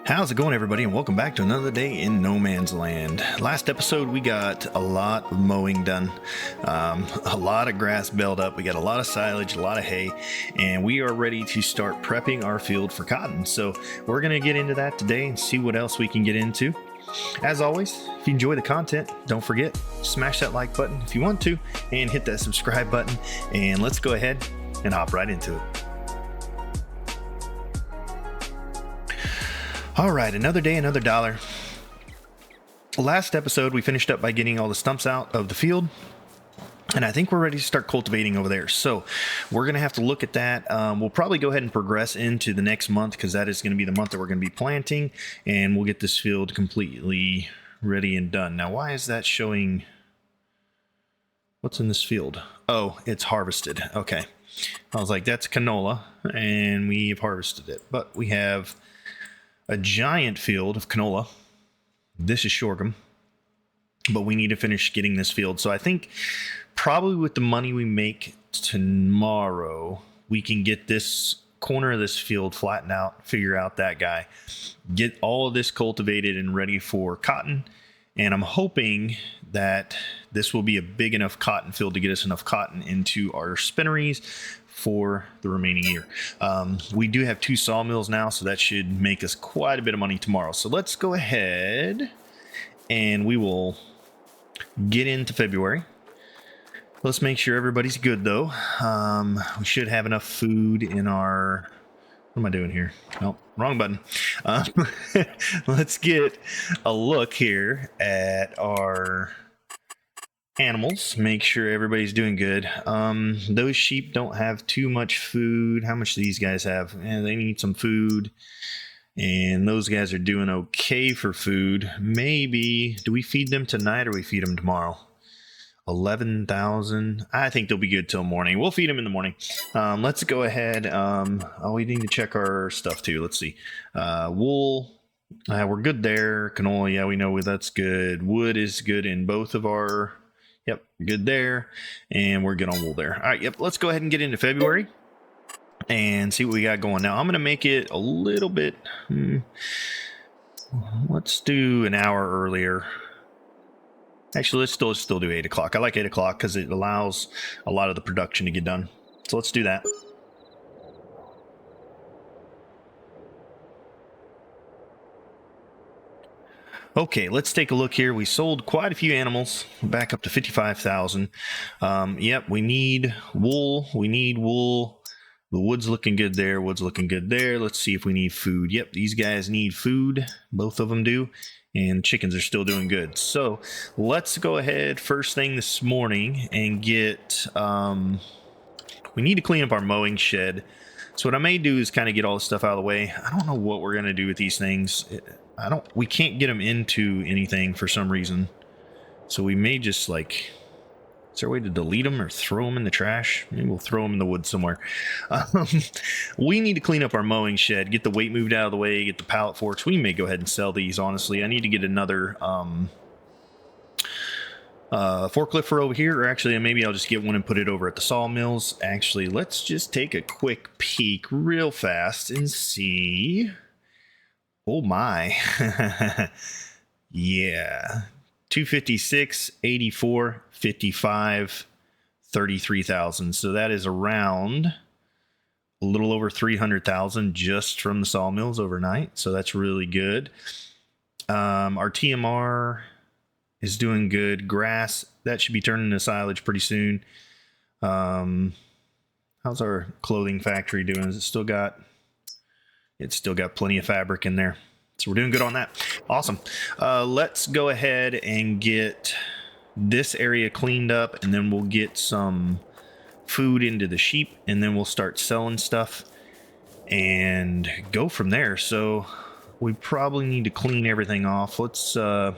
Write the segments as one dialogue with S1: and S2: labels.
S1: How's it going, everybody, and welcome back to another day in No Man's Land. Last episode we got a lot of mowing done, a lot of grass baled up, we got a lot of silage, a lot of hay, and we are ready to start prepping our field for cotton. So we're going to get into that today and see what else we can get into. As always, if you enjoy the content, don't forget, smash that like button if you want to, and hit that subscribe button, and let's go ahead and hop right into it. All right, another day, another dollar. Last episode, we finished up by getting all the stumps out of the field, and I think we're ready to start cultivating over there. So we're going to have to look at that. We'll probably go ahead and progress into the next month because that is going to be the month that we're going to be planting, and we'll get this field completely ready and done. Now, why is that showing? What's in this field? Oh, it's harvested. Okay. I was like, that's canola, and we've harvested it, but we have a giant field of canola. This is sorghum, but we need to finish getting this field. So I think probably with the money we make tomorrow, we can get this corner of this field flattened out, figure out that guy, get all of this cultivated and ready for cotton. And I'm hoping that this will be a big enough cotton field to get us enough cotton into our spinneries for the remaining year. We do have 2 sawmills now, so that should make us quite a bit of money tomorrow. So let's go ahead and we will get into February. Let's make sure everybody's good though. We should have enough food in our... What am I doing here? Oh, wrong button. Let's get a look here at our animals, make sure everybody's doing good. Those sheep don't have too much food. How much do these guys have? They need some food, and those guys are doing okay for food. Maybe do we feed them tonight or we feed them tomorrow? 11,000. I think they'll be good till morning. We'll feed them in the morning. Let's go ahead. We need to check our stuff too. Let's see. Wool, we're good there. Canola, yeah, we know that's good. Wood is good in both of our... Yep, good there, and we're good on wool there. All right, yep, let's go ahead and get into February and see what we got going. Now, I'm going to make it a little bit, let's do an hour earlier. Actually, let's still do 8 o'clock. I like 8 o'clock because it allows a lot of the production to get done. So let's do that. Okay, let's take a look here. We sold quite a few animals, back up to 55,000. Yep, we need wool. The wood's looking good there. Wood's looking good there. Let's see if we need food. Yep, these guys need food. Both of them do. And chickens are still doing good. So let's go ahead first thing this morning and get... we need to clean up our mowing shed. So what I may do is kind of get all the stuff out of the way. I don't know what we're going to do with these things. We can't get them into anything for some reason. So we may just like, is there a way to delete them or throw them in the trash? Maybe we'll throw them in the woods somewhere. We need to clean up our mowing shed, get the weight moved out of the way, get the pallet forks. We may go ahead and sell these, honestly. I need to get another forklift for over here, or actually maybe I'll just get one and put it over at the sawmills. Actually, let's just take a quick peek real fast and see. Oh my. Yeah. 256, 84, 55, 33,000. So that is around a little over 300,000 just from the sawmills overnight. So that's really good. Our TMR is doing good. Grass, that should be turning into silage pretty soon. How's our clothing factory doing? Is it still got... It's still got plenty of fabric in there. So we're doing good on that. Awesome. Let's go ahead and get this area cleaned up, and then we'll get some food into the sheep, and then we'll start selling stuff and go from there. So we probably need to clean everything off. Let's... there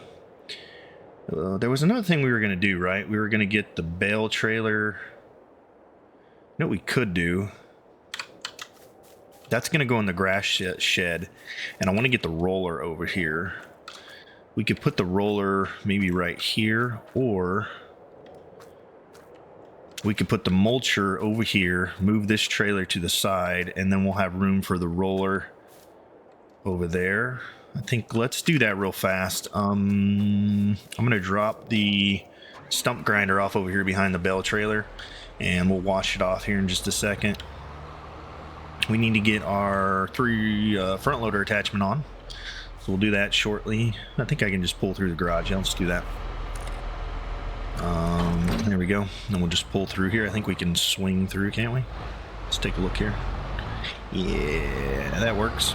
S1: was another thing we were going to do, right? We were going to get the bale trailer. You know what we could do? That's going to go in the grass shed, and I want to get the roller over here. We could put the roller maybe right here, or we could put the mulcher over here, move this trailer to the side, and then we'll have room for the roller over there. I think let's do that real fast. I'm gonna drop the stump grinder off over here behind the bale trailer, and we'll wash it off here in just a second. We need to get our 3 front loader attachment on, so we'll do that shortly. I think I can just pull through the garage. Yeah, let's do that. There we go. And we'll just pull through here. I think we can swing through, can't we? Let's take a look here. Yeah, that works.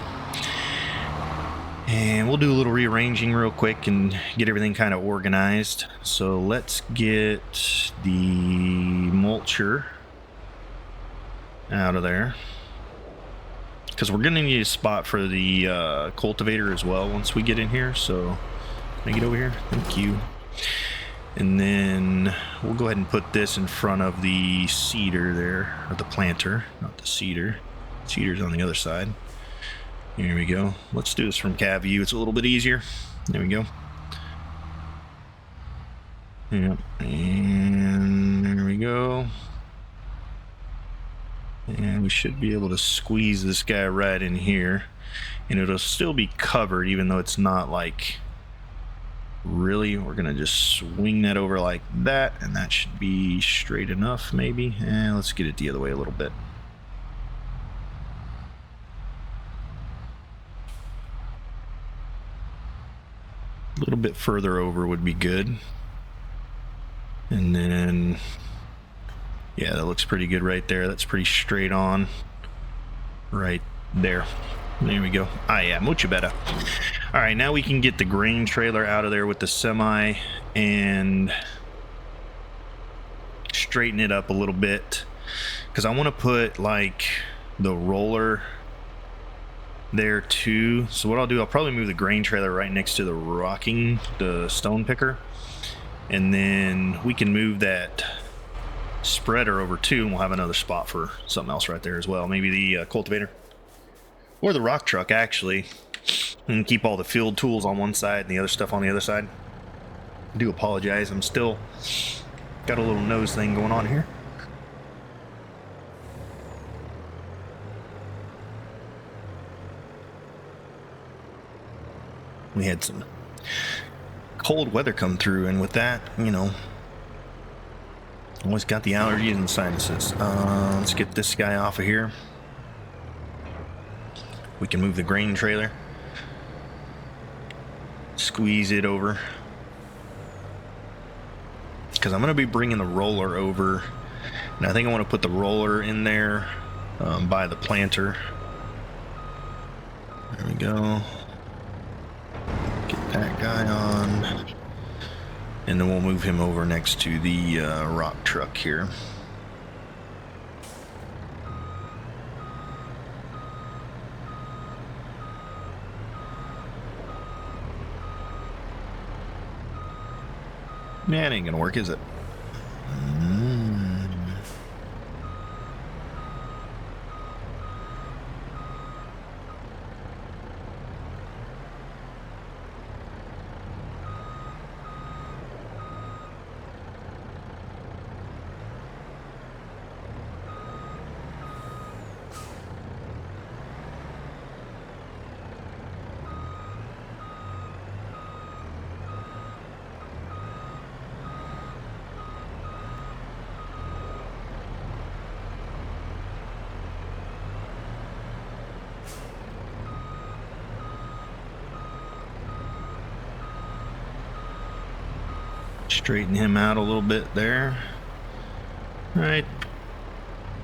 S1: And we'll do a little rearranging real quick and get everything kind of organized. So let's get the mulcher out of there, because we're going to need a spot for the cultivator as well once we get in here. So can I get over here? Thank you. And then we'll go ahead and put this in front of the seeder there, or the planter, not the seeder. Seeder's on the other side. Here we go. Let's do this from cab view. It's a little bit easier. There we go. Yep. And there we go. And we should be able to squeeze this guy right in here. And it'll still be covered, even though it's not like really. We're going to just swing that over like that. And that should be straight enough, maybe. And let's get it the other way a little bit. A little bit further over would be good. And then, yeah, that looks pretty good right there. That's pretty straight on right there. There we go. Ah, yeah, mucho better. All right, now we can get the grain trailer out of there with the semi and straighten it up a little bit, because I want to put like the roller there too. So what I'll do, I'll probably move the grain trailer right next to the stone picker, and then we can move that spreader over too, and we'll have another spot for something else right there as well. Maybe the cultivator or the rock truck, actually, and keep all the field tools on one side and the other stuff on the other side. I do apologize, I'm still got a little nose thing going on here. We had some cold weather come through, and with that, you know, always got the allergies and sinuses. Let's get this guy off of here. We can move the grain trailer, squeeze it over, because I'm going to be bringing the roller over, and I think I want to put the roller in there by the planter. There we go. Get that guy on, and then we'll move him over next to the rock truck here. Man, it ain't gonna work, is it? Straighten him out a little bit there. All right,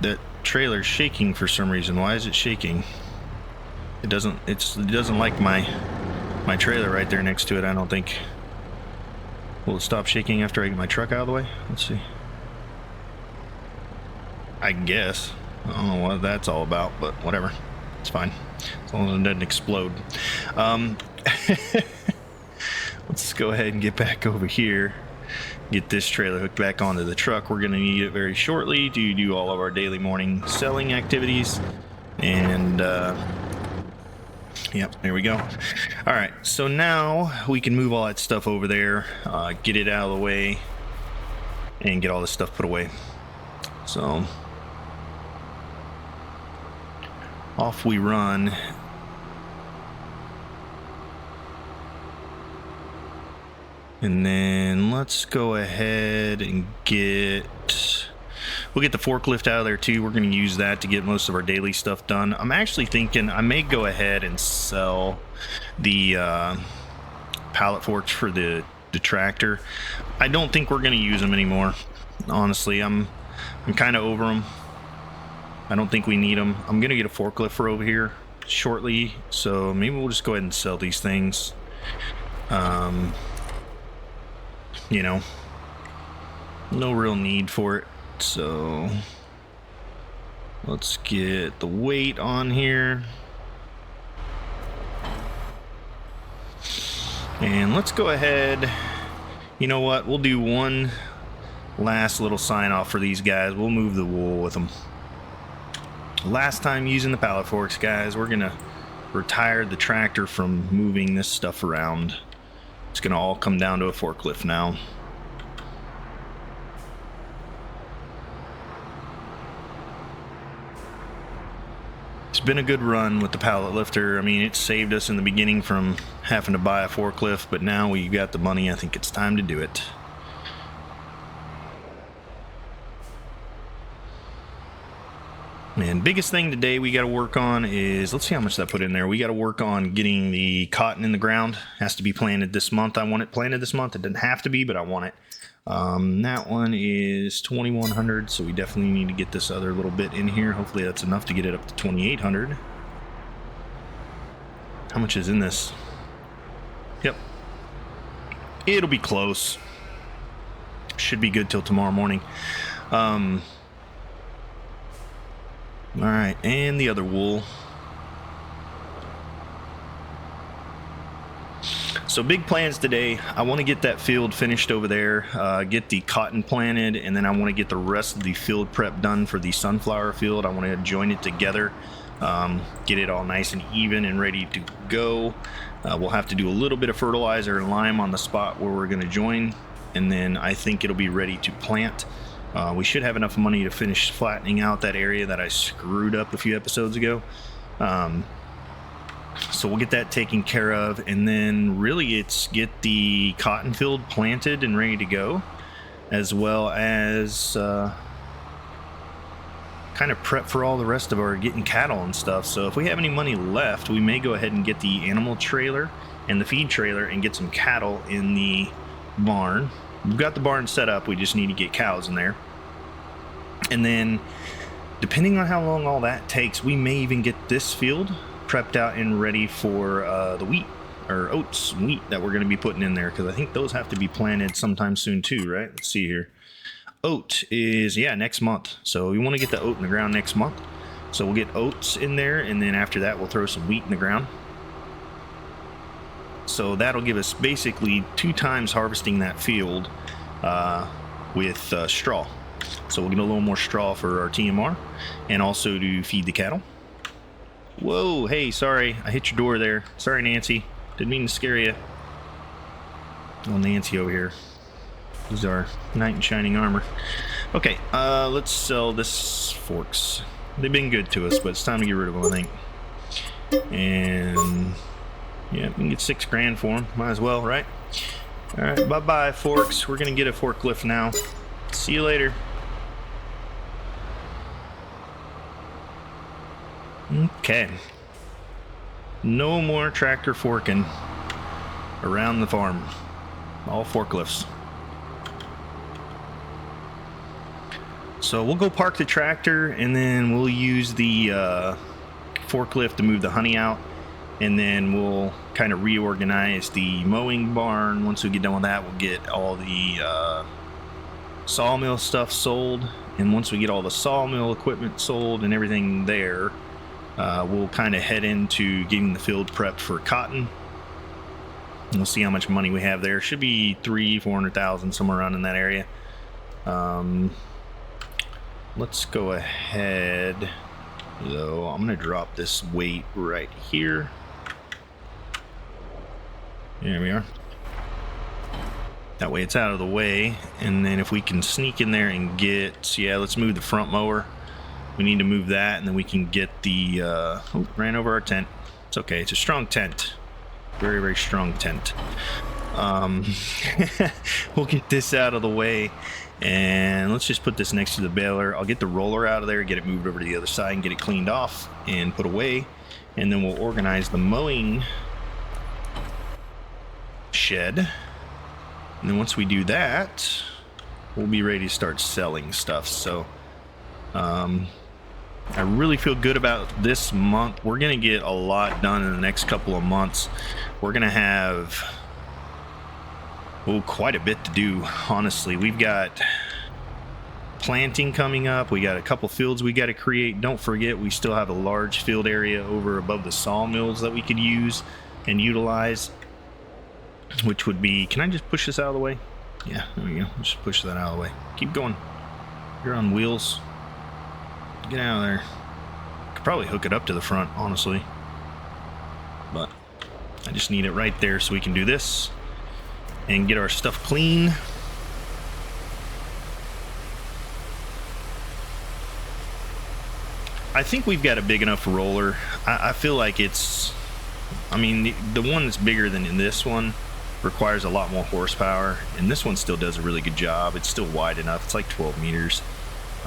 S1: that trailer's shaking for some reason. Why is it shaking? It doesn't like my trailer right there next to it, I don't think. Will it stop shaking after I get my truck out of the way? Let's see. I guess. I don't know what that's all about, but whatever. It's fine, as long as it doesn't explode. Let's go ahead and get back over here. Get this trailer hooked back onto the truck. We're going to need it very shortly to do all of our daily morning selling activities. And yep, there we go. All right, so now we can move all that stuff over there, get it out of the way, and get all this stuff put away. So off we run. And then let's go ahead and we'll get the forklift out of there too. We're going to use that to get most of our daily stuff done. I'm actually thinking I may go ahead and sell the pallet forks for the tractor. I don't think we're going to use them anymore. Honestly, I'm kind of over them. I don't think we need them. I'm going to get a forklift for over here shortly, so maybe we'll just go ahead and sell these things. You know, no real need for it. So let's get the weight on here. And let's go ahead. You know what? We'll do one last little sign off for these guys. We'll move the wool with them. Last time using the pallet forks, guys. We're going to retire the tractor from moving this stuff around. It's going to all come down to a forklift now. It's been a good run with the pallet lifter. I mean, it saved us in the beginning from having to buy a forklift, but now we got the money. I think it's time to do it. And biggest thing today we got to work on is, let's see how much that put in there. We got to work on getting the cotton in the ground. Has to be planted this month. I want it planted this month. It doesn't have to be, but I want it. That one is 2,100, so we definitely need to get this other little bit in here. Hopefully that's enough to get it up to 2,800. How much is in this? Yep. It'll be close. Should be good till tomorrow morning. All right, and the other wool. So big plans today. I want to get that field finished over there, get the cotton planted, and then I want to get the rest of the field prep done for the sunflower field. I want to join it together, get it all nice and even and ready to go. We'll have to do a little bit of fertilizer and lime on the spot where we're going to join, and then I think it'll be ready to plant. We should have enough money to finish flattening out that area that I screwed up a few episodes ago. So we'll get that taken care of, and then really it's get the cotton field planted and ready to go, as well as kind of prep for all the rest of our getting cattle and stuff. So if we have any money left, we may go ahead and get the animal trailer and the feed trailer and get some cattle in the barn. We've got the barn set up, we just need to get cows in there. And then depending on how long all that takes, we may even get this field prepped out and ready for the wheat or oats and wheat that we're going to be putting in there, because I think those have to be planted sometime soon too, right? Let's see here. Oat is, yeah, next month. So we want to get the oat in the ground next month. So we'll get oats in there, and then after that we'll throw some wheat in the ground. So that'll give us basically 2 times harvesting that field with straw. So we'll get a little more straw for our TMR and also to feed the cattle. Whoa, hey, sorry, I hit your door there. Sorry, Nancy. Didn't mean to scare you. Oh, Nancy over here. These are knight in shining armor. Okay, let's sell this forks. They've been good to us, but it's time to get rid of them, I think. And yeah, we can get $6 grand for them. Might as well, right? All right, bye-bye, forks. We're gonna get a forklift now. See you later. Okay. No more tractor forking around the farm. All forklifts. So we'll go park the tractor, and then we'll use the forklift to move the honey out, and then we'll kind of reorganize the mowing barn. Once we get done with that, we'll get all the sawmill stuff sold, and once we get all the sawmill equipment sold and everything there, we'll kind of head into getting the field prepped for cotton. We'll see how much money we have there. Should be $300,000-$400,000, somewhere around in that area. Let's go ahead, though. I'm going to drop this weight right here. There we are. That way it's out of the way. And then if we can sneak in there and get, yeah, let's move the front mower. We need to move that, and then we can get the, oh, ran over our tent. It's okay, it's a strong tent. Very, very strong tent. We'll get this out of the way, and let's just put this next to the baler. I'll get the roller out of there, get it moved over to the other side, and get it cleaned off and put away, and then we'll organize the mowing shed. And then once we do that, we'll be ready to start selling stuff. So I really feel good about this month. We're gonna get a lot done in the next couple of months. We're gonna have quite a bit to do, honestly. We've got planting coming up. We got a couple fields we got to create. Don't forget, we still have a large field area over above the sawmills that we could use and utilize, which would be, can I just push this out of the way? Yeah, there we go. Just push that out of the way. Keep going. You're on wheels. Get out of there. Could probably hook it up to the front, honestly, but I just need it right there so we can do this and get our stuff clean. I think we've got a big enough roller. I feel like it's, I mean, the one that's bigger than in this one requires a lot more horsepower, and this one still does a really good job. It's still wide enough. It's like 12 meters.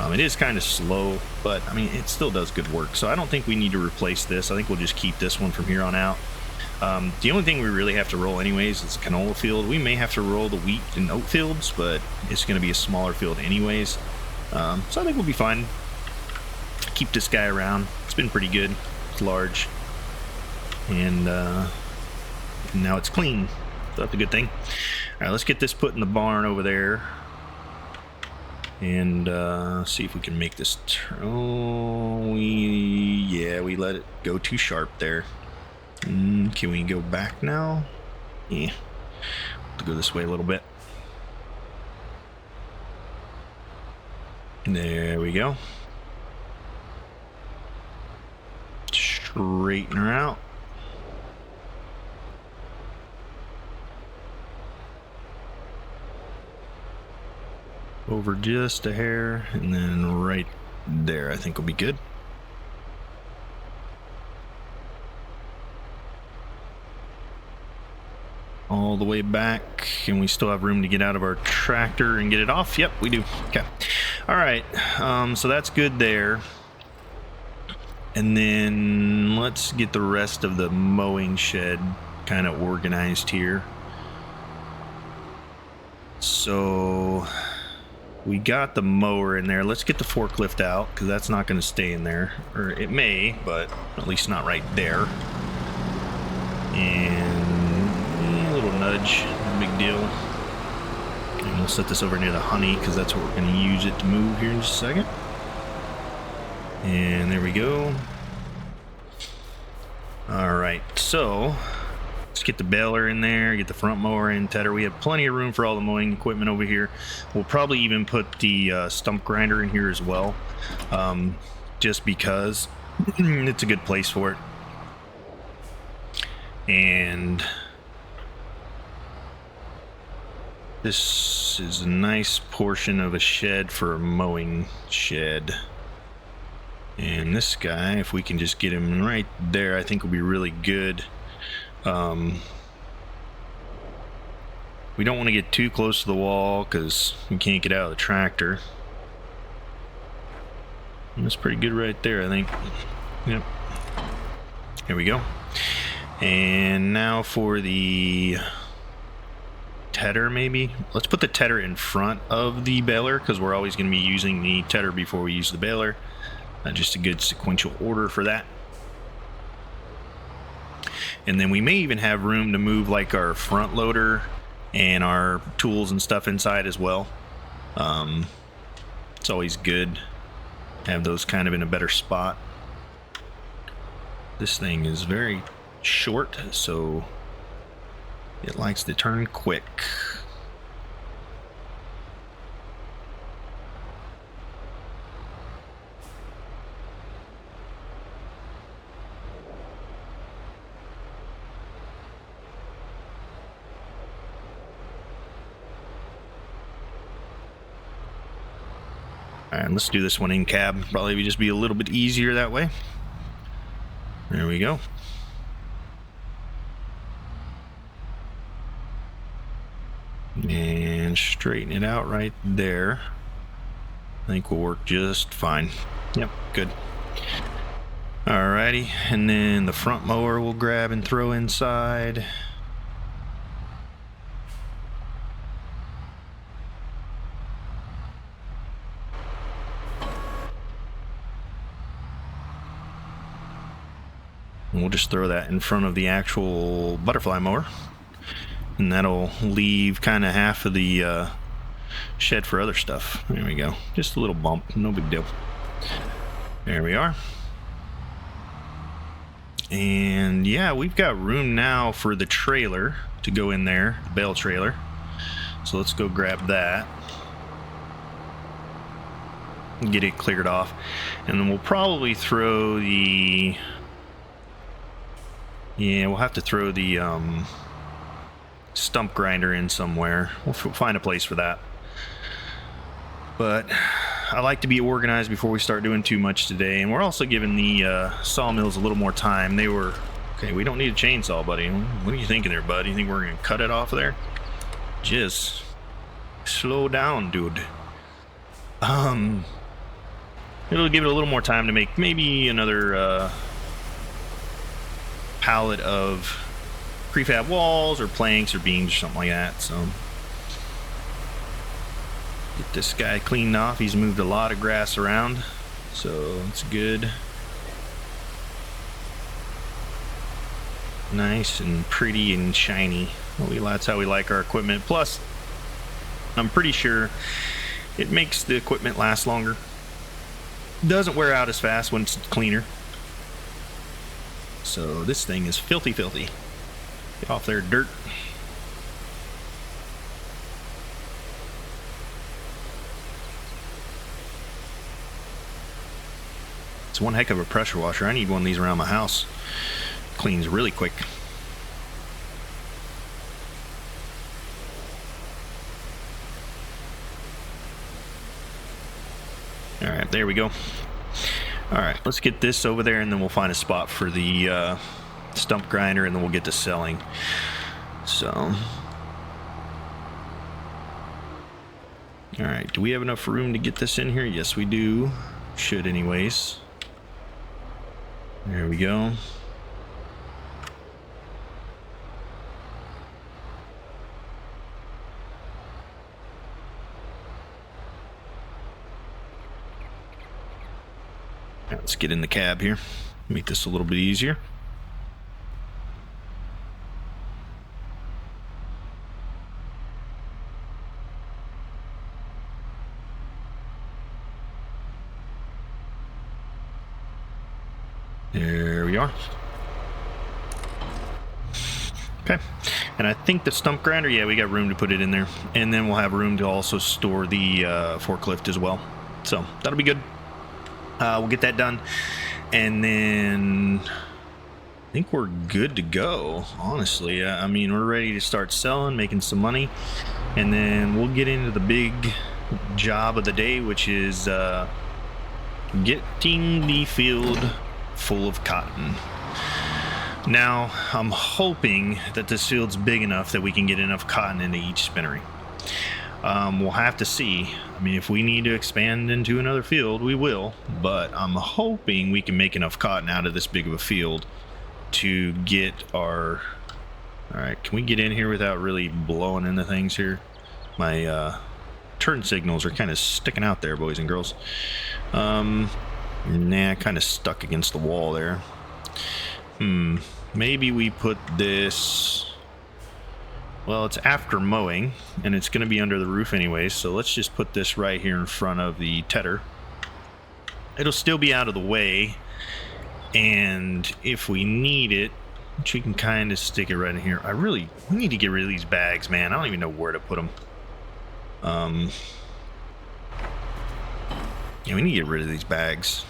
S1: It is kind of slow, but I mean, it still does good work. So I don't think we need to replace this. I think we'll just keep this one from here on out. The only thing we really have to roll anyways is the canola field. We may have to roll the wheat and oat fields, but it's going to be a smaller field anyways. So I think we'll be fine. Keep this guy around. It's been pretty good. It's large. And now it's clean. So that's a good thing. All right, let's get this put in the barn over there. And see if we can make this turn. We let it go too sharp there. Can we go back now? Yeah. Have to go this way a little bit. There we go. Straighten her out. Over just a hair, and then right there I think will be good. All the way back, and we still have room to get out of our tractor and get it off. Yep, we do. Okay. All right. So that's good there. And then let's get the rest of the mowing shed kind of organized here. So we got the mower in there. Let's get the forklift out, because that's not going to stay in there. Or it may, but at least not right there. And a little nudge, no big deal. And we'll set this over near the honey, because that's what we're going to use it to move here in just a second. And there we go. All right, so let's get the baler in there, get the front mower in, Tedder. We have plenty of room for all the mowing equipment over here. We'll probably even put the stump grinder in here as well, just because it's a good place for it. And this is a nice portion of a shed for a mowing shed. And this guy, if we can just get him right there, I think will be really good. We don't want to get too close to the wall because we can't get out of the tractor. And that's pretty good right there, I think. Yep. Here we go. And now for the tedder, maybe. Let's put the tedder in front of the baler, because we're always going to be using the tedder before we use the baler. Just a good sequential order for that. And then we may even have room to move like our front loader and our tools and stuff inside as well. It's always good to have those kind of in a better spot. This thing is very short, so it likes to turn quick. And let's do this one in cab. Probably just be a little bit easier that way. There we go. And straighten it out right there. I think will work just fine. Yep, good. Alrighty, and then the front mower we'll grab and throw inside. And we'll just throw that in front of the actual butterfly mower. And that'll leave kind of half of the shed for other stuff. There we go. Just a little bump, no big deal. There we are. And yeah, we've got room now for the trailer to go in there, the bale trailer. So let's go grab that. Get it cleared off. And then we'll probably throw the... Yeah, we'll have to throw the stump grinder in somewhere. We'll find a place for that. But I like to be organized before we start doing too much today. And we're also giving the sawmills a little more time. They were, okay, we don't need a chainsaw, buddy. What are you thinking there, bud? You think we're going to cut it off of there? Just slow down, dude. It'll give it a little more time to make maybe another pallet of prefab walls or planks or beams or something like that. So get this guy cleaned off. He's moved a lot of grass around, so it's good. Nice and pretty and shiny. Well, that's how we like our equipment. Plus, I'm pretty sure it makes the equipment last longer. Doesn't wear out as fast when it's cleaner. So this thing is filthy, filthy. Get off there, dirt. It's one heck of a pressure washer. I need one of these around my house. Cleans really quick. All right, there we go. All right, let's get this over there, and then we'll find a spot for the stump grinder, and then we'll get to selling. So, all right, do we have enough room to get this in here? Yes, we do. Should anyways. There we go. Let's get in the cab here. Make this a little bit easier. There we are. Okay, and I think the stump grinder, yeah, we got room to put it in there. And then we'll have room to also store the forklift as well. So that'll be good. We'll get that done, and then I think we're good to go, honestly. I mean, we're ready to start selling, making some money, and then we'll get into the big job of the day, which is getting the field full of cotton. Now, I'm hoping that this field's big enough that we can get enough cotton into each spinnery. We'll have to see. I mean, if we need to expand into another field, we will, but I'm hoping we can make enough cotton out of this big of a field to get our... All right, can we get in here without really blowing into things here? My turn signals are kind of sticking out there, boys and girls. Nah, kind of stuck against the wall there. Maybe we put this... Well, it's after mowing, and it's going to be under the roof anyway, so let's just put this right here in front of the tedder. It'll still be out of the way, and if we need it, we can kind of stick it right in here. We need to get rid of these bags, man. I don't even know where to put them. Yeah, we need to get rid of these bags.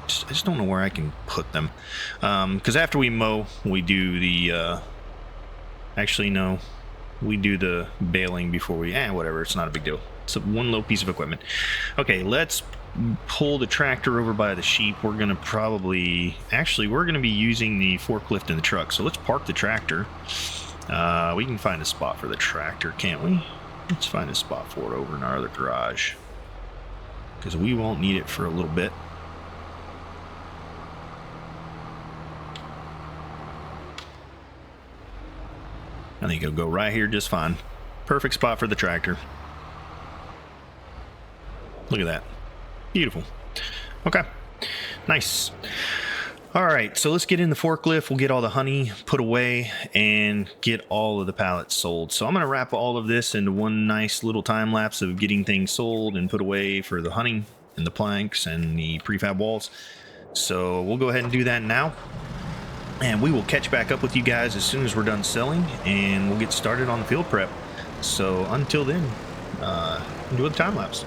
S1: I just don't know where I can put them. Because after we mow, we do the... Actually, no. We do the baling before we... whatever. It's not a big deal. It's one little piece of equipment. Okay, let's pull the tractor over by the sheep. We're going to probably... Actually, we're going to be using the forklift in the truck. So let's park the tractor. We can find a spot for the tractor, can't we? Let's find a spot for it over in our other garage, because we won't need it for a little bit. I think it'll go right here just fine. Perfect spot for the tractor. Look at that. Beautiful. Okay. Nice. All right, so let's get in the forklift. We'll get all the honey put away and get all of the pallets sold. So I'm going to wrap all of this into one nice little time lapse of getting things sold and put away for the honey and the planks and the prefab walls. So we'll go ahead and do that now. And we will catch back up with you guys as soon as we're done selling, and we'll get started on the field prep. So until then, enjoy the time lapse.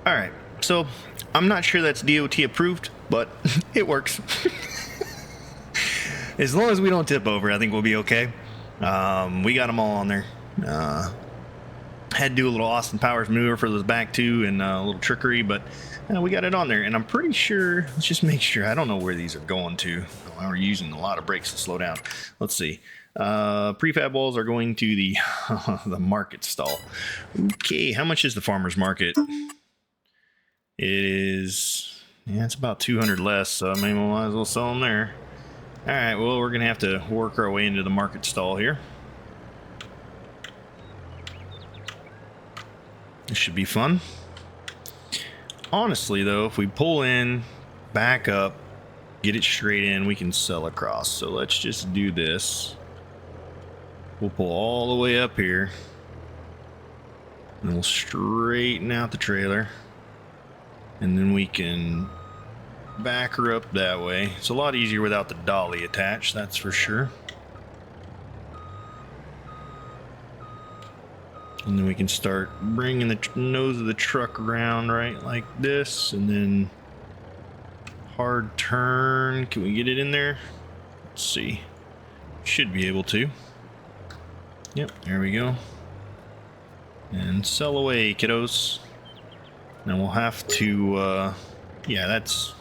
S1: All right, so I'm not sure that's DOT approved, but it works. As long as we don't tip over, I think we'll be okay. We got them all on there. Had to do a little Austin Powers maneuver for those back two and a little trickery, but we got it on there. And I'm pretty sure, let's just make sure, I don't know where these are going to. We're using a lot of brakes to slow down. Let's see. Prefab walls are going to the the market stall. Okay, how much is the farmer's market? It is, yeah, it's about 200 less, so maybe we might as well sell them there. All right, well, we're gonna have to work our way into the market stall here. This should be fun. Honestly, though, if we pull in, back up, get it straight in, we can sell across. So let's just do this. We'll pull all the way up here. And we'll straighten out the trailer. And then we can back her up that way. It's a lot easier without the dolly attached, that's for sure. And then we can start bringing the nose of the truck around right like this. And then hard turn. Can we get it in there? Let's see. Should be able to. Yep, there we go. And sell away, kiddos. Now we'll have to, yeah, that's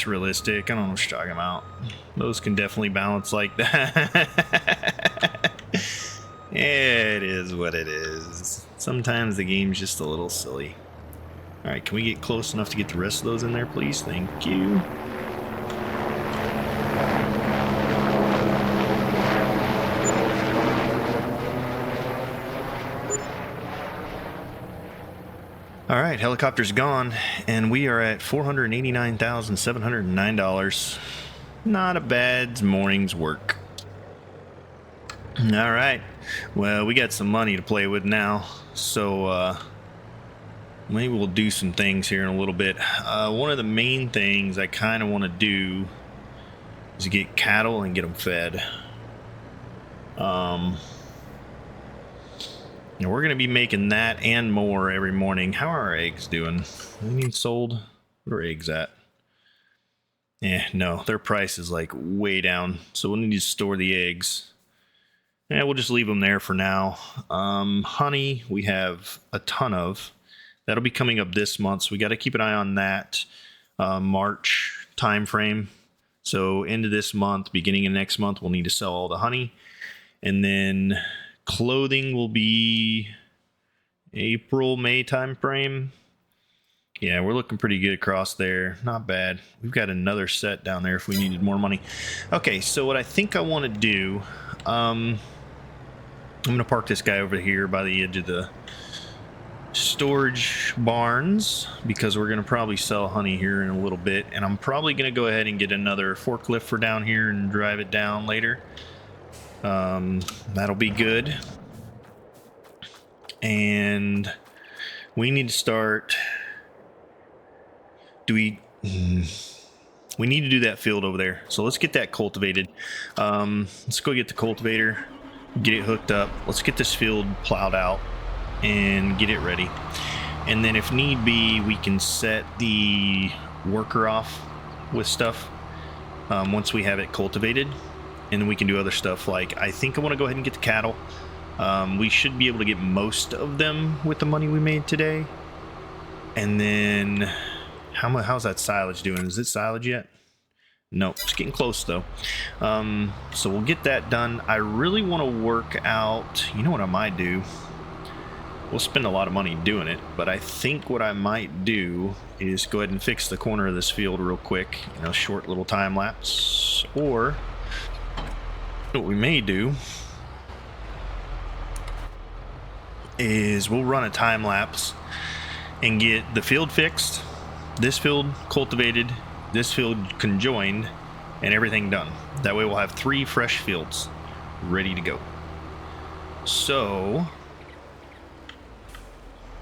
S1: realistic. I don't know what you're talking about. Those can definitely balance like that. It is what it is. Sometimes the game's just a little silly. Alright, can we get close enough to get the rest of those in there, please? Thank you. Alright, helicopter's gone, and we are at $489,709. Not a bad morning's work. Alright, well, we got some money to play with now, so maybe we'll do some things here in a little bit. One of the main things I kind of want to do is get cattle and get them fed. And we're going to be making that and more every morning. How are our eggs doing? They need sold? Where are eggs at? No, their price is like way down, so we'll need to store the eggs. Yeah, we'll just leave them there for now. Honey, we have a ton of. That'll be coming up this month, so we got to keep an eye on that March time frame. So end of this month, beginning of next month, we'll need to sell all the honey. And then clothing will be April, May time frame. Yeah, we're looking pretty good across there. Not bad. We've got another set down there if we needed more money. Okay, so what I think I want to do... I'm going to park this guy over here by the edge of the storage barns because we're going to probably sell honey here in a little bit. And I'm probably going to go ahead and get another forklift for down here and drive it down later. That'll be good. And we need to start... we need to do that field over there. So let's get that cultivated. Let's go get the cultivator, get it hooked up. Let's get this field plowed out and get it ready. And then if need be, we can set the worker off with stuff once we have it cultivated. And then we can do other stuff like, I think I want to go ahead and get the cattle. We should be able to get most of them with the money we made today. And then... how's that silage doing? Is it silage yet? Nope, it's getting close though. So we'll get that done. I really want to work out, you know what I might do? We'll spend a lot of money doing it, but I think what I might do is go ahead and fix the corner of this field real quick, you know, short little time lapse. Or what we may do is we'll run a time lapse and get the field fixed, this field cultivated, this field conjoined, and everything done. That way we'll have 3 fresh fields ready to go. So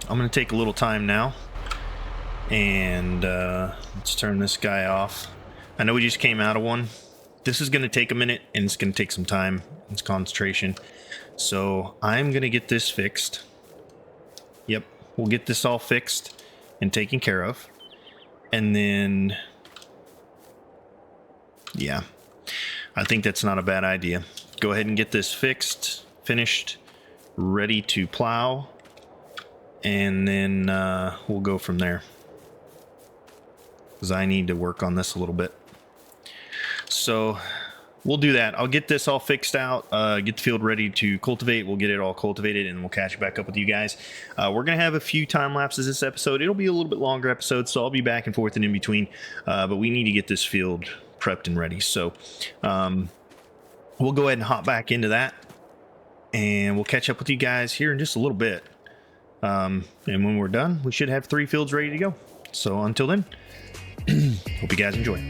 S1: I'm going to take a little time now and let's turn this guy off. I know we just came out of one. This is going to take a minute and it's going to take some time. It's concentration. So I'm going to get this fixed. Yep, we'll get this all fixed and taken care of. And then, yeah, I think that's not a bad idea. Go ahead and get this fixed, finished, ready to plow. and then we'll go from there, because I need to work on this a little bit. So we'll do that. I'll get this all fixed out, get the field ready to cultivate. We'll get it all cultivated, and we'll catch back up with you guys. We're going to have a few time lapses this episode. It'll be a little bit longer episode, so I'll be back and forth and in between. But we need to get this field prepped and ready. So we'll go ahead and hop back into that, and we'll catch up with you guys here in just a little bit. And when we're done, we should have 3 fields ready to go. So until then, hope you guys enjoy.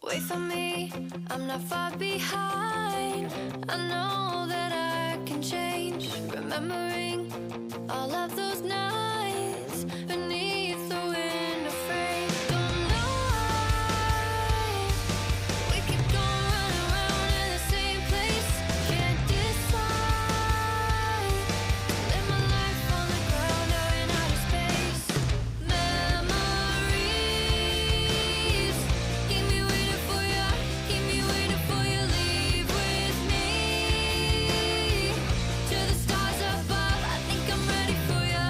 S2: Wait for me, I'm not far behind. I know that I can change. Remembering all of those nights beneath the window frame. Don't know why we keep going running around in the same place. Can't decide. Live my life on the ground or in outer space. Memories keep me waiting for you. Keep me waiting for you. Leave with me to the stars above. I think I'm ready for you.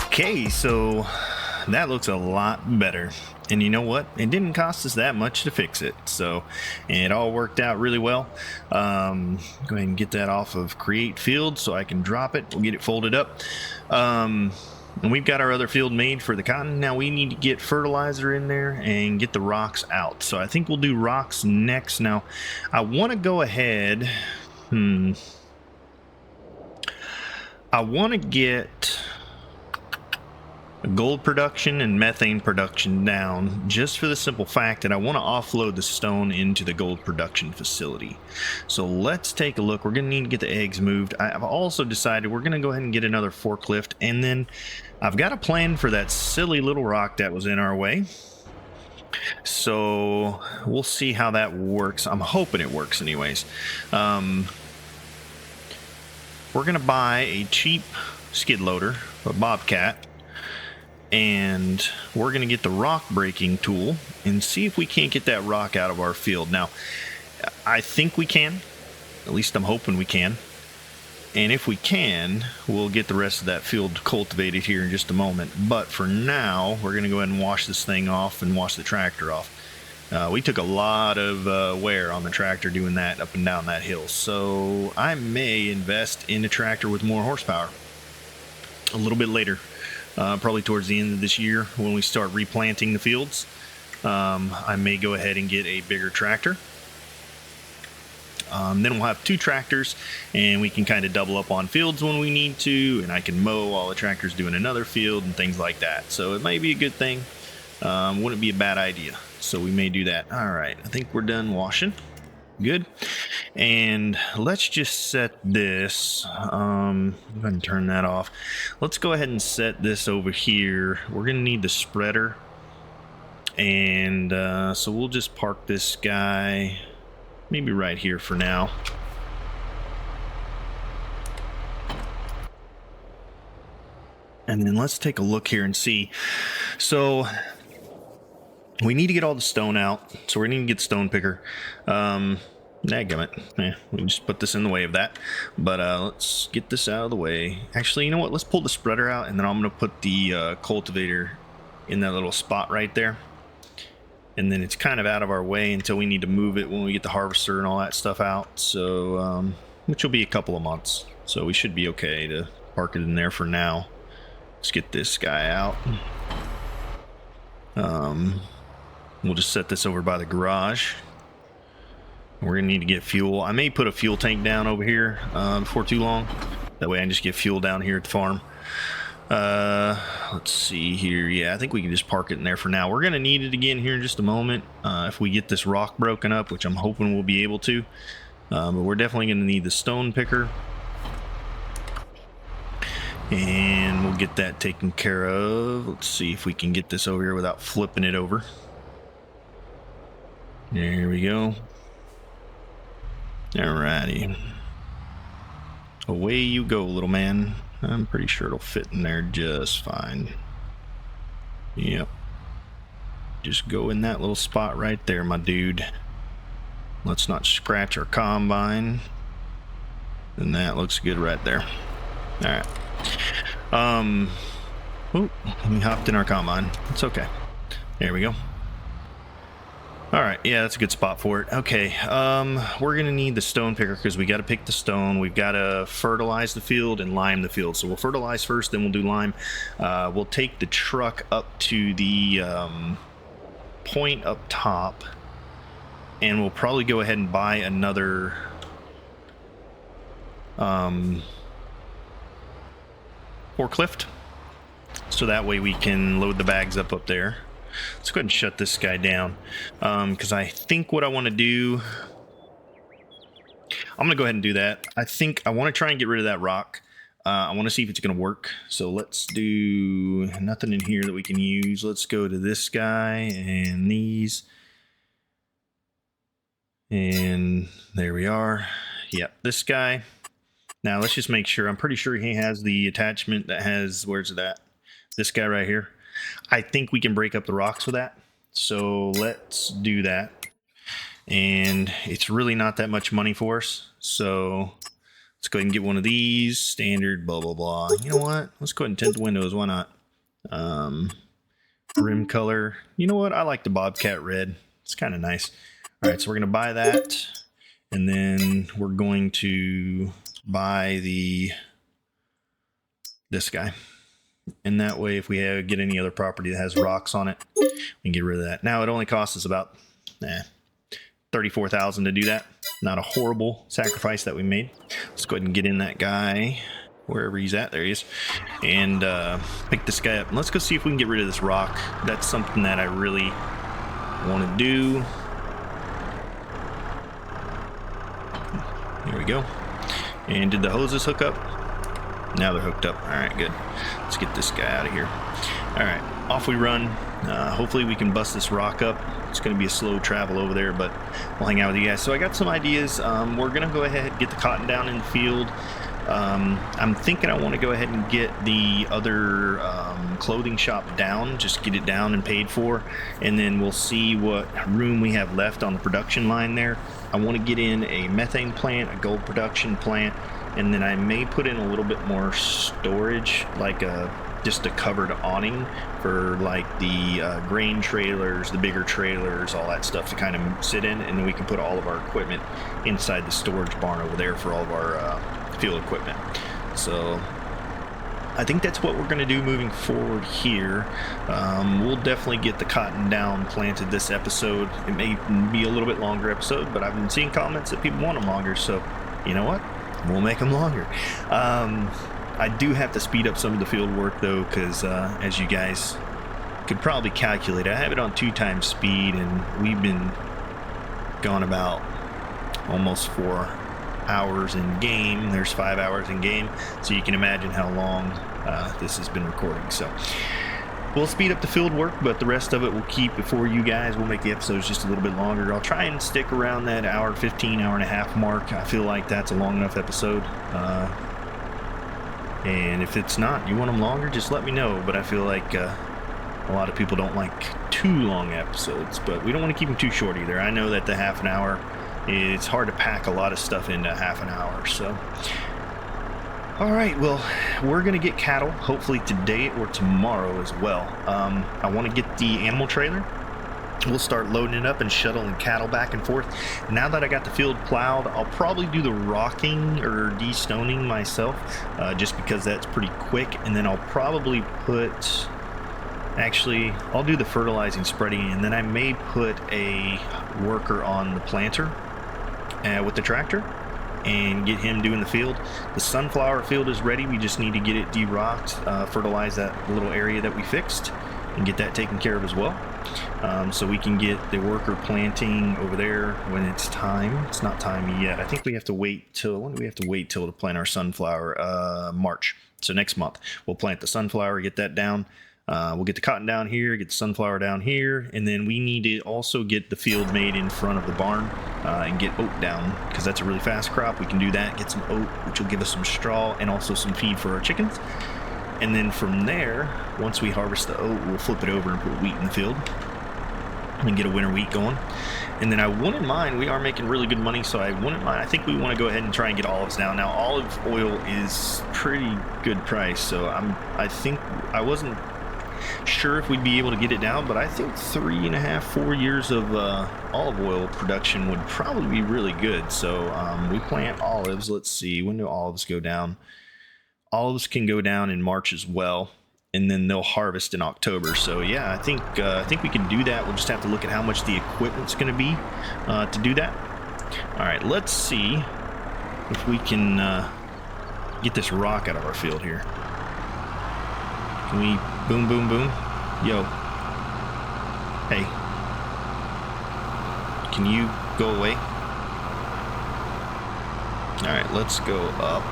S1: Okay, so that looks a lot better. And you know what? It didn't cost us that much to fix it. So it all worked out really well. Go ahead and get that off of create field so I can drop it. We'll get it folded up. And we've got our other field made for the cotton. Now we need to get fertilizer in there and get the rocks out. So I think we'll do rocks next. Now I want to go ahead. I want to get gold production and methane production down, just for the simple fact that I want to offload the stone into the gold production facility. So let's take a look. We're going to need to get the eggs moved. I've also decided we're going to go ahead and get another forklift, and then I've got a plan for that silly little rock that was in our way. So we'll see how that works. I'm hoping it works anyways. We're going to buy a cheap skid loader, a Bobcat, and we're going to get the rock breaking tool and see if we can't get that rock out of our field. Now, I think we can. At least I'm hoping we can. And if we can, we'll get the rest of that field cultivated here in just a moment. But for now, we're going to go ahead and wash this thing off and wash the tractor off. We took a lot of wear on the tractor doing that up and down that hill. So I may invest in a tractor with more horsepower a little bit later. Probably towards the end of this year when we start replanting the fields. I may go ahead and get a bigger tractor. Then we'll have two tractors and we can kind of double up on fields when we need to, and I can mow while the tractor's doing another field and things like that. So it may be a good thing. Wouldn't be a bad idea. So we may do that. All right, I think we're done washing. Good. And let's just set this. I'm going to turn that off. Let's go ahead and set this over here. We're going to need the spreader. And so we'll just park this guy maybe right here for now. And then let's take a look here and see. So we need to get all the stone out, so we're going to get the stone picker. Dadgummit. Yeah, we just put this in the way of that. But let's get this out of the way. Actually, you know what? Let's pull the spreader out, and then I'm going to put the cultivator in that little spot right there. And then it's kind of out of our way until we need to move it when we get the harvester and all that stuff out. So, which will be a couple of months. So we should be okay to park it in there for now. Let's get this guy out. We'll just set this over by the garage. We're gonna need to get fuel. I may put a fuel tank down over here before too long. That way I can just get fuel down here at the farm. Let's see here. Yeah, I think we can just park it in there for now. We're gonna need it again here in just a moment if we get this rock broken up, which I'm hoping we'll be able to. But we're definitely gonna need the stone picker. And we'll get that taken care of. Let's see if we can get this over here without flipping it over. There we go. Alrighty. Away you go, little man. I'm pretty sure it'll fit in there just fine. Yep. Just go in that little spot right there, my dude. Let's not scratch our combine. And that looks good right there. Alright. Oh, we hopped in our combine. It's okay. There we go. Alright, yeah, that's a good spot for it. Okay, we're gonna need the stone picker because we gotta pick the stone. We've gotta fertilize the field and lime the field. So we'll fertilize first, then we'll do lime. We'll take the truck up to the point up top, and we'll probably go ahead and buy another forklift, so that way we can load the bags up there. Let's go ahead and shut this guy down, because I think what I want to do, I'm going to go ahead and do that. I think I want to try and get rid of that rock. I want to see if it's going to work. So let's do nothing in here that we can use. Let's go to this guy and these. And there we are. Yep, this guy. Now let's just make sure. I'm pretty sure he has the attachment that has, where's it at? This guy right here. I think we can break up the rocks with that. So let's do that. And it's really not that much money for us. So let's Let's go ahead and get one of these. Standard, blah, blah, blah. You know what? Let's go ahead and tint the windows. Why not? Rim color. You know what? I like the Bobcat red. It's kind of nice. All right, so we're going to buy that. And then we're going to buy this guy. And that way, if we get any other property that has rocks on it, we can get rid of that. Now, it only costs us about $34,000 to do that. Not a horrible sacrifice that we made. Let's go ahead and get in that guy wherever he's at. There he is. And pick this guy up. And let's go see if we can get rid of this rock. That's something that I really want to do. Here we go. And did the hoses hook up? Now they're hooked up. All right, good. Let's get this guy out of here. All right, off we run. Hopefully we can bust this rock up. It's going to be a slow travel over there, but we'll hang out with you guys. So I got some ideas. We're going to go ahead and get the cotton down in the field. I'm thinking I want to go ahead and get the other clothing shop down, just get it down and paid for, and then we'll see what room we have left on the production line there. I want to get in a methane plant, a gold production plant, and then I may put in a little bit more storage, like just a covered awning for like the grain trailers, the bigger trailers, all that stuff to kind of sit in, and then we can put all of our equipment inside the storage barn over there for all of our field equipment. So I think that's what we're going to do moving forward here. We'll definitely get the cotton down planted this episode. It may be a little bit longer episode, but I've been seeing comments that people want them longer, so you know what? We'll make them longer. I do have to speed up some of the field work though, because as you guys could probably calculate, I have it on 2x speed, and we've been gone about almost 4 hours in game. There's 5 hours in game, so you can imagine how long this has been recording. So we'll speed up the field work, but the rest of it we'll keep it for you guys. We'll make the episodes just a little bit longer. I'll try and stick around that hour 15, hour and a half mark. I feel like that's a long enough episode. And if it's not, you want them longer, just let me know. But I feel like a lot of people don't like too long episodes, but we don't want to keep them too short either. I know that the half an hour, it's hard to pack a lot of stuff into half an hour. So all right, well, we're gonna get cattle hopefully today or tomorrow as well. I want to get the animal trailer. We'll start loading it up and shuttling cattle back and forth. Now that I got the field plowed, I'll probably do the rocking or de-stoning myself, just because that's pretty quick. And then I'll probably put, actually, I'll do the fertilizing, spreading, and then I may put a worker on the planter with the tractor and get him doing the field. The sunflower field is ready. We just need to get it de-rocked, fertilize that little area that we fixed, and get that taken care of as well. So we can get the worker planting over there when it's time. It's not time yet. I think we have to wait till, when do we have to wait till to plant our sunflower? March. So next month we'll plant the sunflower, get that down. We'll get the cotton down here, get the sunflower down here, and then we need to also get the field made in front of the barn and get oat down, because that's a really fast crop. We can do that, get some oat, which will give us some straw and also some feed for our chickens. And then from there, once we harvest the oat, we'll flip it over and put wheat in the field and get a winter wheat going. And then I wouldn't mind, we are making really good money, so I wouldn't mind, I think we want to go ahead and try and get olives down. Now, olive oil is pretty good price, so I think I wasn't sure if we'd be able to get it down, but I think 3.5, 4 years of olive oil production would probably be really good. So we plant olives. Let's see, when do olives go down? Olives can go down in March as well, and then they'll harvest in October. So yeah, I think we can do that. We'll just have to look at how much the equipment's going to be to do that. All right, let's see if we can get this rock out of our field here. Can we boom, boom, boom? Yo. Hey. Can you go away? All right, let's go up,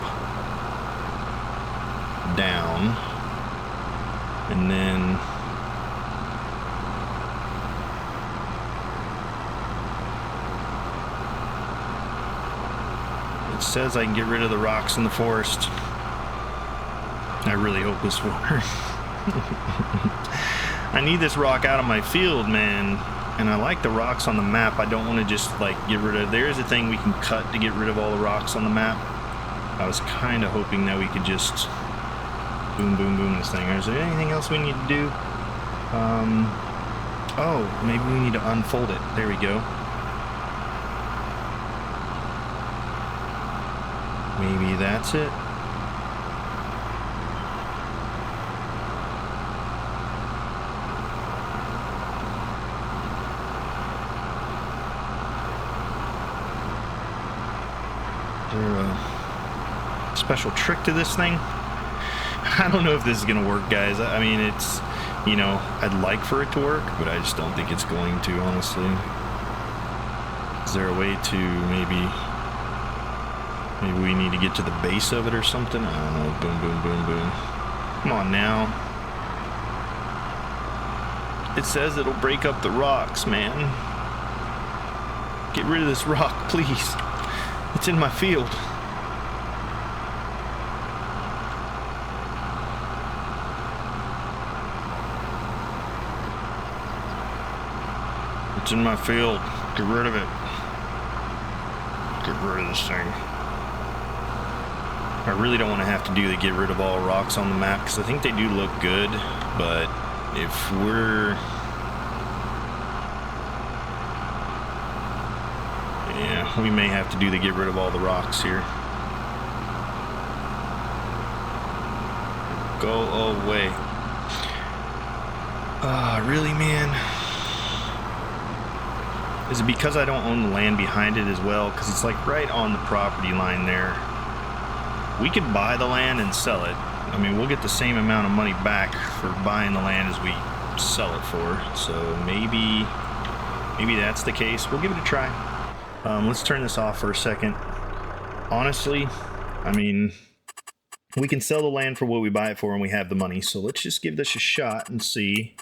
S1: down, and then it says I can get rid of the rocks in the forest. I really hope this works. I need this rock out of my field, man. And I like the rocks on the map. I don't want to just like get rid of. There is a thing we can cut to get rid of all the rocks on the map. I was kind of hoping that we could just boom, boom, boom this thing. Is there anything else we need to do? Oh, maybe we need to unfold it. There we go. Maybe that's it. Is there a special trick to this thing? I don't know if this is gonna work, guys. I mean, it's, you know, I'd like for it to work, but I just don't think it's going to, honestly. Is there a way to maybe we need to get to the base of it or something? I don't know. Boom, boom, boom, boom. Come on now. It says it'll break up the rocks, man. Get rid of this rock, please. It's in my field. It's in my field. Get rid of it. Get rid of this thing. I really don't want to have to do the get rid of all rocks on the map, because I think they do look good, but if we're... yeah, we may have to do the get rid of all the rocks here. Go away. Really, man? Is it because I don't own the land behind it as well? Because it's like right on the property line there. We could buy the land and sell it. I mean, we'll get the same amount of money back for buying the land as we sell it for. So maybe that's the case. We'll give it a try. Let's turn this off for a second. Honestly, I mean, we can sell the land for what we buy it for and we have the money. So let's just give this a shot and see.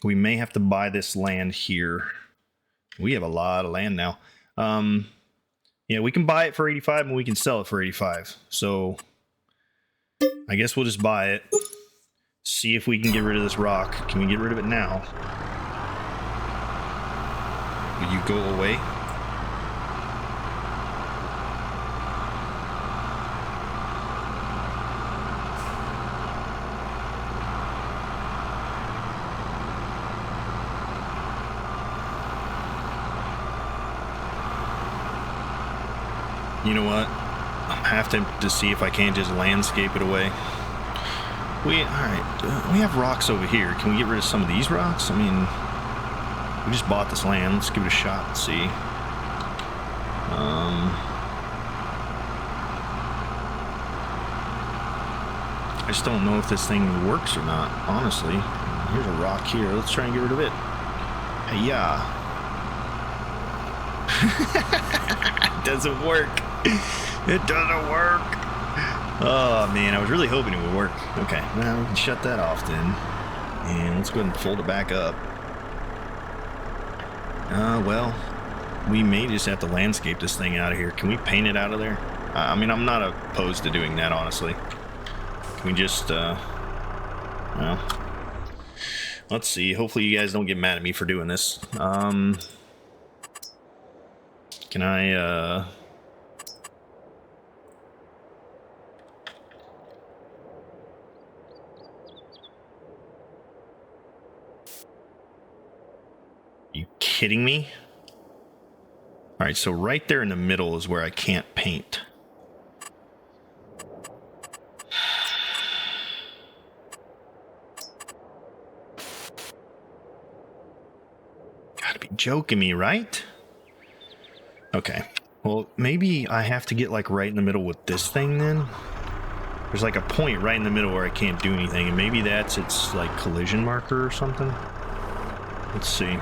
S1: We may have to buy this land here. We have a lot of land now. Yeah, we can buy it for 85 and we can sell it for 85. So I guess we'll just buy it. See if we can get rid of this rock. Can we get rid of it now? Will you go away? You know what? I have to see if I can't just landscape it away. Alright, we have rocks over here. Can we get rid of some of these rocks? I mean, we just bought this land. Let's give it a shot and see. I just don't know if this thing works or not, honestly. Here's a rock here. Let's try and get rid of it. Hey, yeah. It doesn't work. It doesn't work. Oh man, I was really hoping it would work. Okay, now we can shut that off then. And let's go ahead and fold it back up. Well, we may just have to landscape this thing out of here. Can we paint it out of there? I mean, I'm not opposed to doing that, honestly. Can we just, well, let's see. Hopefully you guys don't get mad at me for doing this. Can I, you kidding me? All right, so right there in the middle is where I can't paint. Gotta be joking me, right? Okay, well, maybe I have to get like right in the middle with this thing then. There's like a point right in the middle where I can't do anything, and maybe that's its like collision marker or something. Let's see.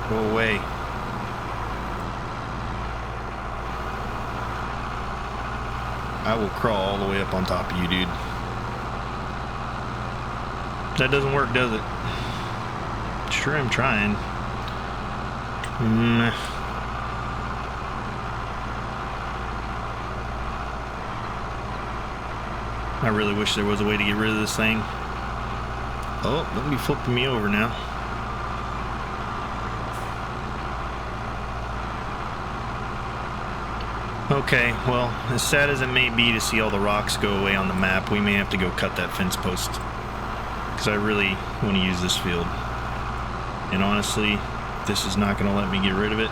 S1: Go away. I will crawl all the way up on top of you, dude. That doesn't work, does it? sure am trying. I really wish there was a way to get rid of this thing. Oh, don't be flipping me over now. Okay, well, as sad as it may be to see all the rocks go away on the map, we may have to go cut that fence post. Because I really want to use this field. And honestly, this is not going to let me get rid of it.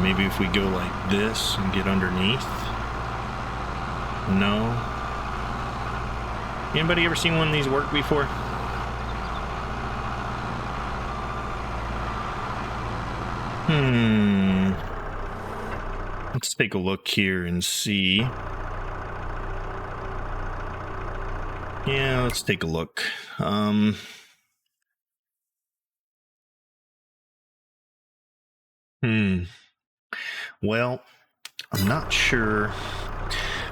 S1: Maybe if we go like this and get underneath. No. Anybody ever seen one of these work before? Let's take a look here and see. Yeah, let's take a look. Well, I'm not sure.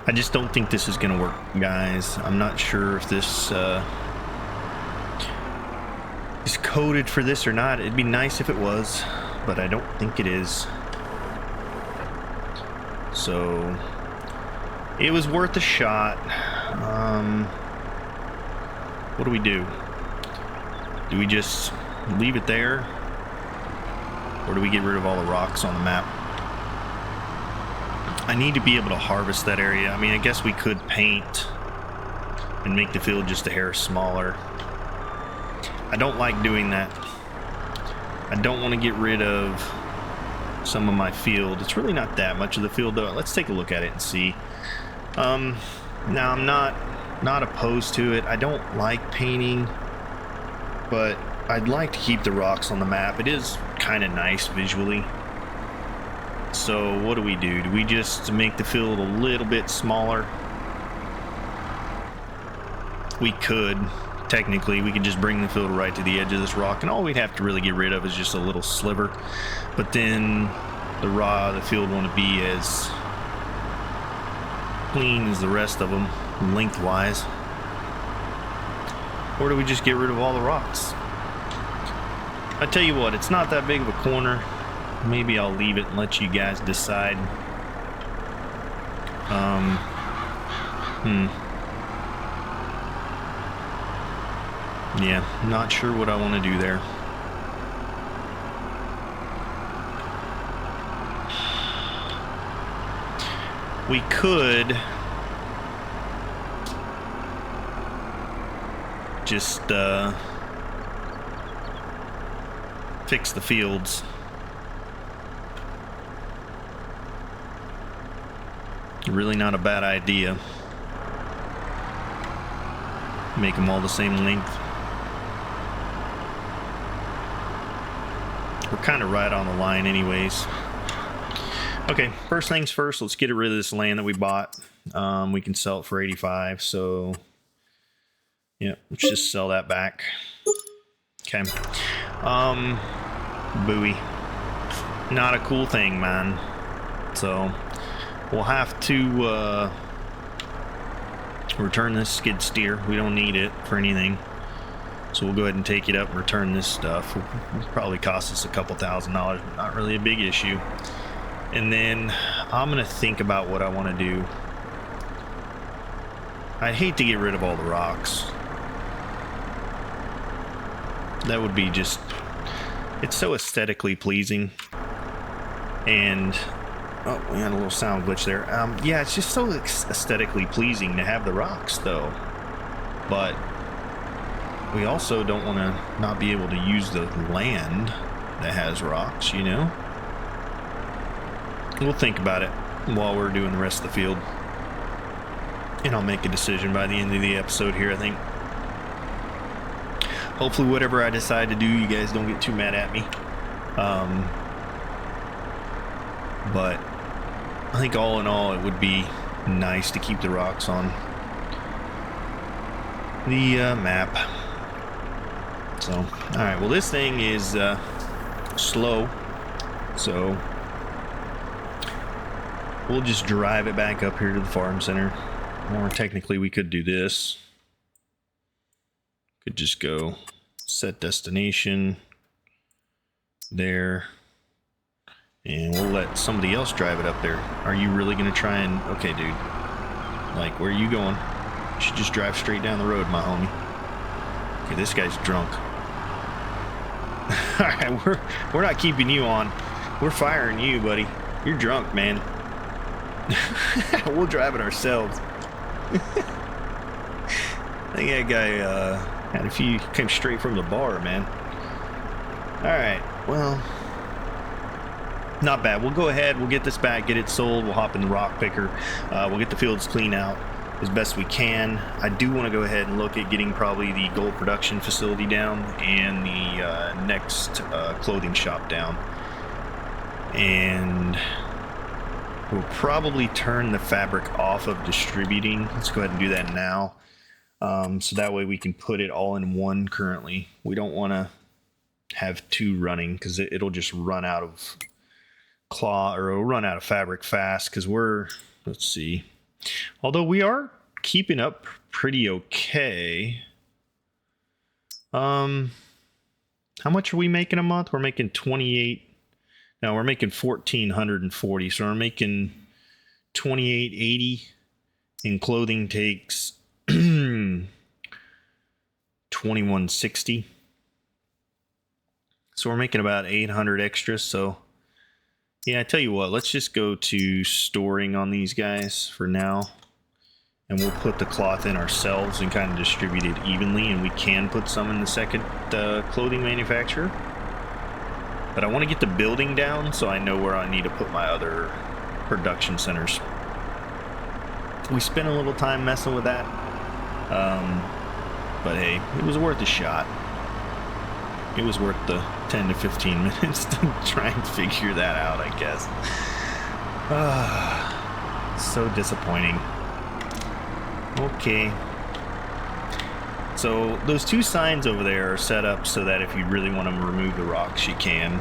S1: I just don't think this is going to work, guys. I'm not sure if this is coded for this or not. It'd be nice if it was, but I don't think it is. So, it was worth a shot. What do we do? Do we just leave it there? Or do we get rid of all the rocks on the map? I need to be able to harvest that area. I mean, I guess we could paint and make the field just a hair smaller. I don't like doing that. I don't want to get rid of some of my field. It's really not that much of the field, though. Let's take a look at it and see. Now, I'm not opposed to it. I don't like painting, but I'd like to keep the rocks on the map. It is kind of nice visually. So what do? Do we just make the field a little bit smaller? We could. Technically, we could just bring the field right to the edge of this rock, and all we'd have to really get rid of is just a little sliver. But then the field won't be as clean as the rest of them, lengthwise. Or do we just get rid of all the rocks? I tell you what, it's not that big of a corner. Maybe I'll leave it and let you guys decide. Yeah, not sure what I want to do there. We could just fix the fields. Really not a bad idea. Make them all the same length. We're kind of right on the line anyways. Okay, first things first, let's get rid of this land that we bought. We can sell it for 85, so yeah, let's just sell that back. Okay. Buoy. Not a cool thing, man. So we'll have to return this skid steer. We don't need it for anything. So we'll go ahead and take it up and return this stuff. It'll probably cost us a couple $1,000s, but not really a big issue. And then I'm going to think about what I want to do. I'd hate to get rid of all the rocks. That would be just... It's so aesthetically pleasing. And... Oh, we had a little sound glitch there. Yeah, it's just so aesthetically pleasing to have the rocks, though. But we also don't want to not be able to use the land that has rocks, you know? We'll think about it while we're doing the rest of the field. And I'll make a decision by the end of the episode here, I think. Hopefully whatever I decide to do, you guys don't get too mad at me. But I think all in all, it would be nice to keep the rocks on the map. So, alright, well this thing is slow. So we'll just drive it back up here to the farm center. Or technically we could do this. Could just go set destination there. And we'll let somebody else drive it up there. Are you really going to try and... Okay, dude. Like, where are you going? You should just drive straight down the road, my homie. Okay, this guy's drunk. Alright, we're not keeping you on. We're firing you, buddy. You're drunk, man. We'll drive it ourselves. I think that guy had a few... came straight from the bar, man. Alright, well... Not bad. We'll go ahead. We'll get this back, get it sold. We'll hop in the rock picker. We'll get the fields clean out as best we can. I do want to go ahead and look at getting probably the gold production facility down and the next clothing shop down. And we'll probably turn the fabric off of distributing. Let's go ahead and do that now. So that way we can put it all in one currently. We don't want to have two running because it'll just run out of... it'll run out of fabric fast because let's see, although we are keeping up pretty okay. How much are we making a month? We're making 28. No, we're making 1,440, so we're making 2,880, and clothing takes 2,160, so we're making about 800 extra. So yeah, I tell you what, let's just go to storing on these guys for now. And we'll put the cloth in ourselves and kind of distribute it evenly. And we can put some in the second clothing manufacturer. But I want to get the building down so I know where I need to put my other production centers. We spent a little time messing with that. But hey, it was worth a shot. It was worth the 10 to 15 minutes to try and figure that out, I guess. So disappointing. Okay. So those two signs over there are set up so that if you really want to remove the rocks, you can.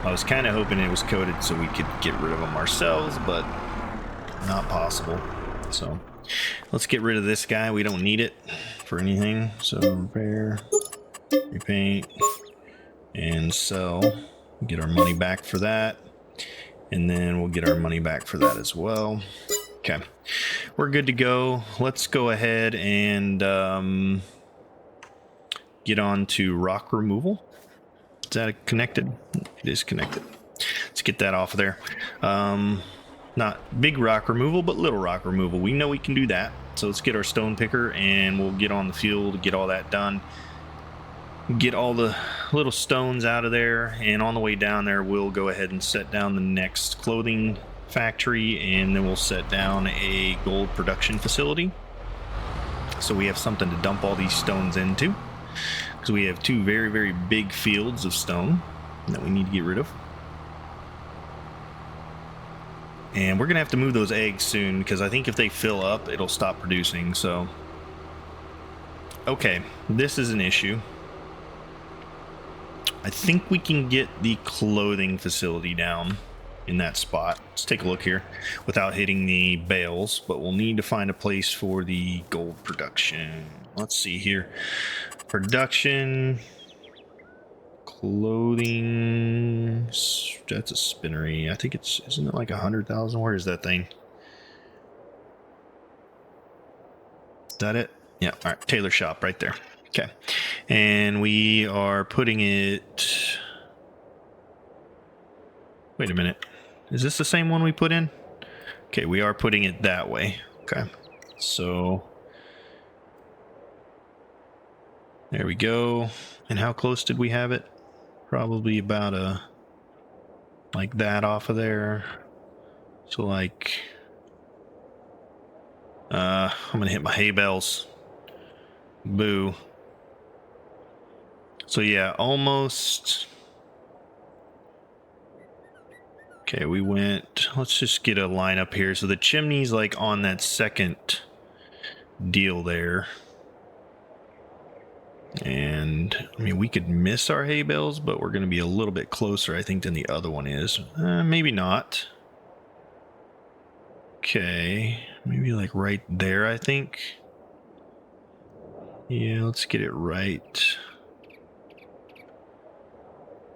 S1: I was kind of hoping it was coded so we could get rid of them ourselves, but not possible. So let's get rid of this guy. We don't need it for anything. So repair, repaint, and sell. Get our money back for that. And then we'll get our money back for that as well. Okay, we're good to go. Let's go ahead and get on to rock removal. Is that connected? It is connected. Let's get that off of there. Not big rock removal, but little rock removal. We know we can do that. So let's get our stone picker and we'll get on the field, get all that done. Get all the little stones out of there, and on the way down there we'll go ahead and set down the next clothing factory, and then we'll set down a gold production facility so we have something to dump all these stones into, because we have two very, very big fields of stone that we need to get rid of. And we're gonna have to move those eggs soon, because I think if they fill up it'll stop producing. So okay, this is an issue. I think we can get the clothing facility down in that spot. Let's take a look here without hitting the bales, but we'll need to find a place for the gold production. Let's see here. Production, clothing, that's a spinnery. I think it's, isn't it like 100,000? Where is that thing? Is that it? Yeah, all right, tailor shop right there. Okay, and we are putting it... Wait a minute. Is this the same one we put in? Okay, we are putting it that way. Okay, so... there we go. And how close did we have it? Probably about like that off of there. So like... I'm gonna hit my hay bales. Boo. So yeah, almost. Okay, we went, let's just get a line up here. So the chimney's like on that second deal there. And I mean, we could miss our hay bales, but we're going to be a little bit closer, I think, than the other one is. Maybe not. Okay, maybe like right there, I think. Yeah, let's get it right.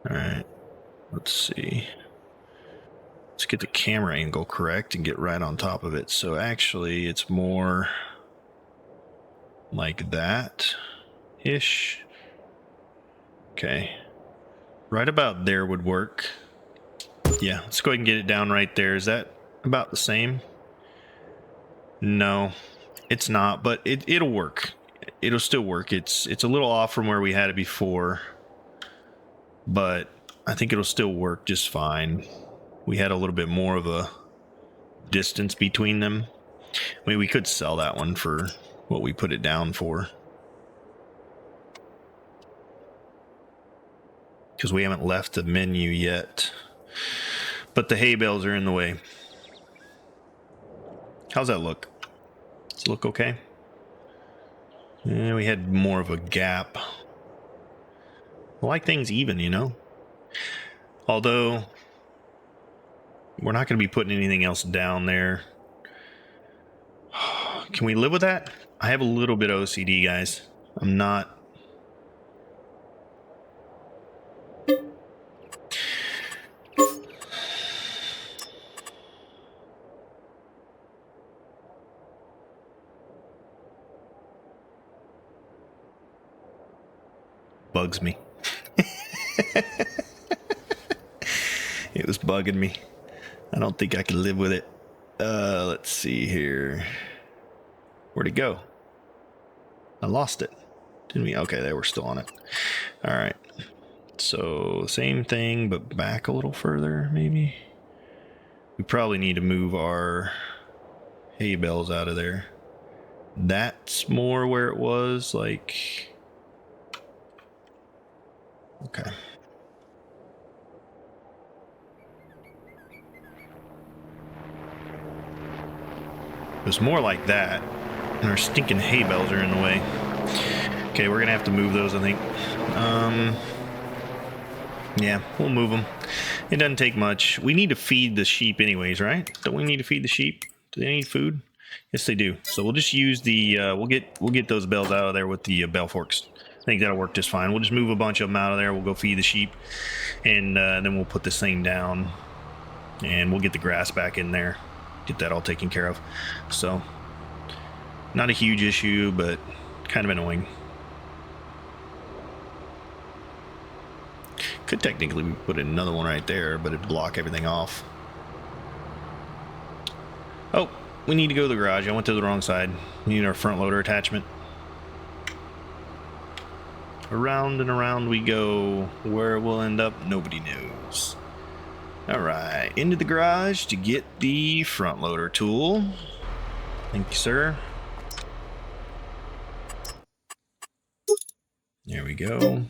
S1: All right, let's see. Let's get the camera angle correct and get right on top of it. So actually, it's more like that-ish. Okay. Right about there would work. Yeah, let's go ahead and get it down right there. Is that about the same? No, it's not, but it'll work. It'll still work. It's a little off from where we had it before, but I think it'll still work just fine. We had a little bit more of a distance between them. I mean, we could sell that one for what we put it down for, because we haven't left the menu yet, but the hay bales are in the way. How's that look? Does it look okay? Yeah, we had more of a gap. I like things even, you know? Although, we're not going to be putting anything else down there. Can we live with that? I have a little bit of OCD, guys. I'm not... Bugs me. It was bugging me. I don't think I can live with it. Let's see here. Where'd it go? I lost it. Didn't we? Okay, there, we're still on it. All right. So same thing, but back a little further, maybe. We probably need to move our hay bales out of there. That's more where it was, like... Okay. It was more like that, and our stinking hay bales are in the way. Okay, we're gonna have to move those, I think. Yeah, we'll move them. It doesn't take much. We need to feed the sheep anyways, right? Don't we need to feed the sheep? Do they need food? Yes, they do. So we'll just use the, we'll get those bales out of there with the bell forks. I think that'll work just fine. We'll just move a bunch of them out of there. We'll go feed the sheep, and then we'll put this thing down, and we'll get the grass back in there. Get that all taken care of. So, not a huge issue, but kind of annoying. Could technically put another one right there, but it'd block everything off. Oh, we need to go to the garage. I went to the wrong side. We need our front loader attachment. Around and around we go. Where we'll end up, nobody knows. Alright, into the garage to get the front loader tool. Thank you, sir. There we go.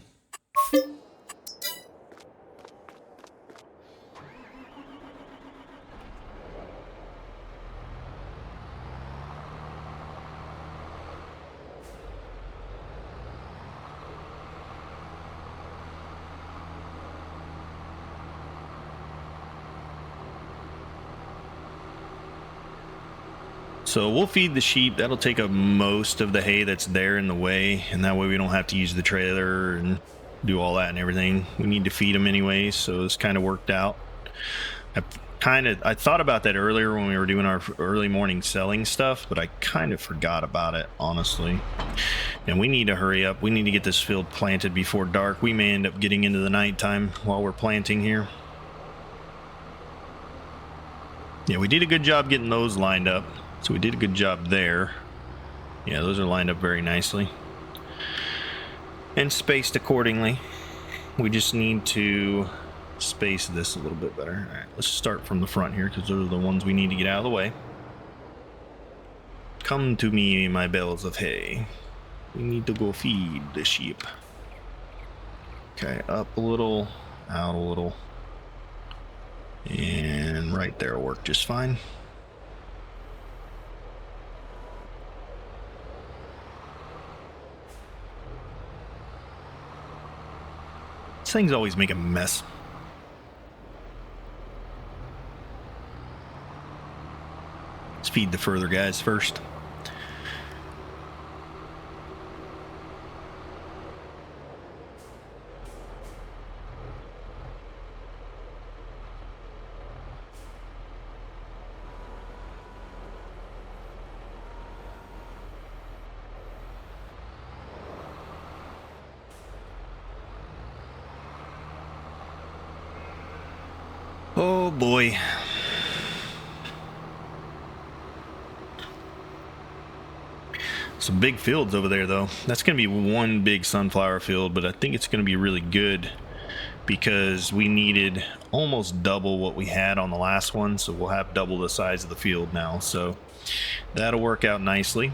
S1: So we'll feed the sheep. That'll take up most of the hay that's there in the way, and that way we don't have to use the trailer and do all that and everything. We need to feed them anyway, so it's kind of worked out. I thought about that earlier when we were doing our early morning selling stuff, but I kind of forgot about it, honestly. And we need to hurry up. We need to get this field planted before dark. We may end up getting into the nighttime while we're planting here. Yeah, we did a good job getting those lined up. So we did a good job there. Yeah, those are lined up very nicely. And spaced accordingly. We just need to space this a little bit better. All right, let's start from the front here, because those are the ones we need to get out of the way. Come to me, my bales of hay. We need to go feed the sheep. Okay, up a little, out a little. And right there will work just fine. things always make a mess. Let's feed the further guys first. Oh boy. Some big fields over there though. That's going to be one big sunflower field, but I think it's going to be really good because we needed almost double what we had on the last one, so we'll have double the size of the field now. So that'll work out nicely.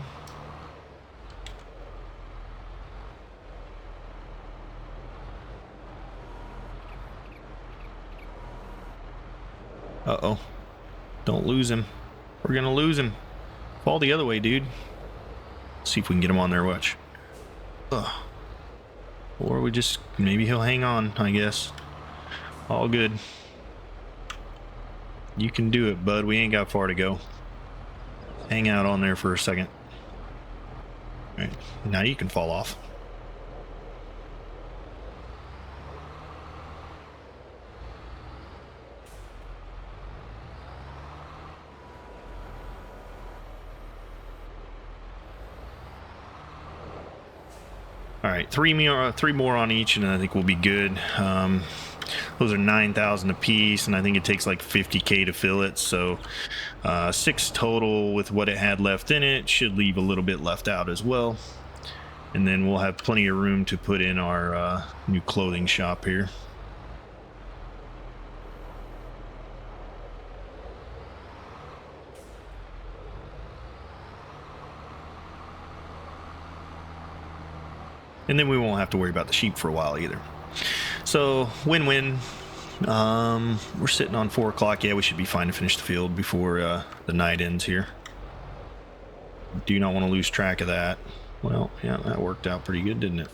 S1: Uh-oh. Don't lose him. We're gonna lose him. Fall the other way, dude. See if we can get him on there, watch. Ugh. Or we just... maybe he'll hang on, I guess. All good. You can do it, bud. We ain't got far to go. Hang out on there for a second. Alright, now you can fall off. All right, three more on each, and I think we'll be good. Those are 9,000 a piece, and I think it takes like 50K to fill it. So 6 total with what it had left in it. Should leave a little bit left out as well. And then we'll have plenty of room to put in our new clothing shop here. And then we won't have to worry about the sheep for a while either. So win-win. We're sitting on 4 o'clock. Yeah, we should be fine to finish the field before the night ends here. Do not want to lose track of that. Well, yeah, that worked out pretty good, didn't it?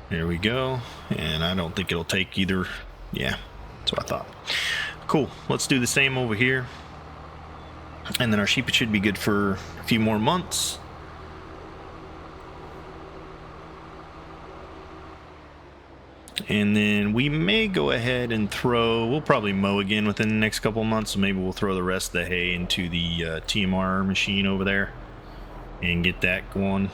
S1: There we go. And I don't think it'll take either. Yeah, that's what I thought. Cool. Let's do the same over here. And then our sheep should be good for a few more months. And then we may go ahead and we'll probably mow again within the next couple of months. So maybe we'll throw the rest of the hay into the TMR machine over there and get that going.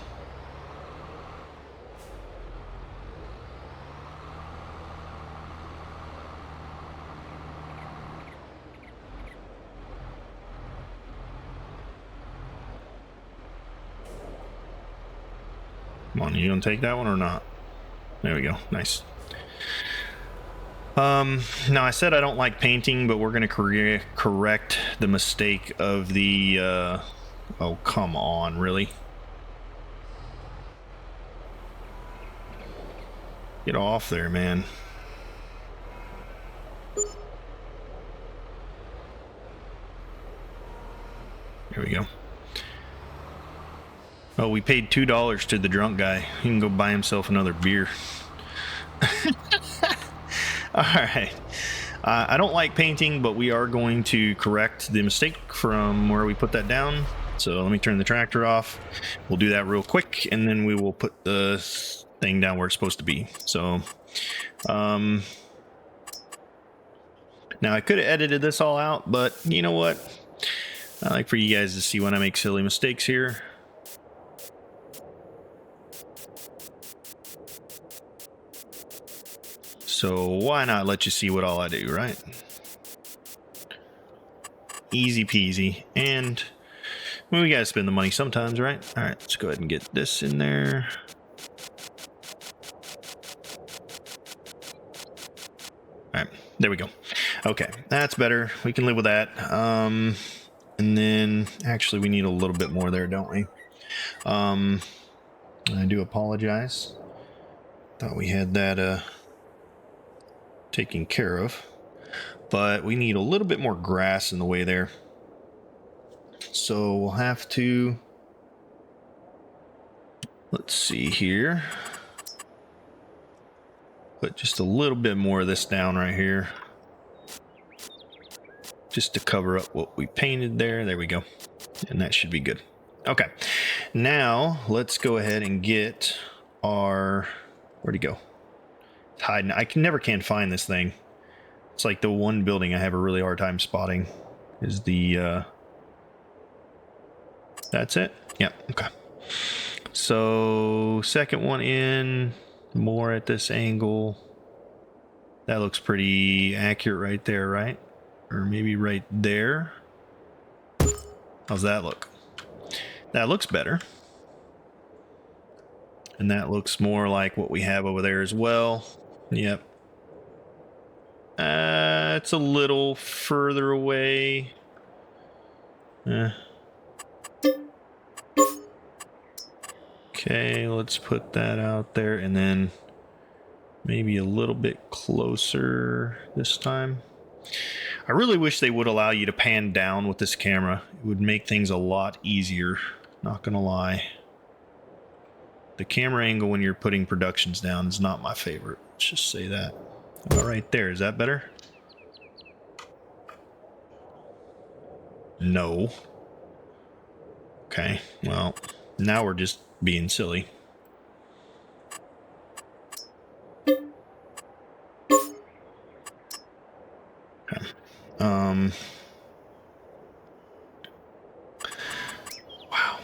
S1: Come on, you gonna take that one or not? There we go. Nice. Now I said I don't like painting, but we're gonna correct the mistake of the oh, come on, really? Get off there, man. There we go. Oh, we paid $2 to the drunk guy. He can go buy himself another beer. All right. I don't like painting, but we are going to correct the mistake from where we put that down. So let me turn the tractor off. We'll do that real quick, and then we will put the thing down where it's supposed to be. So, now I could have edited this all out, but you know what? I like for you guys to see when I make silly mistakes here. So why not let you see what all I do, right? Easy peasy. And well, we gotta spend the money sometimes, right? All right, let's go ahead and get this in there. All right, there we go. Okay, that's better. We can live with that. And then actually we need a little bit more there, don't we? I do apologize. Thought we had that taken care of, but we need a little bit more grass in the way there, so we'll have to Let's see here. Put just a little bit more of this down right here. Just to cover up what we painted there. There we go. And that should be good. Okay. Now, let's go ahead and get our... Where'd he go? It's hiding. I never can find this thing. It's like the one building I have a really hard time spotting. Is the... That's it? Yeah, okay. So, second one in, more at this angle. That looks pretty accurate right there, right? Or maybe right there. How's that look? That looks better. And that looks more like what we have over there as well. Yep. It's a little further away. Okay, let's put that out there, and then maybe a little bit closer this time. I really wish they would allow you to pan down with this camera. It would make things a lot easier, not gonna lie. The camera angle when you're putting productions down is not my favorite. Let's just say that. About right there, is that better? No. Okay, well, now we're just being silly. Okay. Wow.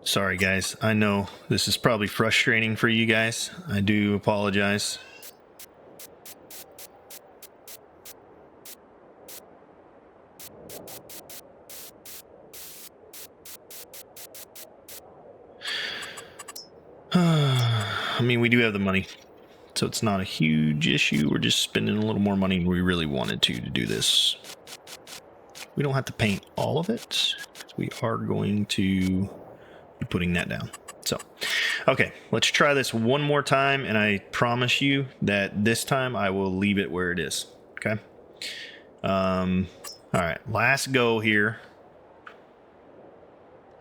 S1: Sorry, guys. I know this is probably frustrating for you guys. I do apologize. I mean, we do have the money, so it's not a huge issue. We're just spending a little more money than we really wanted to do this. We don't have to paint all of it. We are going to be putting that down. So, okay, let's try this one more time, and I promise you that this time I will leave it where it is. Okay. All right, last go here.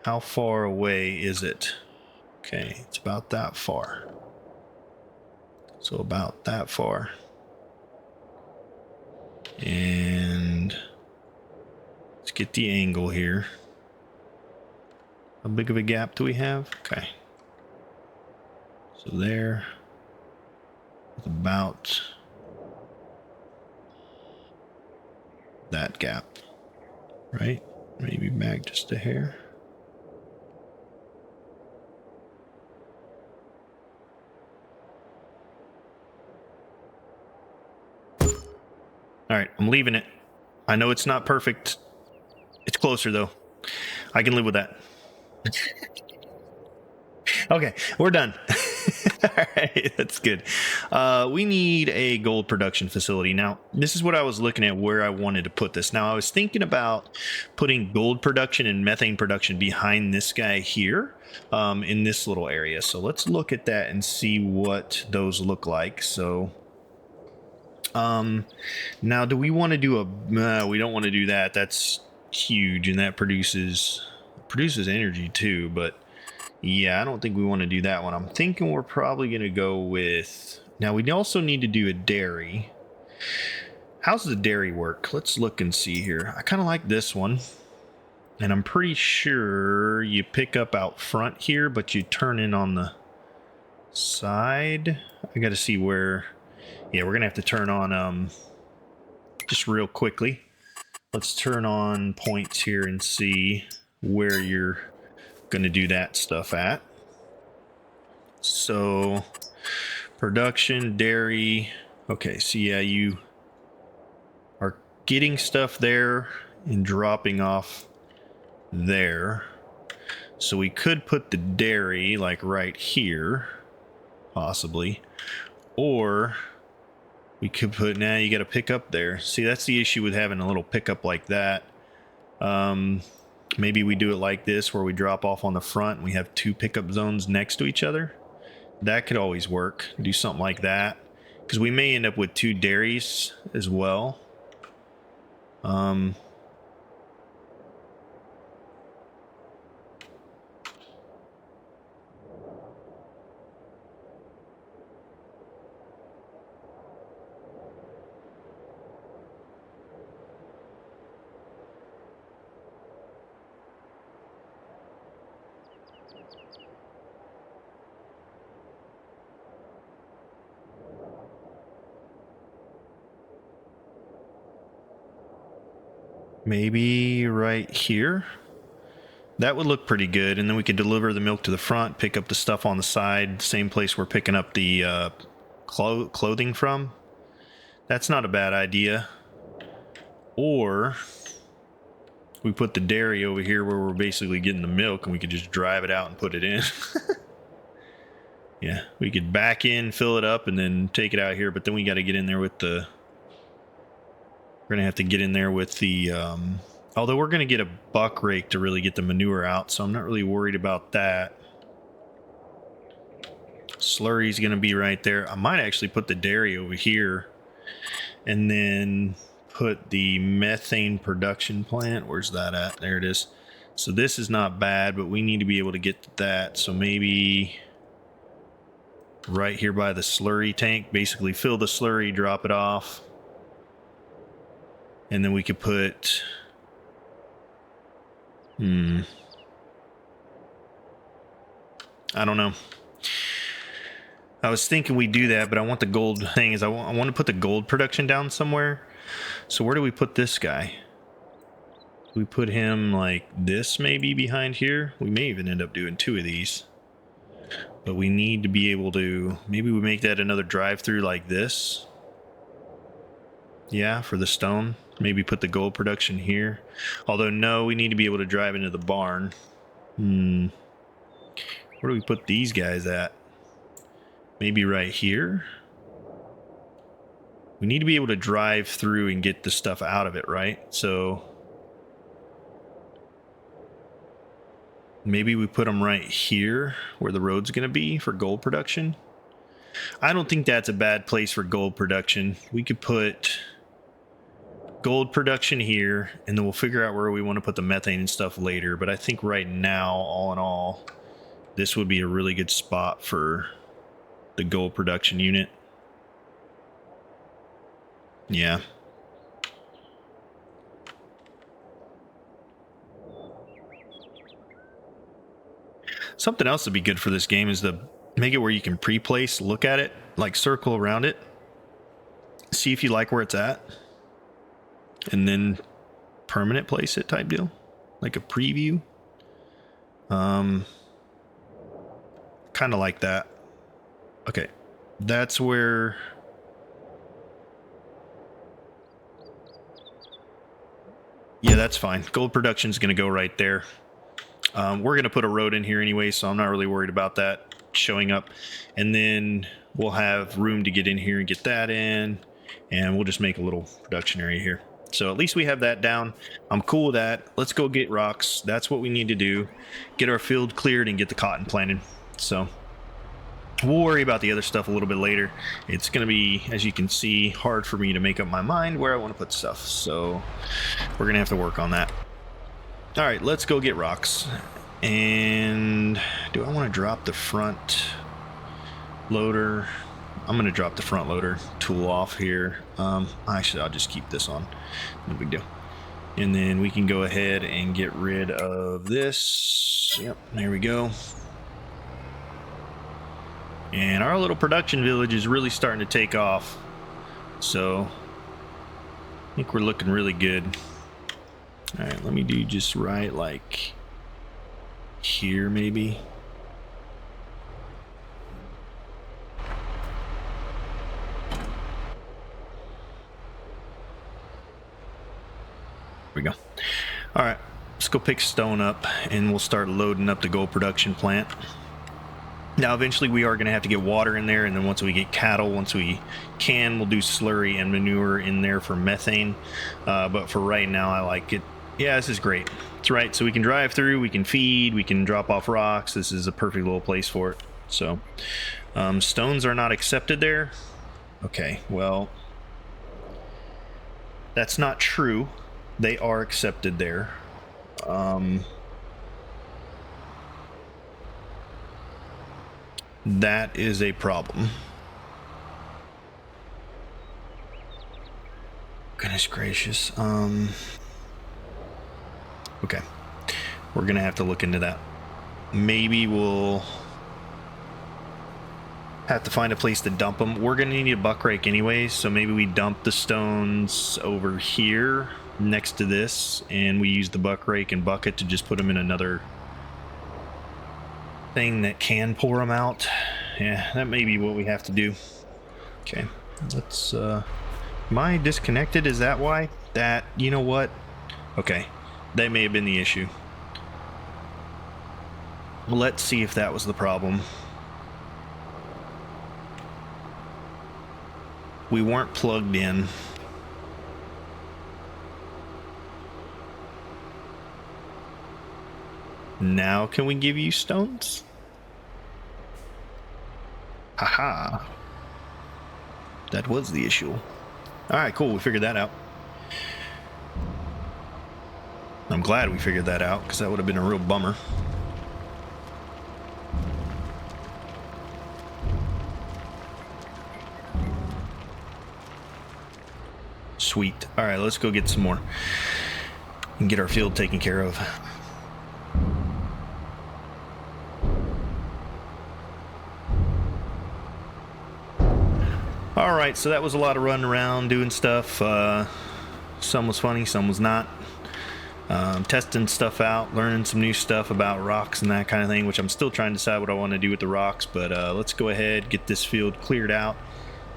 S1: How far away is it? Okay, it's about that far. So about that far. And let's get the angle here. How big of a gap do we have? Okay. So there. It's about that gap. Right? Maybe back just a hair. All right, I'm leaving it. I know it's not perfect. It's closer, though. I can live with that. Okay, we're done. All right, that's good. We need a gold production facility. Now, this is what I was looking at where I wanted to put this. Now, I was thinking about putting gold production and methane production behind this guy here in this little area. So let's look at that and see what those look like. So... now do we want to do a we don't want to do that. That's huge, and that produces energy too, but yeah, I don't think we want to do that one. I'm thinking we're probably going to go with, now we also need to do a dairy. How's the dairy work? Let's look and see here. I kind of like this one, and I'm pretty sure you pick up out front here, but you turn in on the side. I got to see where. Yeah, we're going to have to turn on, just real quickly. Let's turn on points here and see where you're going to do that stuff at. So, production, dairy. Okay, so yeah, you are getting stuff there and dropping off there. So we could put the dairy like right here, possibly. Or... we could put, now you got to pick up there. See, that's the issue with having a little pickup like that. Maybe we do it like this, where we drop off on the front and we have two pickup zones next to each other. That could always work. Do something like that. Because we may end up with two dairies as well. Maybe right here. That would look pretty good, and then we could deliver the milk to the front, pick up the stuff on the side, same place we're picking up the clothing from. That's not a bad idea. Or we put the dairy over here where we're basically getting the milk, and we could just drive it out and put it in. Yeah, we could back in, fill it up, and then take it out here, but then we got to get in there with the... We're going to have to get in there with the... although we're going to get a buck rake to really get the manure out, so I'm not really worried about that. Slurry's going to be right there. I might actually put the dairy over here and then put the methane production plant. Where's that at? There it is. So this is not bad, but we need to be able to get to that. So maybe right here by the slurry tank, basically fill the slurry, drop it off. And then we could put... I don't know. I was thinking we do that, but I want the gold thing is I want to put the gold production down somewhere. So where do we put this guy? We put him like this, maybe behind here. We may even end up doing 2 of these. But we need to be able to, maybe we make that another drive-through like this. Yeah, for the stone. Maybe put the gold production here. Although, no, we need to be able to drive into the barn. Where do we put these guys at? Maybe right here? We need to be able to drive through and get the stuff out of it, right? So maybe we put them right here where the road's going to be for gold production. I don't think that's a bad place for gold production. We could put... gold production here, and then we'll figure out where we want to put the methane and stuff later. But I think right now, all in all, this would be a really good spot for the gold production unit. Yeah. Something else that'd be good for this game is to make it where you can pre-place, look at it, like circle around it, see if you like where it's at, and then permanent place it type deal, like a preview. Kind of like that. Okay, that's where... Yeah, that's fine. Gold production's going to go right there. We're going to put a road in here anyway, so I'm not really worried about that showing up. And then we'll have room to get in here and get that in, and we'll just make a little production area here. So at least we have that down. I'm cool with that. Let's go get rocks. That's what we need to do. Get our field cleared and get the cotton planted. So we'll worry about the other stuff a little bit later. It's going to be, as you can see, hard for me to make up my mind where I want to put stuff. So we're going to have to work on that. All right, let's go get rocks. And do I want to drop the front loader? I'm going to drop the front loader tool off here. Actually, I'll just keep this on. No big deal. And then we can go ahead and get rid of this. Yep, there we go. And our little production village is really starting to take off. So I think we're looking really good. All right, let me do just right like here maybe. There we go. All right, let's go pick stone up and we'll start loading up the gold production plant. Now, eventually we are going to have to get water in there, and then once we get cattle, once we can, we'll do slurry and manure in there for methane. But for right now, I like it. Yeah, this is great. It's right, so we can drive through, we can feed, we can drop off rocks. This is a perfect little place for it. So, stones are not accepted there. Okay, well, that's not true. They are accepted there. That is a problem. Goodness gracious. Okay. We're gonna have to look into that. maybe we'll have to find a place to dump them. We're gonna need a buck rake anyways, so maybe we dump the stones over here next to this, and we use the buck rake and bucket to just put them in another thing that can pour them out. Yeah, that may be what we have to do. Okay, let's am I disconnected? Is that why? That, you know what? Okay, that may have been the issue. Let's see if that was the problem. We weren't plugged in. Now can we give you stones? Haha. That was the issue. Alright, cool. We figured that out. I'm glad we figured that out, because that would have been a real bummer. Sweet. Alright, let's go get some more and get our field taken care of. Alright, so that was a lot of running around doing stuff. Some was funny, some was not. Testing stuff out, learning some new stuff about rocks and that kind of thing, which I'm still trying to decide what I want to do with the rocks, but let's go ahead, get this field cleared out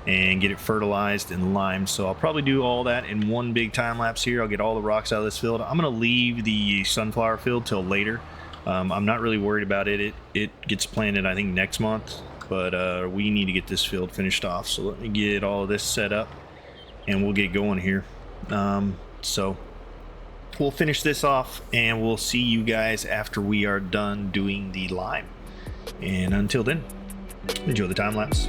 S1: and get it fertilized and limed. So I'll probably do all that in one big time lapse here. I'll get all the rocks out of this field. I'm going to leave the sunflower field till later. I'm not really worried about it. It gets planted, I think, next month, but we need to get this field finished off. So let me get all of this set up and we'll get going here. So we'll finish this off and we'll see you guys after we are done doing the lime. And until then, enjoy the time lapse.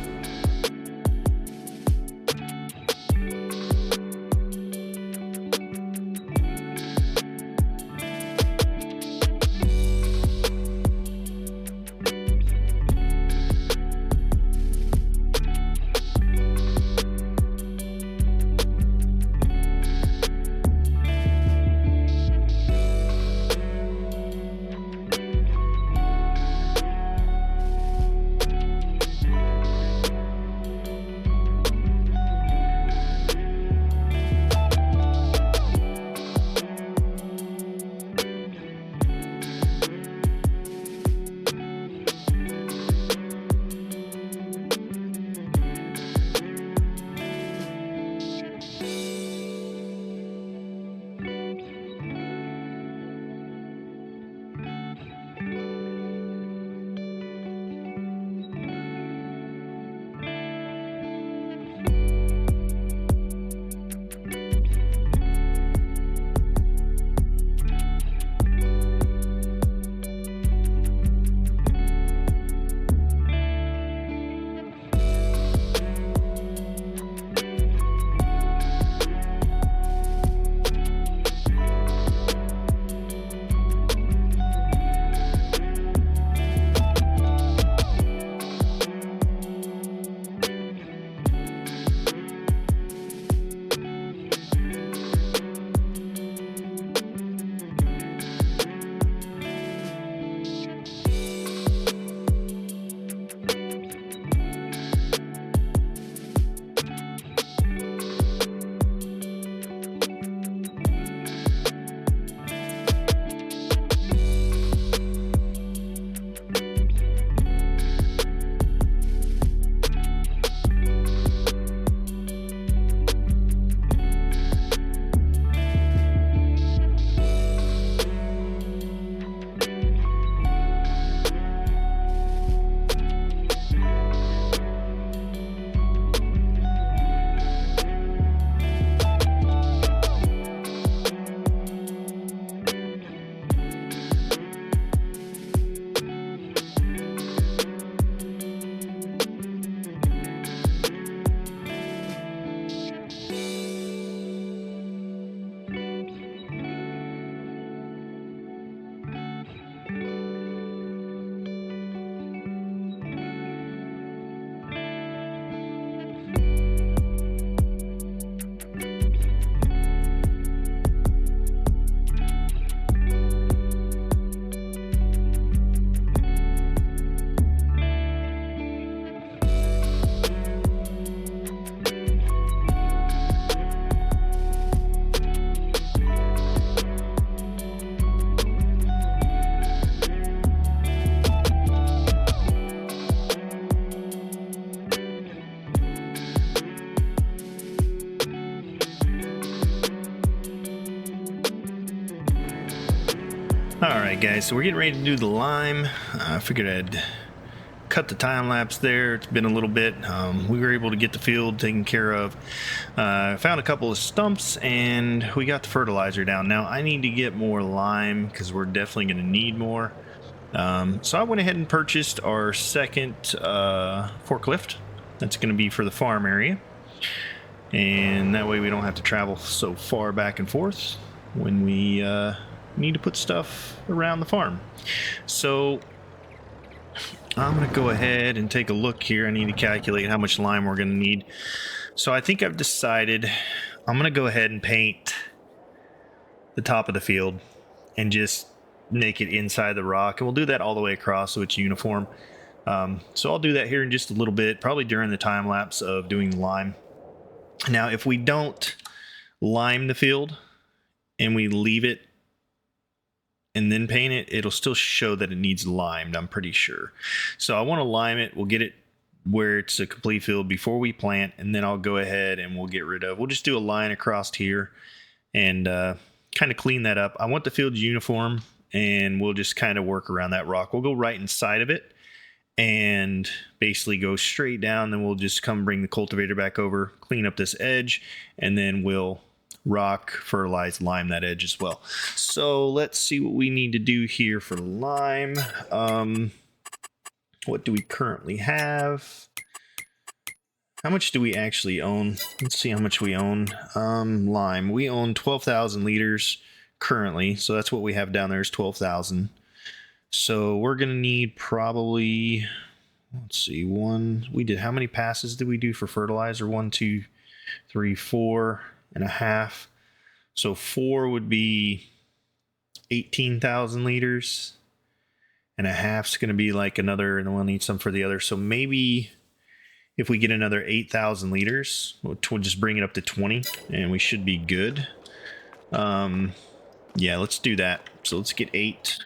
S1: Alright guys, so we're getting ready to do the lime. I figured I'd cut the time lapse there. It's been a little bit. We were able to get the field taken care of. Found a couple of stumps and we got the fertilizer down. Now I need to get more lime because we're definitely going to need more. So I went ahead and purchased our second forklift. That's going to be for the farm area. And that way we don't have to travel so far back and forth when we need to put stuff around the farm. So I'm going to go ahead and take a look here. I need to calculate how much lime we're going to need. So I think I've decided I'm going to go ahead and paint the top of the field and just make it inside the rock. And we'll do that all the way across so it's uniform. So I'll do that here in just a little bit, probably during the time lapse of doing the lime. Now, if we don't lime the field and we leave it and then paint it, it'll still show that it needs limed, I'm pretty sure. So I want to lime it. We'll get it where it's a complete field before we plant, and then I'll go ahead and we'll just do a line across here and kind of clean that up. I want the field uniform, and we'll just kind of work around that rock. We'll go right inside of it and basically go straight down. Then we'll just come bring the cultivator back over, clean up this edge, and then we'll rock, fertilize, lime that edge as well. So let's see what we need to do here for lime. What do we currently have? How much do we actually own? Let's see how much we own. Lime, we own 12,000 liters currently, so that's what we have down there is 12,000. So we're gonna need probably, let's see, how many passes did we do for fertilizer? 1, 2, 3, 4.5. So 4 would be 18,000 liters, and a half's going to be like another, and then we'll need some for the other. So maybe if we get another 8,000 liters, we'll just bring it up to 20 and we should be good. Yeah, let's do that. So let's get 8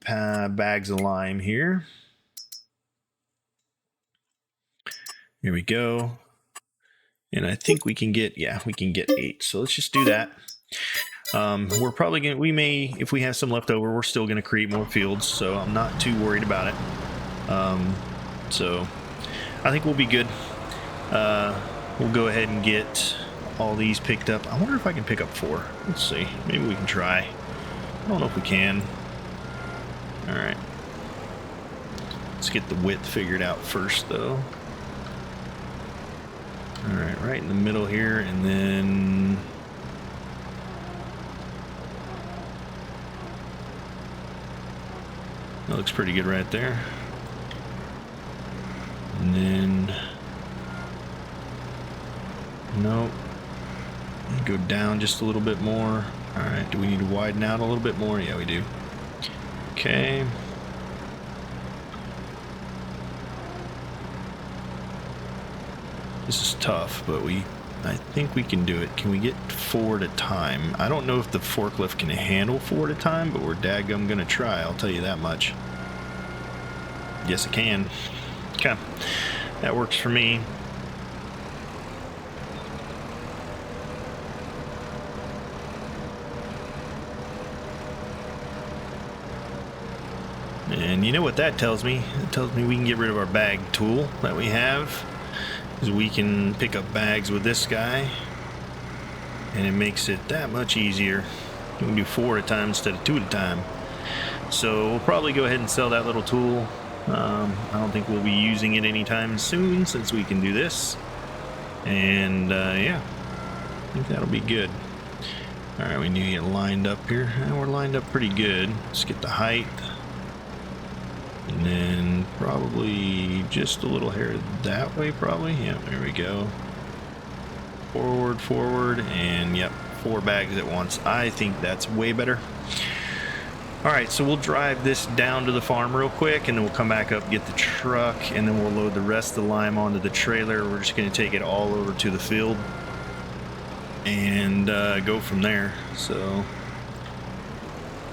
S1: bags of lime here. Here we go. And I think we can get, yeah, we can get 8. So let's just do that. We're probably going to, we may, if we have some left over, we're still going to create more fields. So I'm not too worried about it. So I think we'll be good. We'll go ahead and get all these picked up. I wonder if I can pick up 4. Let's see. Maybe we can try. I don't know if we can. All right. Let's get the width figured out first, though. All right, right in the middle here, and then that looks pretty good right there. And then nope, go down just a little bit more. All right, do we need to widen out a little bit more? Yeah, we do. Okay. This is tough, but I think we can do it. Can we get 4 at a time? I don't know if the forklift can handle 4 at a time, but we're daggum gonna try, I'll tell you that much. Yes, it can. Okay, that works for me. And you know what that tells me? It tells me we can get rid of our bag tool that we have. Because we can pick up bags with this guy, and it makes it that much easier. We can do 4 at a time instead of 2 at a time. So we'll probably go ahead and sell that little tool. I don't think we'll be using it anytime soon since we can do this. And yeah, I think that'll be good. All right, we need to get lined up here. And we're lined up pretty good. Let's get the height. And then probably just a little hair that way, probably. Yeah, there we go. Forward, forward, and yep, 4 bags at once. I think that's way better. All right, so we'll drive this down to the farm real quick, and then we'll come back up, get the truck, and then we'll load the rest of the lime onto the trailer. We're just going to take it all over to the field and go from there. So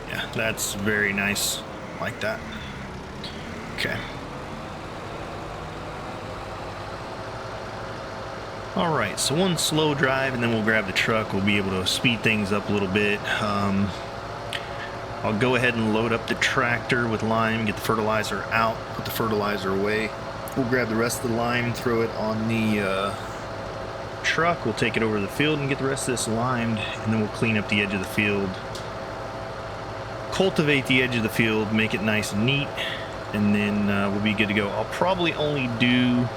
S1: yeah, that's very nice, like that. Okay. All right, so one slow drive, and then we'll grab the truck. We'll be able to speed things up a little bit. I'll go ahead and load up the tractor with lime, get the fertilizer out, put the fertilizer away. We'll grab the rest of the lime, throw it on the truck. We'll take it over to the field and get the rest of this limed, and then we'll clean up the edge of the field, cultivate the edge of the field, make it nice and neat, and then we'll be good to go. I'll probably only do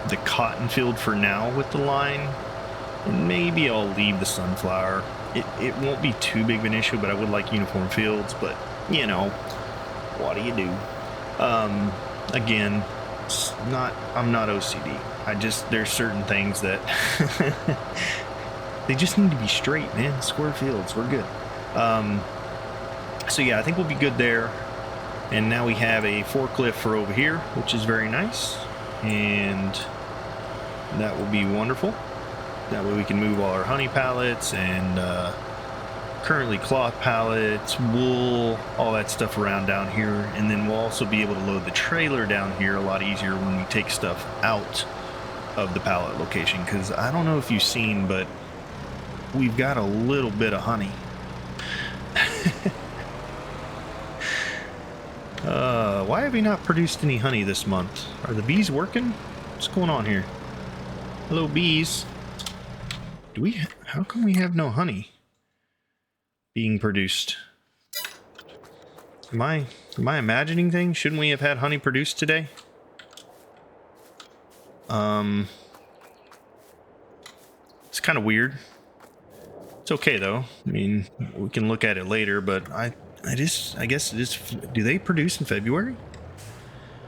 S1: the cotton field for now with the line, and maybe I'll leave the sunflower. It won't be too big of an issue, but I would like uniform fields. But you know, what do you do? Again, I'm not OCD. There's certain things that they just need to be straight, man. Square fields, we're good. So yeah, I think we'll be good there. And now we have a forklift for over here, which is very nice, and that will be wonderful. That way we can move all our honey pallets and currently cloth pallets, wool, all that stuff around down here. And then we'll also be able to load the trailer down here a lot easier when we take stuff out of the pallet location. Because I don't know if you've seen, but we've got a little bit of honey. Why have we not produced any honey this month? Are the bees working? What's going on here? Hello, bees. How come we have no honey being produced? Am I imagining things? Shouldn't we have had honey produced today? It's kind of weird. It's okay though. I mean, we can look at it later, but I guess it is. Do they produce in February?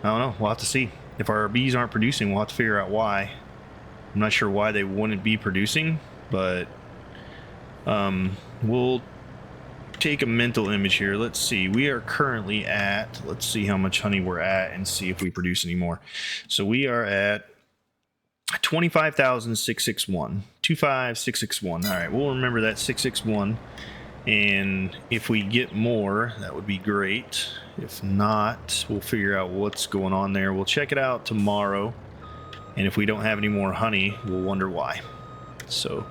S1: I don't know. We'll have to see. If our bees aren't producing, we'll have to figure out why. I'm not sure why they wouldn't be producing, but we'll take a mental image here. Let's see. We are currently at, let's see how much honey we're at and see if we produce any more. So we are at 25,661. 25,661. All right, we'll remember that 661. And if we get more, that would be great. If not, we'll figure out what's going on there. We'll check it out tomorrow. And if we don't have any more honey, we'll wonder why. So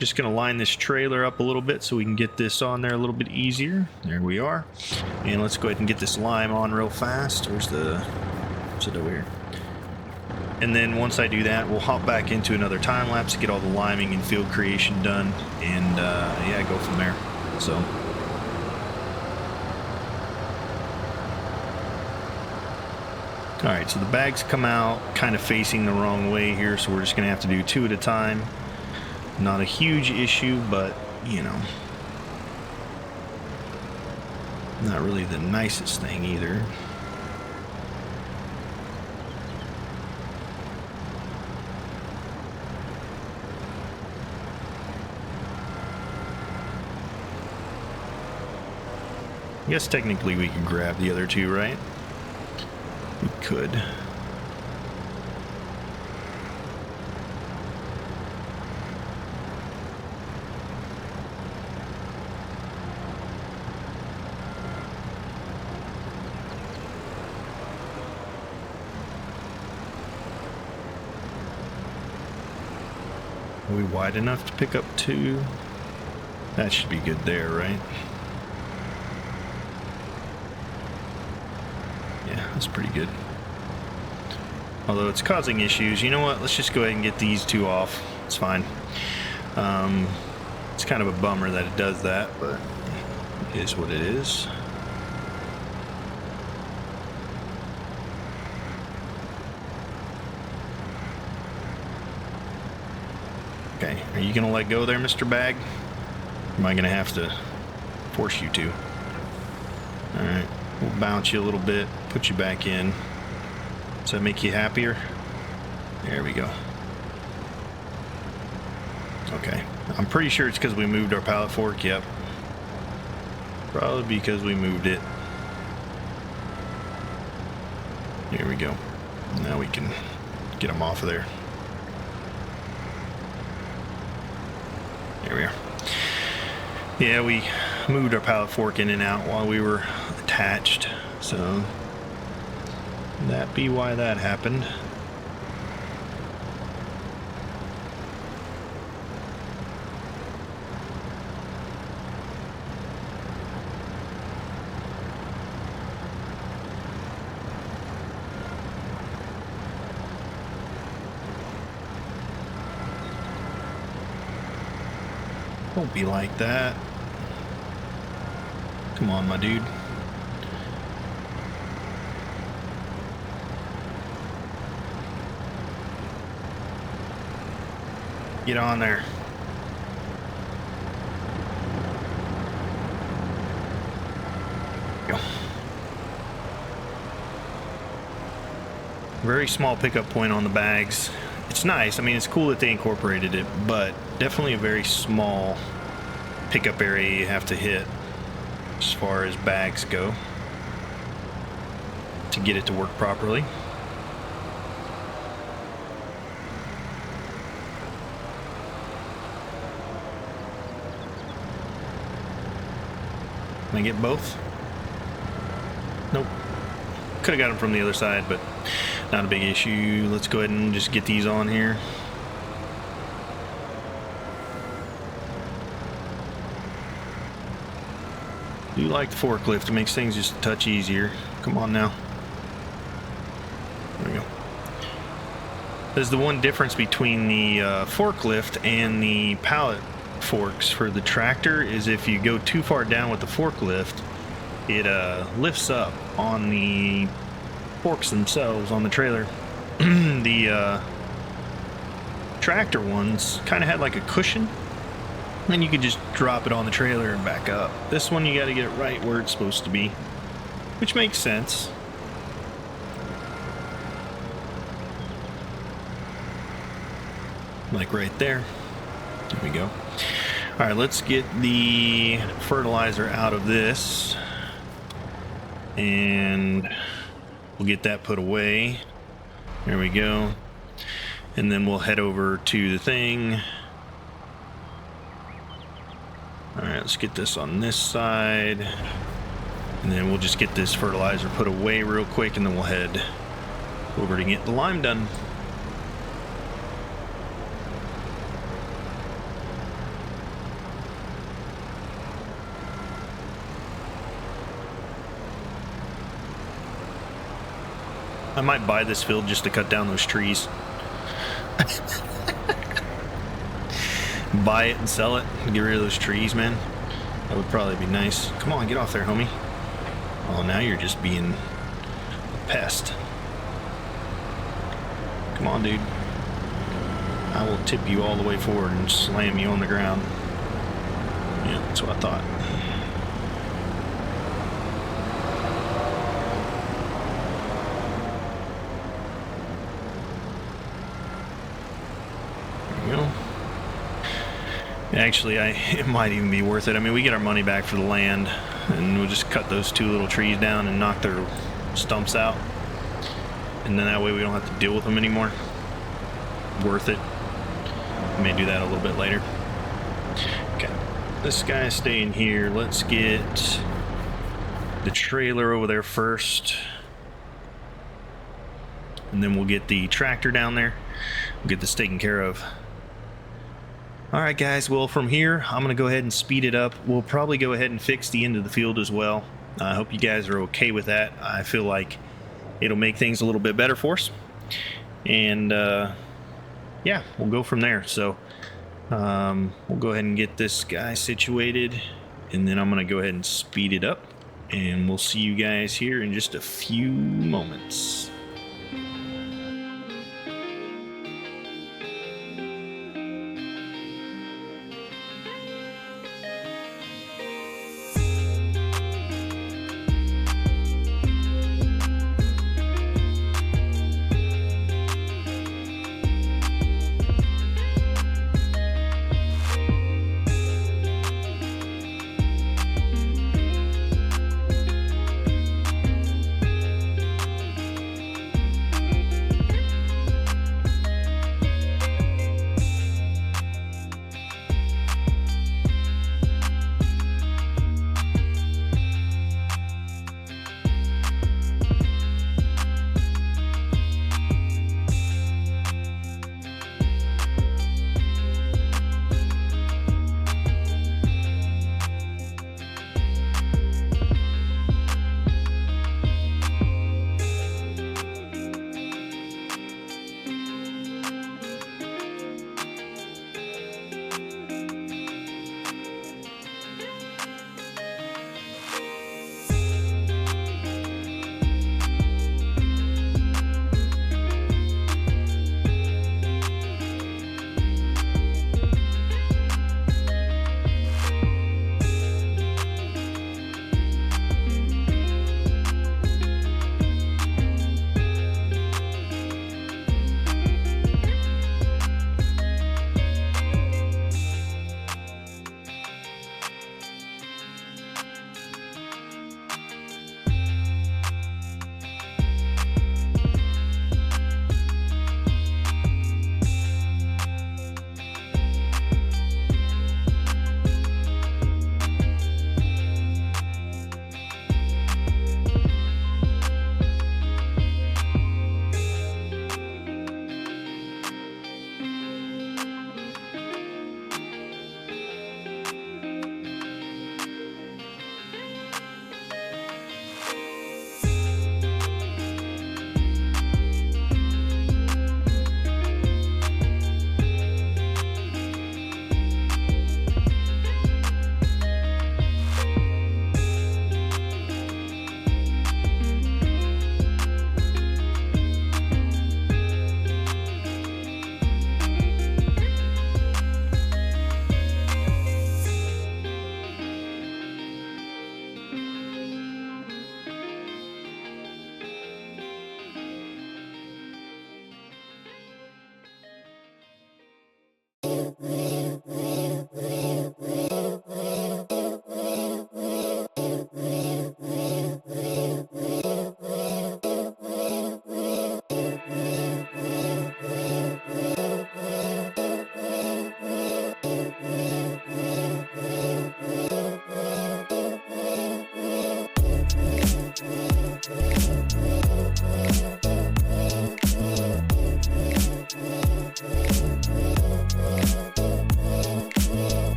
S1: just going to line this trailer up a little bit so we can get this on there a little bit easier. There we are. And let's go ahead and get this lime on real fast. Where's it over here? And then once I do that, we'll hop back into another time lapse to get all the liming and field creation done. And yeah, go from there. So alright, so the bags come out kind of facing the wrong way here, so we're just gonna have to do two at a time. Not a huge issue, but you know, not really the nicest thing either. I guess technically we could grab the other two, right? We could. Are we wide enough to pick up two? That should be good there, right? Yeah, that's pretty good. Although it's causing issues. You know what? Let's just go ahead and get these two off. It's fine. It's kind of a bummer that it does that, but it is what it is. Okay, are you gonna let go there, Mr. Bag? Or am I gonna have to force you to? Alright, we'll bounce you a little bit, put you back in. Does that make you happier? There we go. Okay, I'm pretty sure it's because we moved our pallet fork, yep. Probably because we moved it. Here we go. Now we can get them off of there. There we are. Yeah, we moved our pallet fork in and out while we were attached, so that be why that happened. Don't be like that. Come on, my dude. Get on there. Go. Very small pickup point on the bags. It's nice. I mean, it's cool that they incorporated it, but definitely a very small pickup area you have to hit as far as bags go to get it to work properly. Can I get both? Nope. Could have got them from the other side, but not a big issue. Let's go ahead and just get these on here. Do like the forklift. It makes things just a touch easier. Come on now. There we go. There's the one difference between the forklift and the pallet forks for the tractor is if you go too far down with the forklift, it lifts up on the forks themselves on the trailer. The tractor ones kind of had like a cushion, and you could just drop it on the trailer and back up. This one you got to get it right where it's supposed to be, which makes sense. Like right there. There we go. All right, let's get the fertilizer out of this, and we'll get that put away. There we go. And then we'll head over to the thing. All right, let's get this on this side, and then we'll just get this fertilizer put away real quick, and then we'll head over to get the lime done. I might buy this field just to cut down those trees. Buy it and sell it and get rid of those trees, man. That would probably be nice. Come on, get off there, homie. Oh, now you're just being a pest. Come on, dude. I will tip you all the way forward and slam you on the ground. Yeah, that's what I thought. Actually, it might even be worth it. I mean, we get our money back for the land, and we'll just cut those two little trees down and knock their stumps out, and then that way we don't have to deal with them anymore. Worth it. I may do that a little bit later. Okay, this guy's staying here. Let's get the trailer over there first, and then we'll get the tractor down there. We'll get this taken care of. Alright guys, well from here I'm going to go ahead and speed it up. We'll probably go ahead and fix the end of the field as well. I hope you guys are okay with that. I feel like it'll make things a little bit better for us. And yeah, we'll go from there. So we'll go ahead and get this guy situated, and then I'm going to go ahead and speed it up. And we'll see you guys here in just a few moments.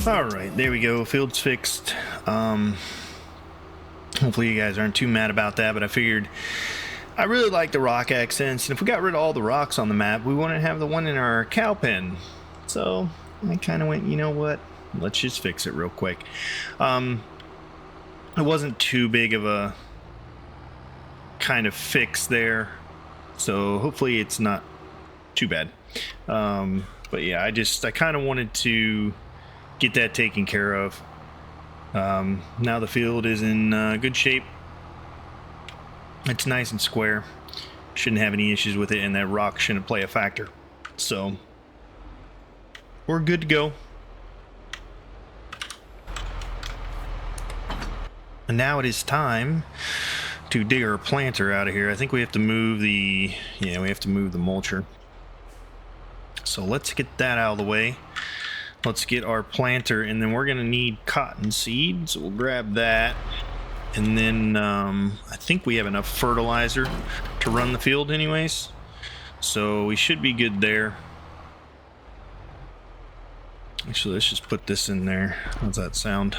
S1: All right, there we go. Field's fixed. Hopefully you guys aren't too mad about that, but I figured I really like the rock accents, and if we got rid of all the rocks on the map, we wouldn't have the one in our cow pen. So I kind of went, you know what? Let's just fix it real quick. It wasn't too big of a kind of fix there, so hopefully it's not too bad. But yeah, I kind of wanted to get that taken care of. Now the field is in good shape. It's nice and square. Shouldn't have any issues with it, and that rock shouldn't play a factor. So we're good to go. And now it is time to dig our planter out of here. I think we have to move the mulcher. So let's get that out of the way. Let's get our planter, and then we're gonna need cotton seed, so we'll grab that. And then I think we have enough fertilizer to run the field anyways, so we should be good there. Actually, let's just put this in there. How's that sound?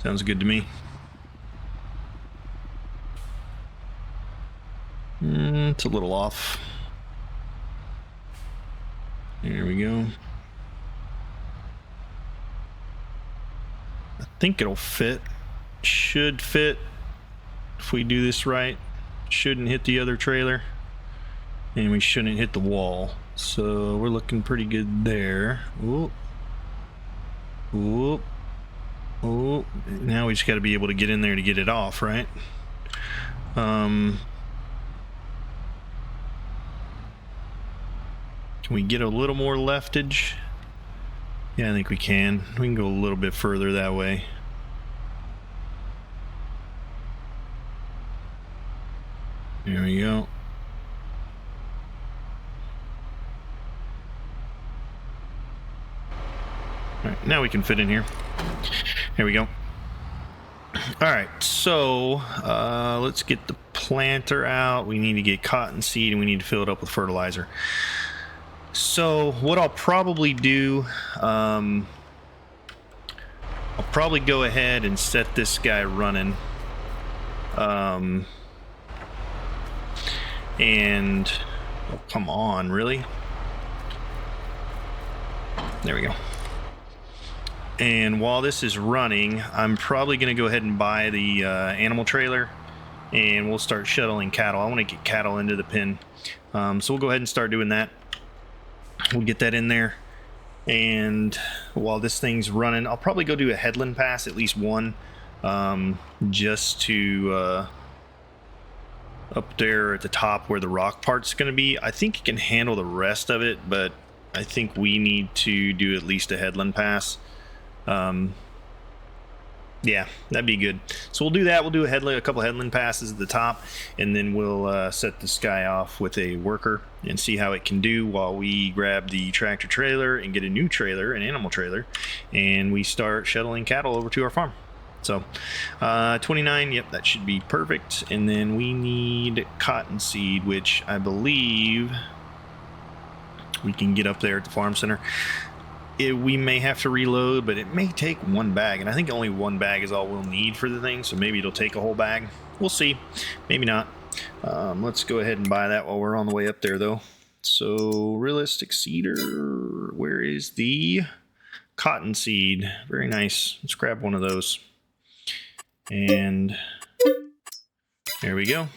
S1: Sounds good to me. It's a little off. There we go. I think it'll fit. Should fit if we do this right. Shouldn't hit the other trailer, and we shouldn't hit the wall. So we're looking pretty good there. Oop. Oop. Oop. Now we just got to be able to get in there to get it off, right? Can we get a little more leftage? Yeah, I think we can. We can go a little bit further that way. There we go. All right, now we can fit in here. There we go. All right, so let's get the planter out. We need to get cotton seed, and we need to fill it up with fertilizer. So what I'll probably do, I'll probably go ahead and set this guy running. And oh, come on, really? There we go. And while this is running, I'm probably going to go ahead and buy the animal trailer, and we'll start shuttling cattle. I want to get cattle into the pen, so we'll go ahead and start doing that. We'll get that in there, and while this thing's running, I'll probably go do a headland pass, at least one, just to up there at the top where the rock part's going to be. I think it can handle the rest of it, but I think we need to do at least a headland pass. Yeah, that'd be good. So we'll do that. We'll do a couple headland passes at the top, and then we'll set this guy off with a worker and see how it can do while we grab the tractor trailer and get a new trailer, an animal trailer, and we start shuttling cattle over to our farm. So 29, yep, that should be perfect. And then we need cotton seed, which I believe we can get up there at the farm center. We may have to reload, but it may take one bag, and I think only one bag is all we'll need for the thing, so maybe it'll take a whole bag. We'll see. Maybe not. Let's go ahead and buy that while we're on the way up there, though. So realistic cedar, where is the cotton seed? Very nice. Let's grab one of those. And there we go.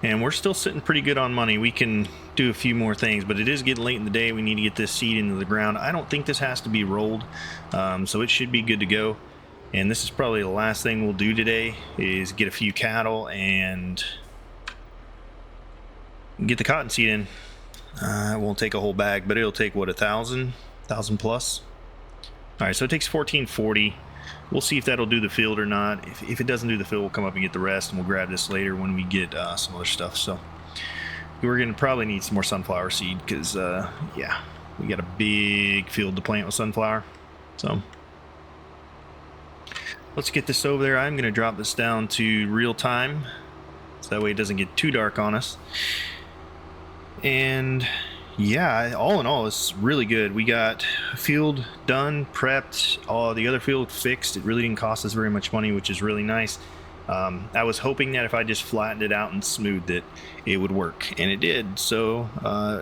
S1: And we're still sitting pretty good on money. We can do a few more things, but it is getting late in the day. We need to get this seed into the ground. I don't think this has to be rolled, so it should be good to go. And this is probably the last thing we'll do today, is get a few cattle and get the cotton seed in. It won't take a whole bag, but it'll take, what, 1,000 plus? All right, so it takes 1440. We'll see if that'll do the field or not. If it doesn't do the field, we'll come up and get the rest, and we'll grab this later when we get some other stuff. So we're going to probably need some more sunflower seed because, yeah, we got a big field to plant with sunflower. So let's get this over there. I'm going to drop this down to real time, so that way it doesn't get too dark on us. And yeah, all in all, it's really good. We got field done, prepped, all the other field fixed. It really didn't cost us very much money, which is really nice. I was hoping that if I just flattened it out and smoothed it, it would work, and it did. So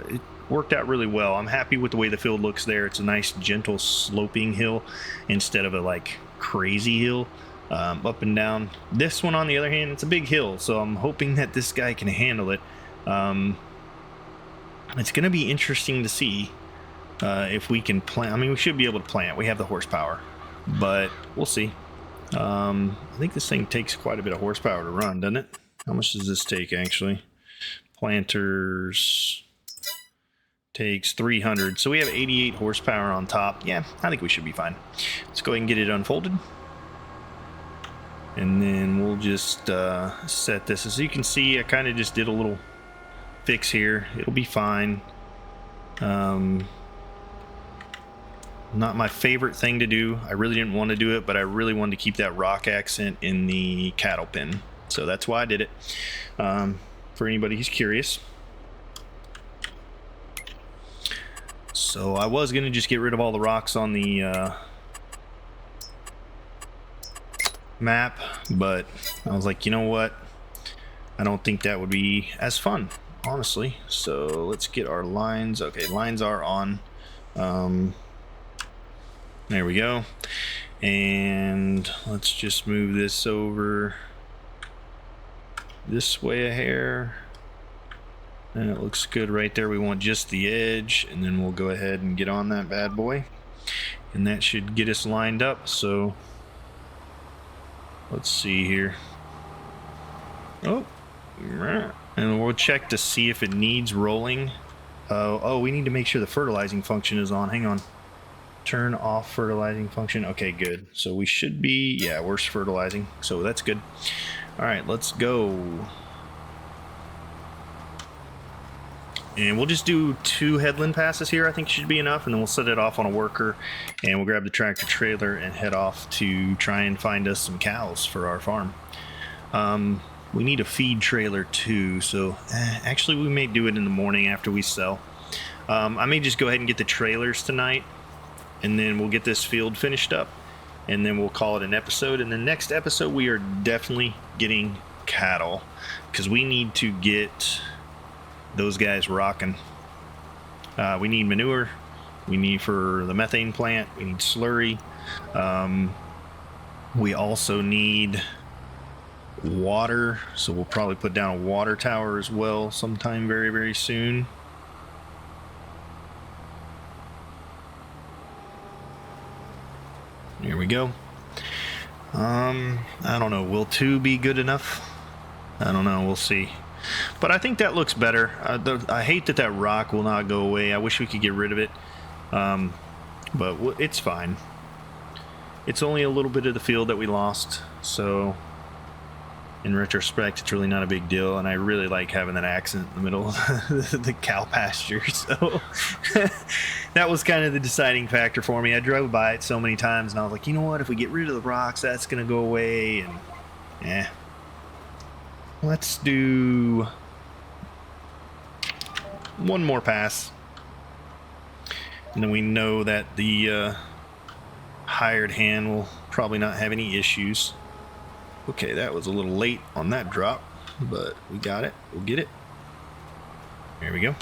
S1: it worked out really well. I'm happy with the way the field looks there. It's a nice, gentle, sloping hill instead of a like crazy hill. Up and down. This one, on the other hand, it's a big hill, so I'm hoping that this guy can handle it. It's going to be interesting to see if we can plant. I mean, we should be able to plant. We have the horsepower, but we'll see. I think this thing takes quite a bit of horsepower to run, doesn't it? How much does this take, actually? Planters takes 300, so we have 88 horsepower on top. Yeah, I think we should be fine. Let's go ahead and get it unfolded. And then we'll just set this. As you can see, I kind of just did a little fix here. It'll be fine. Not my favorite thing to do. I really didn't want to do it, but I really wanted to keep that rock accent in the cattle pen. So that's why I did it. For anybody who's curious. So I was going to just get rid of all the rocks on the map, but I was like, you know what, I don't think that would be as fun, honestly. So let's get our lines. Okay, lines are on. There we go. And let's just move this over this way a hair, and it looks good right there. We want just the edge, and then we'll go ahead and get on that bad boy, and that should get us lined up. So let's see here. Oh, and we'll check to see if it needs rolling. Oh, we need to make sure the fertilizing function is on. Hang on. Turn off fertilizing function. Okay, good. So we should be, yeah, we're fertilizing. So that's good. All right, let's go. And we'll just do 2 headland passes here. I think should be enough, and then we'll set it off on a worker, and we'll grab the tractor trailer and head off to try and find us some cows for our farm. We need a feed trailer too, so actually we may do it in the morning after we sell. I may just go ahead and get the trailers tonight, and then we'll get this field finished up, and then we'll call it an episode. And the next episode we are definitely getting cattle, because we need to get those guys rocking. We need manure, we need for the methane plant, we need slurry, we also need water, so we'll probably put down a water tower as well sometime very, very soon. Here we go. I don't know, will 2 be good enough? I don't know, we'll see. But I think that looks better. I hate that that rock will not go away. I wish we could get rid of it. But it's fine. It's only a little bit of the field that we lost. So in retrospect, it's really not a big deal. And I really like having that accent in the middle of the cow pasture. So that was kind of the deciding factor for me. I drove by it so many times, and I was like, you know what? If we get rid of the rocks, that's going to go away. And yeah. Let's do 1 more pass, and then we know that the hired hand will probably not have any issues. Okay, that was a little late on that drop, but we got it. We'll get it. There we go.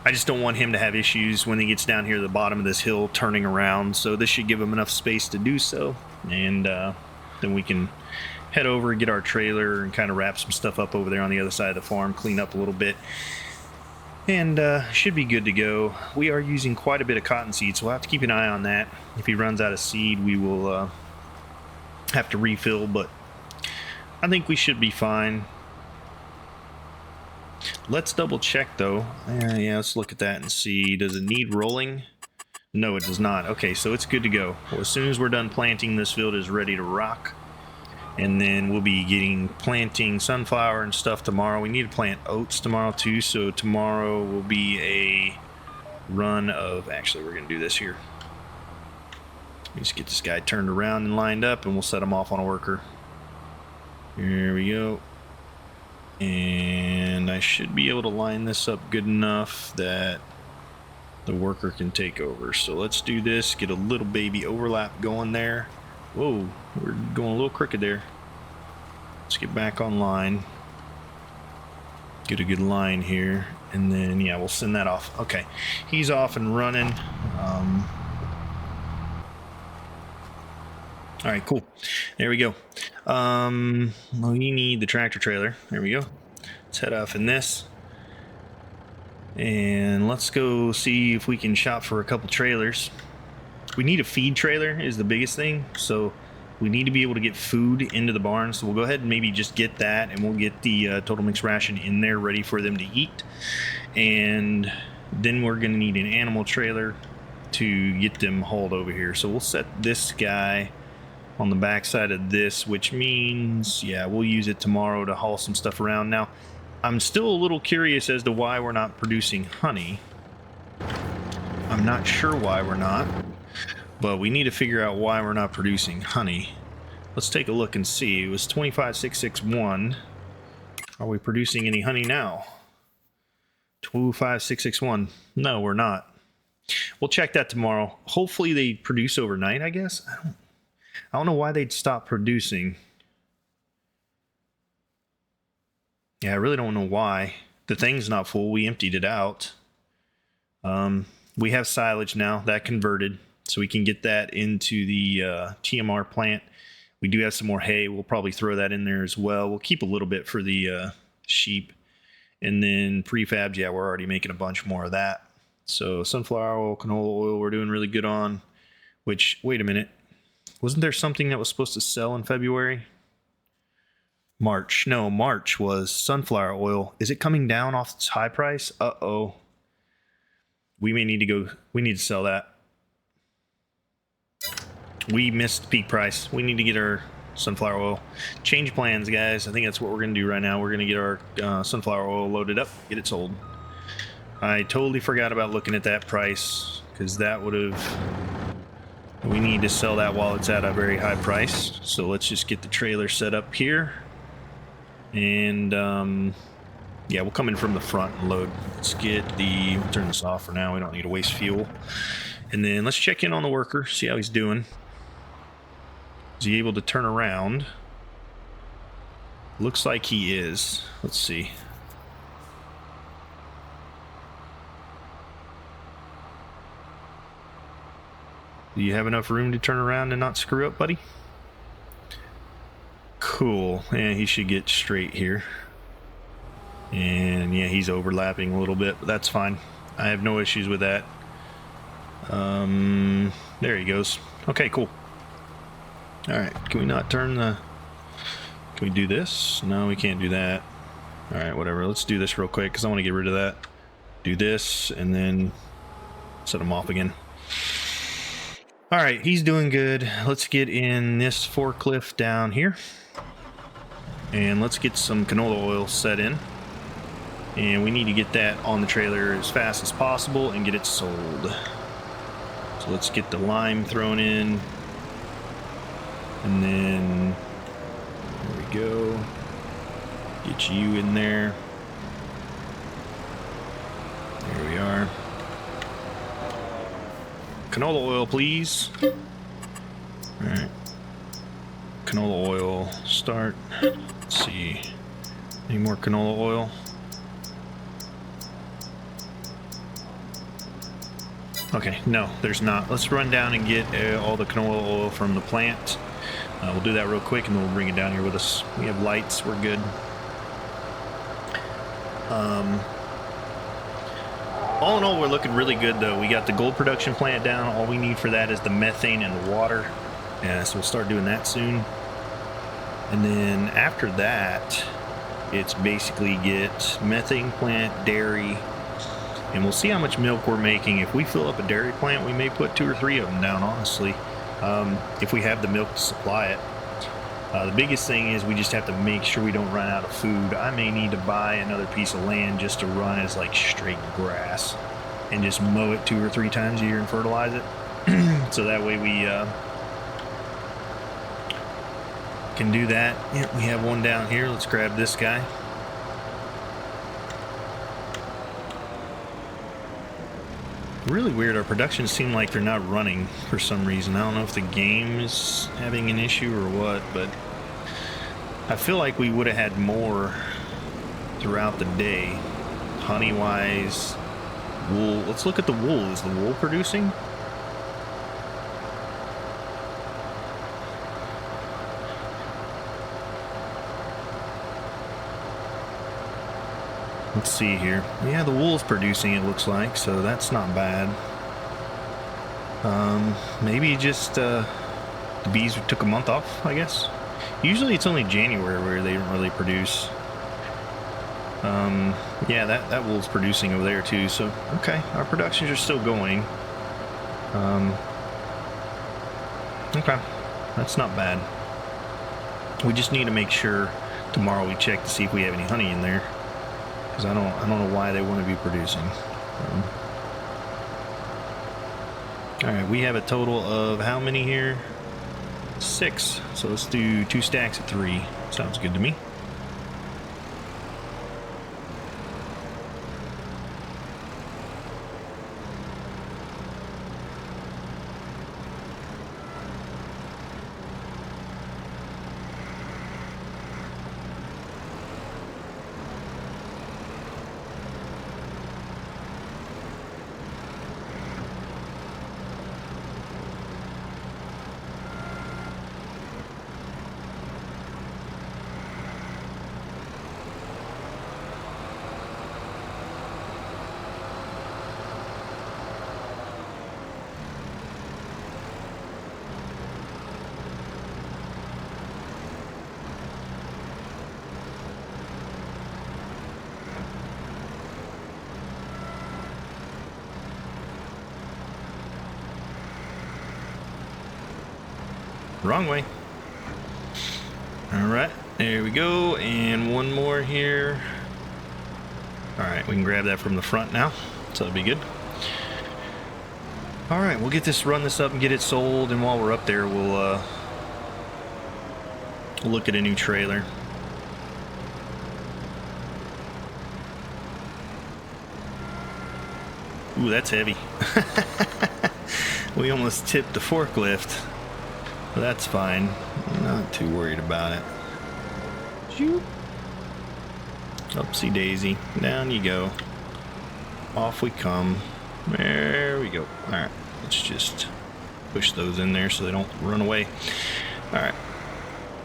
S1: I just don't want him to have issues when he gets down here at the bottom of this hill turning around, so this should give him enough space to do so, and then we can head over and get our trailer and kind of wrap some stuff up over there on the other side of the farm, clean up a little bit, and should be good to go. We are using quite a bit of cottonseed, so we'll have to keep an eye on that. If he runs out of seed, we will have to refill, but I think we should be fine. Let's double check though. Yeah, let's look at that and see. Does it need rolling? No, it does not. Okay, so it's good to go. Well, as soon as we're done planting, this field is ready to rock. And then we'll be planting sunflower and stuff tomorrow. We need to plant oats tomorrow too, so tomorrow will be a run of, actually we're going to do this here. Let me just get this guy turned around and lined up, and we'll set him off on a worker. Here we go. And I should be able to line this up good enough that the worker can take over. So let's do this, get a little baby overlap going there. Whoa, we're going a little crooked there. Let's get back online. Get a good line here. And then, yeah, we'll send that off. Okay, he's off and running. All right, cool. There we go. We need the tractor trailer. There we go. Let's head off in this. And let's go see if we can shop for a couple trailers. We need a feed trailer is the biggest thing. So we need to be able to get food into the barn. So we'll go ahead and maybe just get that, and we'll get the total mix ration in there ready for them to eat. And then we're going to need an animal trailer to get them hauled over here. So we'll set this guy on the back side of this, which means, yeah, we'll use it tomorrow to haul some stuff around. Now, I'm still a little curious as to why we're not producing honey. I'm not sure why we're not, but we need to figure out why we're not producing honey. Let's take a look and see. It was 25661. Are we producing any honey now? 25661. No, we're not. We'll check that tomorrow. Hopefully they produce overnight, I guess. I don't know why they'd stop producing. Yeah, I really don't know why. The thing's not full. We emptied it out. We have silage now. That converted. So we can get that into the TMR plant. We do have some more hay. We'll probably throw that in there as well. We'll keep a little bit for the sheep. And then prefabs, yeah, we're already making a bunch more of that. So sunflower oil, canola oil, we're doing really good on. Which, wait a minute. Wasn't there something that was supposed to sell in February? March. No, March was sunflower oil. Is it coming down off its high price? Uh-oh. We need to sell that. We missed peak price. We need to get our sunflower oil. Change plans, guys. I think that's what we're going to do right now. We're going to get our sunflower oil loaded up, get it sold. I totally forgot about looking at that price, because that would have... We need to sell that while it's at a very high price. So let's just get the trailer set up here. And yeah, we'll come in from the front and load. Let's get the... turn this off for now. We don't need to waste fuel. And then let's check in on the worker, see how he's doing. Is he able to turn around? Looks like he is. Let's see. Do you have enough room to turn around and not screw up, buddy? Cool. Yeah, he should get straight here. And yeah, he's overlapping a little bit, but that's fine. I have no issues with that. There he goes. Okay, cool. All right, can we not turn the... Can we do this? No, we can't do that. All right, whatever. Let's do this real quick because I want to get rid of that. Do this and then set him off again. All right, he's doing good. Let's get in this forklift down here. And let's get some canola oil set in. And we need to get that on the trailer as fast as possible and get it sold. So let's get the lime thrown in. And then, there we go. Get you in there. There we are. Canola oil, please. All right. Canola oil, start. Let's see. Any more canola oil? Okay, no, there's not. Let's run down and get all the canola oil from the plant. We'll do that real quick and then we'll bring it down here with us. We have lights, we're good. All in all, we're looking really good though. We got the gold production plant down. All we need for that is the methane and the water. So we'll start doing that soon. And then after that, it's basically get methane plant, dairy, and we'll see how much milk we're making. If we fill up a dairy plant, we may put 2 or 3 of them down, honestly, if we have the milk to supply it. The biggest thing is we just have to make sure we don't run out of food. I may need to buy another piece of land just to run as like straight grass and just mow it 2 or 3 times a year and fertilize it. So that way we can do that. Yeah, we have one down here. Let's grab this guy. Really weird. Our productions seem like they're not running for some reason. I don't know if the game is having an issue or what, but I feel like we would have had more throughout the day. Honey-wise, wool. Let's look at the wool. Is the wool producing? Let's see here. Yeah, the wool's producing, it looks like, so that's not bad. Maybe just the bees took a month off, I guess. Usually it's only January where they don't really produce. Yeah, that wool's producing over there too, so okay, our productions are still going. Okay, that's not bad. We just need to make sure tomorrow we check to see if we have any honey in there. Because I don't know why they want to be producing. Alright, we have a total of how many here? 6. So let's do 2 stacks of 3. Sounds good to me. Wrong way. Alright, there we go. And one more here. Alright, we can grab that from the front now. So that'll be good. Alright, we'll run this up and get it sold. And while we're up there, we'll look at a new trailer. Ooh, that's heavy. We almost tipped the forklift. That's fine. I'm not too worried about it. Shoot. Oopsie daisy. Down you go. Off we come. There we go. Alright. Let's just push those in there so they don't run away. Alright.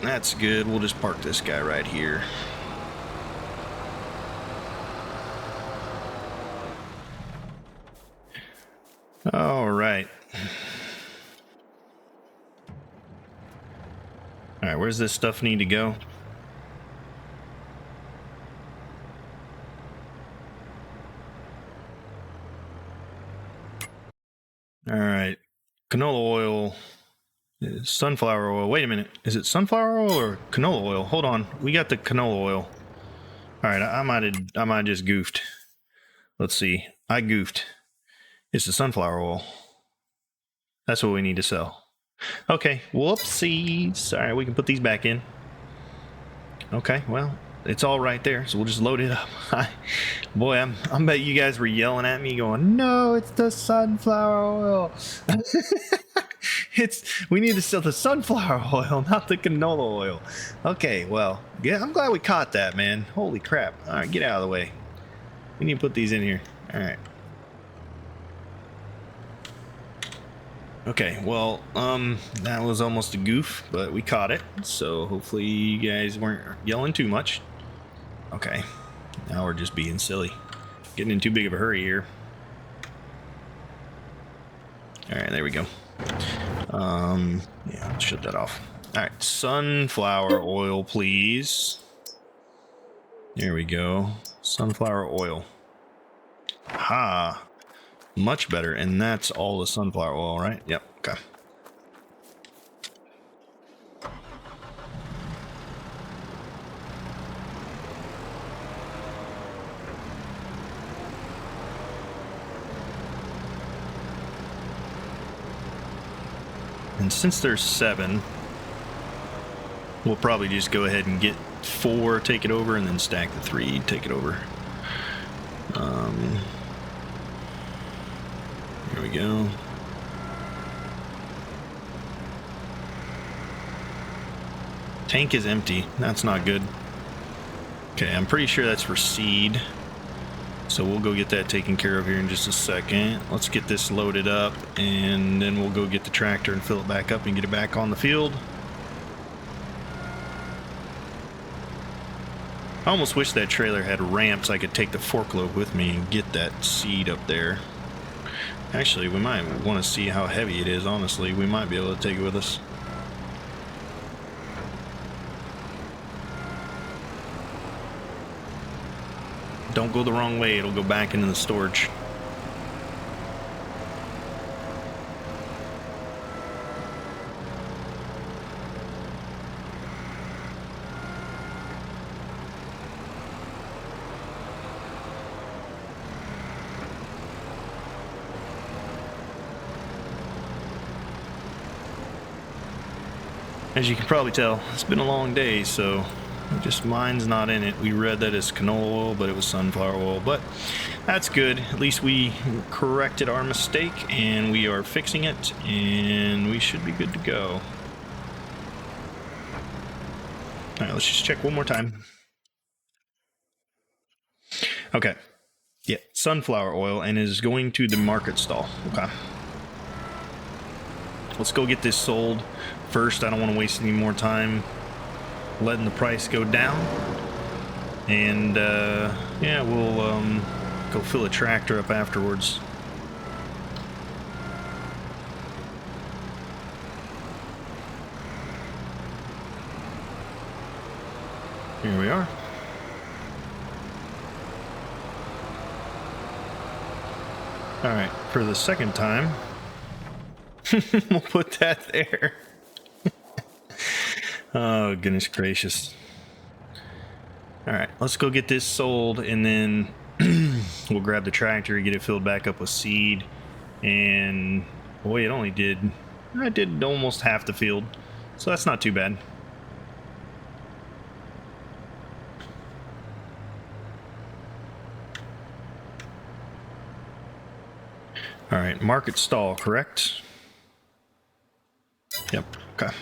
S1: That's good. We'll just park this guy right here. Alright. Alright, where's this stuff need to go? Alright. Canola oil. Sunflower oil. Wait a minute. Is it sunflower oil or canola oil? Hold on. We got the canola oil. Alright, I might just goofed. Let's see. I goofed. It's the sunflower oil. That's what we need to sell. Okay, whoopsies. Alright, we can put these back in. Okay, well, it's all right there, so we'll just load it up. Boy, I'm bet you guys were yelling at me going, no, it's the sunflower oil. We need to sell the sunflower oil, not the canola oil. Okay, well, yeah, I'm glad we caught that, man. Holy crap. Alright, get out of the way. We need to put these in here. Alright. Okay, well, that was almost a goof, but we caught it, so hopefully you guys weren't yelling too much. Okay, now we're just being silly. Getting in too big of a hurry here. Alright, there we go. Yeah, let's shut that off. Alright, sunflower oil, please. There we go. Sunflower oil. Ha! Much better, and that's all the sunflower oil, right? Yep, okay. And since there's 7, we'll probably just go ahead and get 4, take it over, and then stack the 3, take it over. There we go. Tank is empty. That's not good. Okay, I'm pretty sure that's for seed. So we'll go get that taken care of here in just a second. Let's get this loaded up, and then we'll go get the tractor and fill it back up and get it back on the field. I almost wish that trailer had ramps so I could take the forkload with me and get that seed up there. Actually, we might want to see how heavy it is, honestly. We might be able to take it with us. Don't go the wrong way, it'll go back into the storage. As you can probably tell, it's been a long day, so just mine's not in it. We read that as canola oil, but it was sunflower oil. But that's good. At least we corrected our mistake, and we are fixing it, and we should be good to go. All right, let's just check one more time. Okay. Yeah, sunflower oil, and is going to the market stall. Okay. Let's go get this sold first. I don't want to waste any more time letting the price go down. And yeah, we'll go fill a tractor up afterwards. Here we are. All right, for the second time, we'll put that there. Oh, goodness gracious. All right, let's go get this sold, and then we'll grab the tractor, get it filled back up with seed. And boy, I did almost half the field, so that's not too bad. All right, market stall, correct? Yep, okay.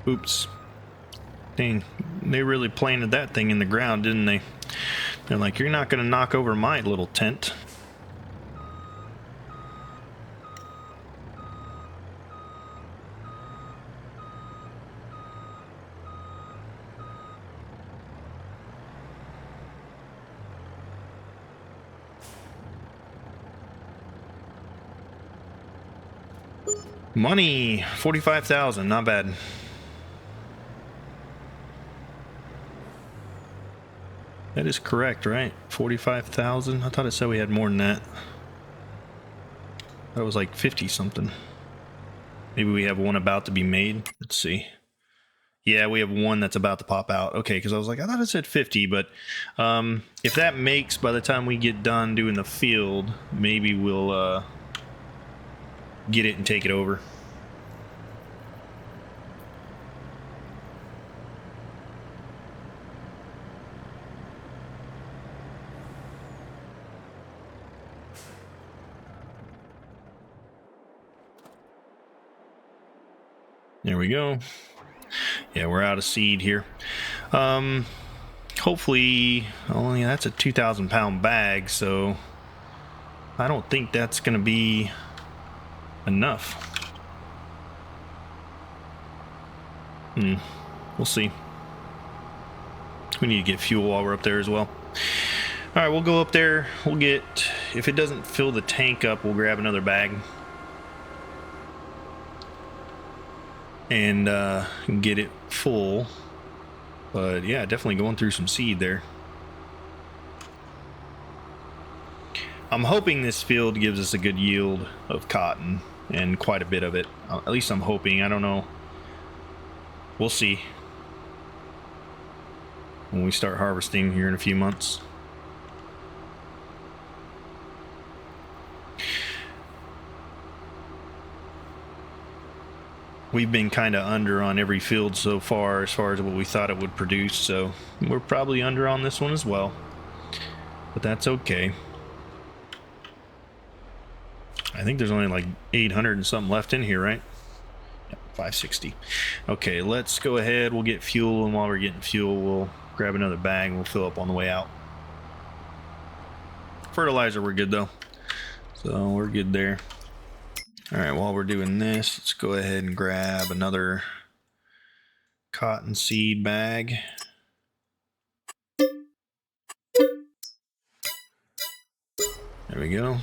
S1: Oops. Dang, they really planted that thing in the ground, didn't they? They're like, you're not going to knock over my little tent. Money, 45,000, not bad. That is correct, right? 45,000. I thought it said we had more than that. That was like 50 something. Maybe we have one about to be made. Let's see. Yeah, we have one that's about to pop out. Okay, because I was like, I thought it said 50, but if that makes by the time we get done doing the field, maybe we'll get it and take it over. There we go. Yeah, we're out of seed here. Hopefully, only that's a 2,000 pound bag, so I don't think that's gonna be enough. We'll see. We need to get fuel while we're up there as well. All right, we'll go up there. We'll get, if it doesn't fill the tank up, we'll grab another bag and get it full. But yeah, definitely going through some seed there. I'm hoping this field gives us a good yield of cotton, and quite a bit of it. At least I'm hoping. I don't know. We'll see when we start harvesting here in a few months. we've been kind of under on every field so far as what we thought it would produce, so we're probably under on this one as well, but that's okay. I think there's only like 800 and something left in here, right? Yep, 560. Okay, let's go ahead, we'll get fuel, and while we're getting fuel, we'll grab another bag and we'll fill up on the way out. Fertilizer, we're good though, so we're good there. All right, while we're doing this, let's go ahead and grab another cottonseed bag. There we go.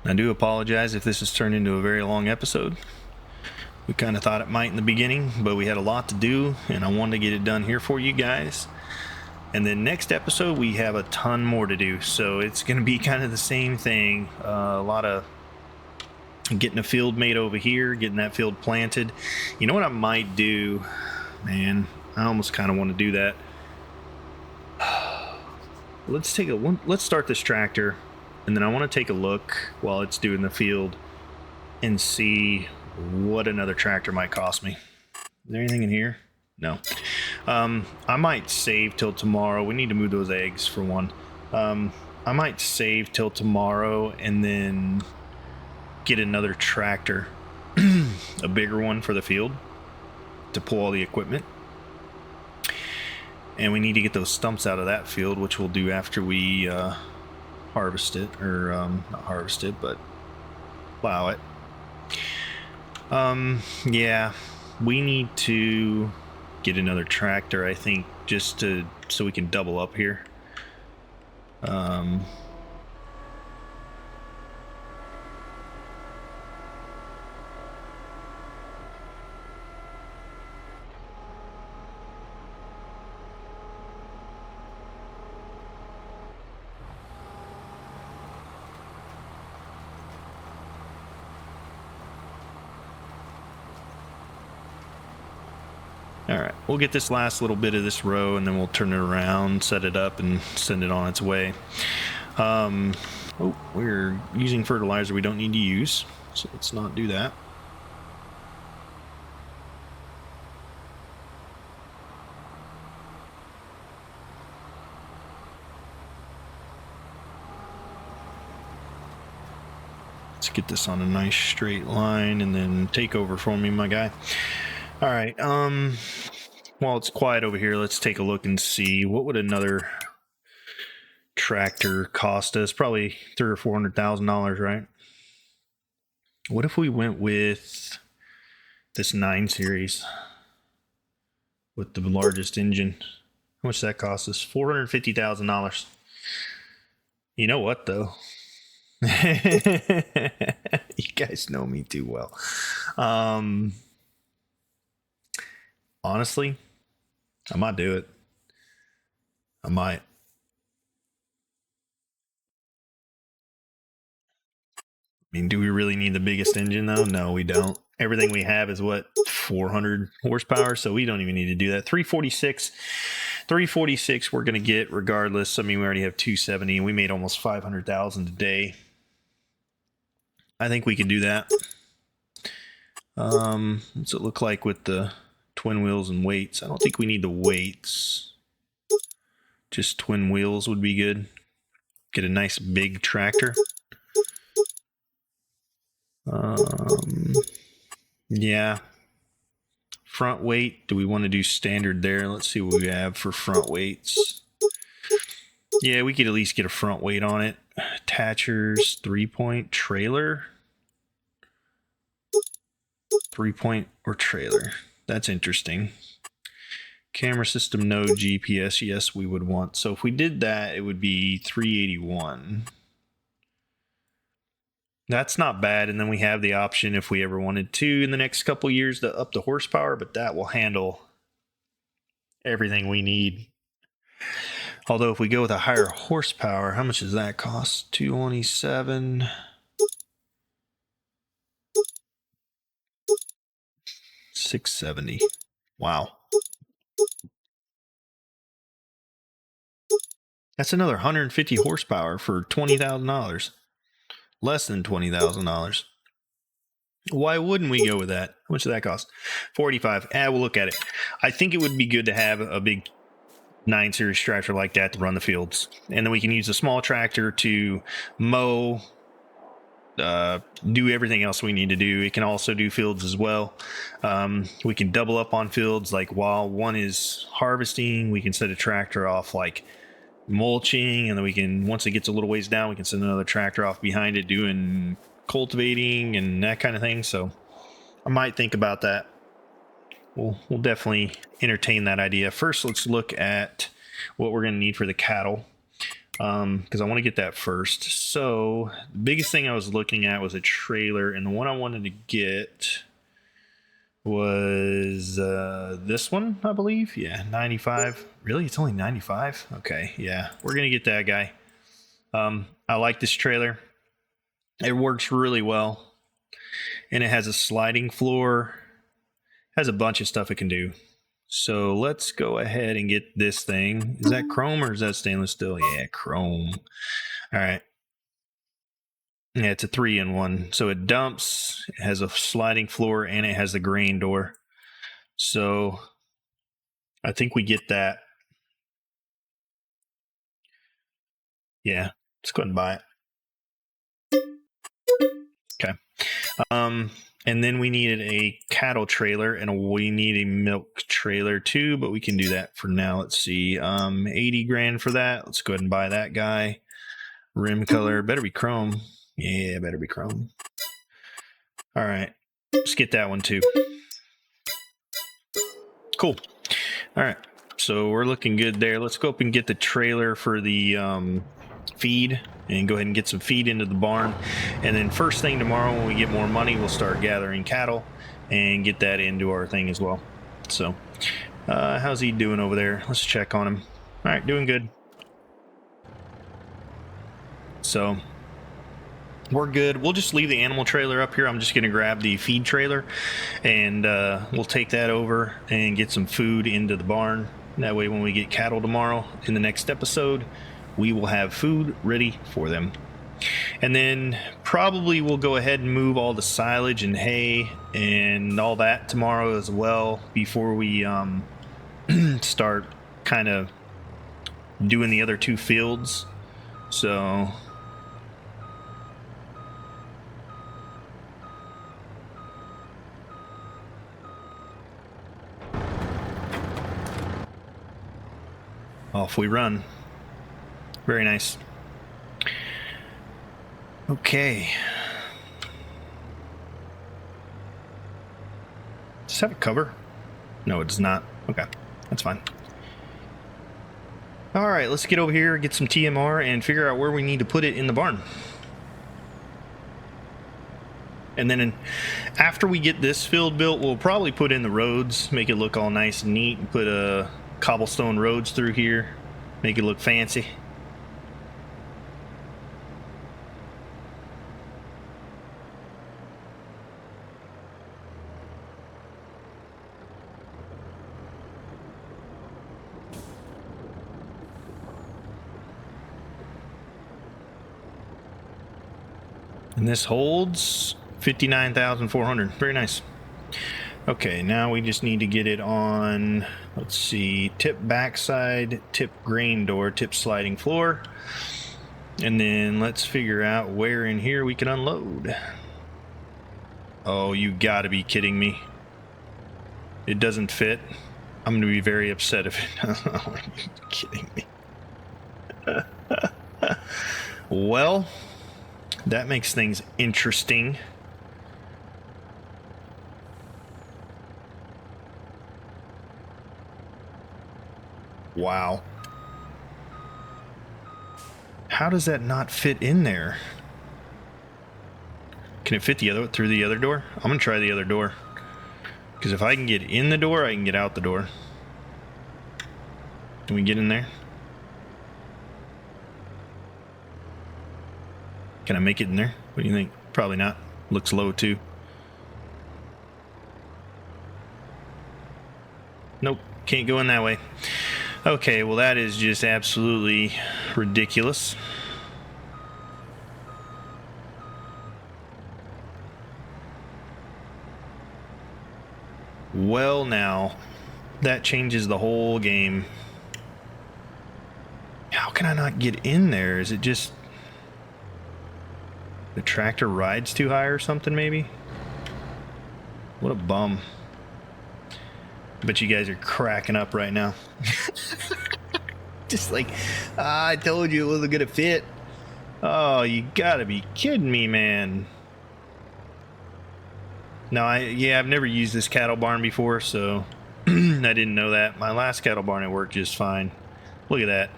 S1: I do apologize if this has turned into a very long episode. We kind of thought it might in the beginning, but we had a lot to do, and I wanted to get it done here for you guys. And then next episode, we have a ton more to do, so it's going to be kind of the same thing. A lot of getting a field made over here, getting that field planted. You know what I might do? Man, I almost kind of want to do that. Let's start this tractor. And then I want to take a look while it's doing the field and see what another tractor might cost me. Is there anything in here? No. I might save till tomorrow. We need to move those eggs for one. I might save till tomorrow and then get another tractor, a bigger one for the field to pull all the equipment. And we need to get those stumps out of that field, which we'll do after we harvest it, or not harvest it, but plow it. Yeah, we need to get another tractor, I think, just so we can double up here. All right, we'll get this last little bit of this row, and then we'll turn it around, set it up, and send it on its way. Oh, we're using fertilizer we don't need to use, so let's not do that. Let's get this on a nice straight line, and then take over for me, my guy. All right, while it's quiet over here, let's take a look and see what would another tractor cost us. Probably $300,000 or $400,000, right? What if we went with this 9 series with the largest engine? How much does that cost us? $450,000. You know what, though? You guys know me too well. Honestly, I might do it. I might. I mean, do we really need the biggest engine though? No, we don't. Everything we have is what, 400 horsepower, so we don't even need to do that. 346 we're going to get regardless. I mean, we already have 270 and we made almost 500,000 today. I think we can do that. What's it look like with the twin wheels and weights? I don't think we need the weights. Just twin wheels would be good. Get a nice big tractor. Yeah. Front weight, do we want to do standard there? Let's see what we have for front weights. Yeah, we could at least get a front weight on it. Attachers, 3-point trailer. 3-point or trailer. That's interesting. Camera system, no GPS. Yes, we would want. So if we did that, it would be 381. That's not bad. And then we have the option if we ever wanted to in the next couple years to up the horsepower, but that will handle everything we need. Although if we go with a higher horsepower, how much does that cost? 227. 670. Wow. That's another 150 horsepower for $20,000. Less than $20,000. Why wouldn't we go with that? How much did that cost? 45. We'll look at it. I think it would be good to have a big 9 series tractor like that to run the fields. And then we can use a small tractor to mow, do everything else we need to do. It can also do fields as well. We can double up on fields, like while one is harvesting, we can set a tractor off like mulching, and then we can, once it gets a little ways down, we can send another tractor off behind it doing cultivating and that kind of thing. So I might think about that. We'll definitely entertain that idea. First, let's look at what we're going to need for the cattle, because I want to get that first. So the biggest thing I was looking at was a trailer, and the one I wanted to get was this one, I believe. Yeah, 95. Really? It's only 95? Okay, yeah. We're going to get that guy. I like this trailer. It works really well. And it has a sliding floor. Has a bunch of stuff it can do. So let's go ahead and get this thing. Is that chrome or is that stainless steel? Yeah, chrome. All right. Yeah, it's a 3-in-1. So it dumps, it has a sliding floor, and it has the grain door. So I think we get that. Yeah, let's go ahead and buy it. Okay. And then we needed a cattle trailer, and we need a milk trailer too, but we can do that for now. Let's see. 80 grand for that. Let's go ahead and buy that guy. Rim color, better be chrome. Yeah, better be chrome. All right, let's get that one too. Cool. All right, so we're looking good there. Let's go up and get the trailer for the feed, and go ahead and get some feed into the barn. And then first thing tomorrow, when we get more money, we'll start gathering cattle and get that into our thing as well. So how's he doing over there? Let's check on him. All right, doing good. So we're good. We'll just leave the animal trailer up here. I'm just going to grab the feed trailer, and we'll take that over and get some food into the barn. That way, when we get cattle tomorrow in the next episode, we will have food ready for them. And then probably we'll go ahead and move all the silage and hay and all that tomorrow as well, before we start kind of doing the other 2 fields. So off we run. Very nice. Okay. Does it have a cover? No, it does not. Okay, that's fine. All right, let's get over here, get some TMR, and figure out where we need to put it in the barn. And then after we get this field built, we'll probably put in the roads, make it look all nice and neat, and put cobblestone roads through here, make it look fancy. And this holds 59,400. Very nice. Okay, now we just need to get it on, let's see, tip backside, tip grain door, tip sliding floor. And then let's figure out where in here we can unload. Oh, you gotta be kidding me. It doesn't fit. I'm gonna be very upset if it doesn't. Oh, are you kidding me? Well, that makes things interesting. Wow. How does that not fit in there? Can it fit through the other door? I'm gonna try the other door, because if I can get in the door, I can get out the door. Can we get in there? Can I make it in there? What do you think? Probably not. Looks low too. Nope, can't go in that way. Okay, well that is just absolutely ridiculous. Well, now that changes the whole game. How can I not get in there? Is it just the tractor rides too high or something, maybe? What a bum. But you guys are cracking up right now. Just like, I told you it wasn't gonna fit. Oh, you gotta be kidding me, man. No, I've never used this cattle barn before, so I didn't know that. My last cattle barn, it worked just fine. Look at that.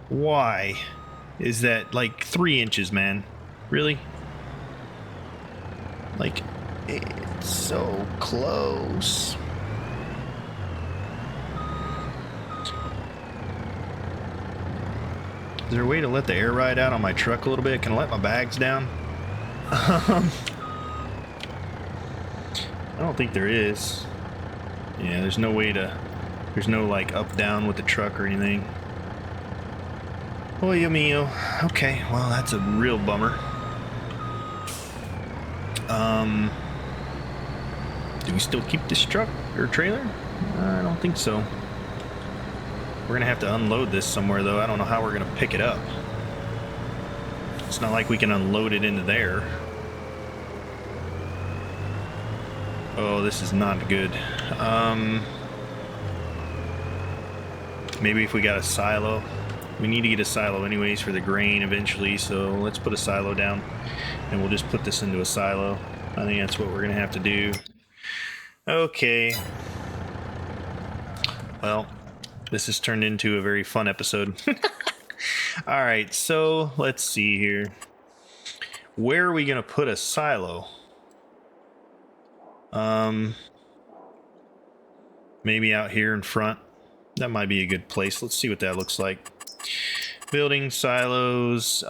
S1: Why is that like 3 inches, man? Really? Like, it's so close. Is there a way to let the air ride out on my truck a little bit? Can I let my bags down? I don't think there is. Yeah, there's no way to... There's no, like, up-down with the truck or anything. Oh, mio. Okay, well, that's a real bummer. Do we still keep this truck or trailer? I don't think so. We're gonna have to unload this somewhere, though. I don't know how we're gonna pick it up. It's not like we can unload it into there. Oh, this is not good. Maybe if we got a silo. We need to get a silo anyways for the grain eventually, so let's put a silo down. And we'll just put this into a silo. I think that's what we're gonna have to do. Okay. Well, this has turned into a very fun episode. Alright, so let's see here. Where are we gonna put a silo? Maybe out here in front. That might be a good place. Let's see what that looks like. Building silos.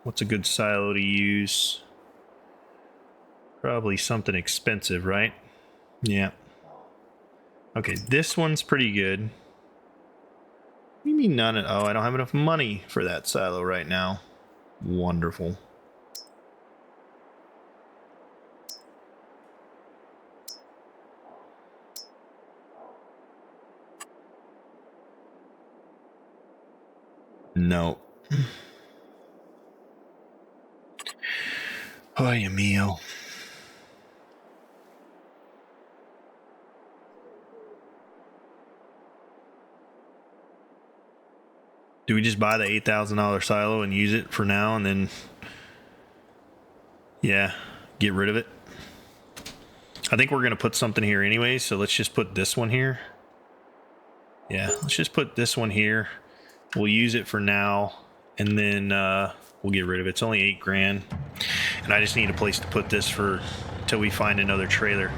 S1: What's a good silo to use? Probably something expensive, right? Yeah. Okay, this one's pretty good. What do you mean none? Oh, I don't have enough money for that silo right now. Wonderful. No. Ay, mio. Do we just buy the $8,000 silo and use it for now and then, yeah, get rid of it? I think we're going to put something here anyway, so let's just put this one here. Yeah, let's just put this one here. We'll use it for now, and then we'll get rid of it. It's only $8,000, and I just need a place to put this for till we find another trailer.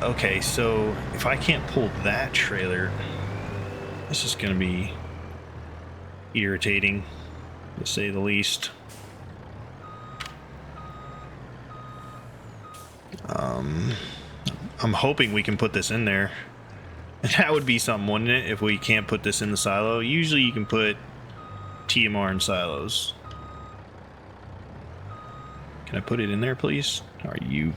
S1: Okay, so if I can't pull that trailer, this is going to be irritating, to say the least. I'm hoping we can put this in there. That would be something, wouldn't it, if we can't put this in the silo? Usually you can put TMR in silos. Can I put it in there, please? Are you...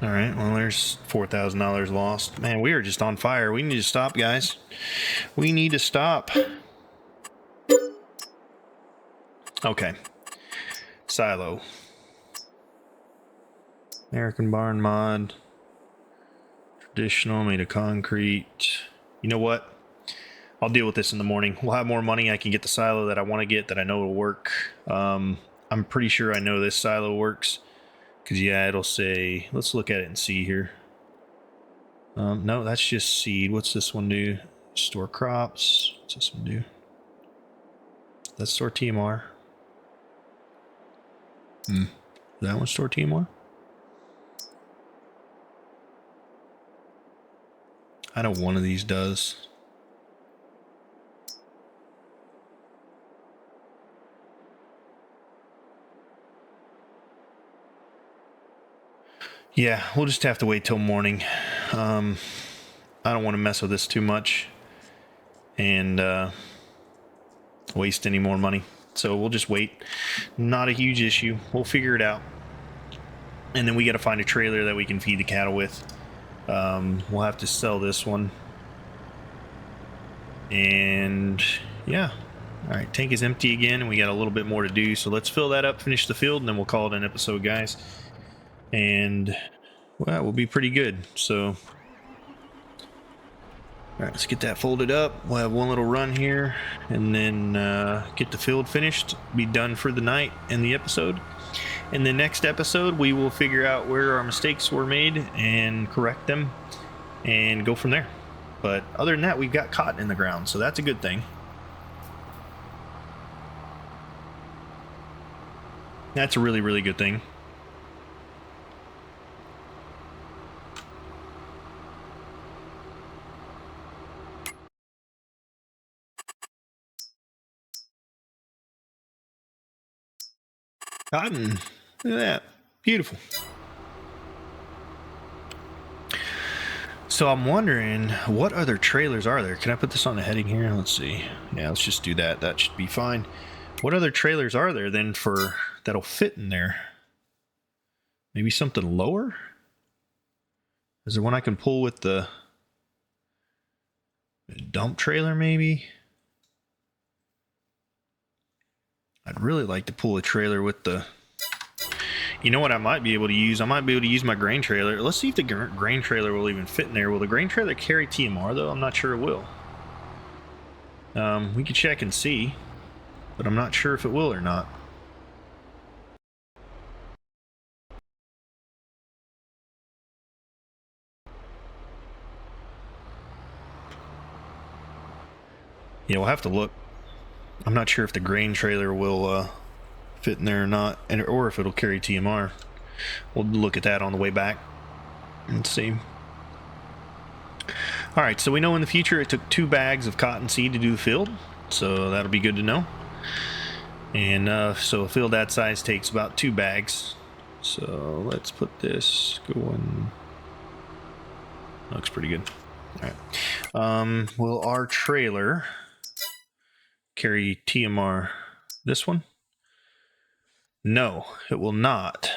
S1: Alright, well, there's $4,000 lost. Man, we are just on fire. We need to stop, guys. We need to stop. Okay. Silo. American barn mod. Traditional, made of concrete. You know what? I'll deal with this in the morning. We'll have more money. I can get the silo that I want to get, that I know will work. I'm pretty sure I know this silo works. Because, yeah, it'll say... Let's look at it and see here. No, that's just seed. What's this one do? Store crops. What's this one do? That's store TMR. That one store TMR? I know one of these does. Yeah, we'll just have to wait till morning. I don't want to mess with this too much and waste any more money. So we'll just wait. Not a huge issue. We'll figure it out. And then we got to find a trailer that we can feed the cattle with. We'll have to sell this one. And yeah. All right, tank is empty again, and we got a little bit more to do. So let's fill that up, finish the field, and then we'll call it an episode, guys. And well, we'll be pretty good. So all right, let's get that folded up. We'll have one little run here, and then get the field finished, be done for the night and the episode. In the next episode, we will figure out where our mistakes were made and correct them and go from there. But other than that, we've got cotton in the ground, so that's a good thing. That's a really, really good thing. Cotton. Look at that. Beautiful. So I'm wondering, what other trailers are there? Can I put this on the heading here? Let's see. Yeah, let's just do that. That should be fine. What other trailers are there then for that'll fit in there? Maybe something lower? Is there one I can pull with the dump trailer maybe? I'd really like to pull a trailer with the... You know what I might be able to use? I might be able to use my grain trailer. Let's see if the grain trailer will even fit in there. Will the grain trailer carry TMR though? I'm not sure it will. We could check and see, but I'm not sure if it will or not. Yeah, we'll have to look. I'm not sure if the grain trailer will fit in there or not, or if it'll carry TMR. We'll look at that on the way back and see. All right, so we know in the future it took 2 bags of cotton seed to do the field, so that'll be good to know. And so a field that size takes about 2 bags. So let's put this going. Looks pretty good. All right. Will our trailer carry TMR? This one? No, it will not.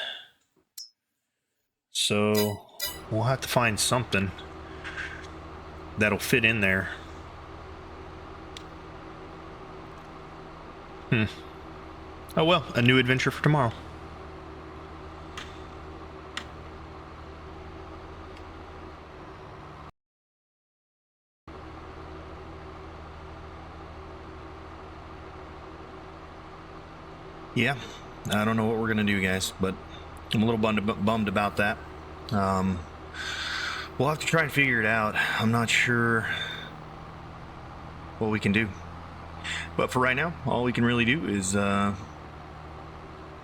S1: So we'll have to find something that'll fit in there. Oh well, a new adventure for tomorrow. Yeah, I don't know what we're gonna do, guys, but I'm a little bummed about that. We'll have to try and figure it out. I'm not sure what we can do, but for right now, all we can really do is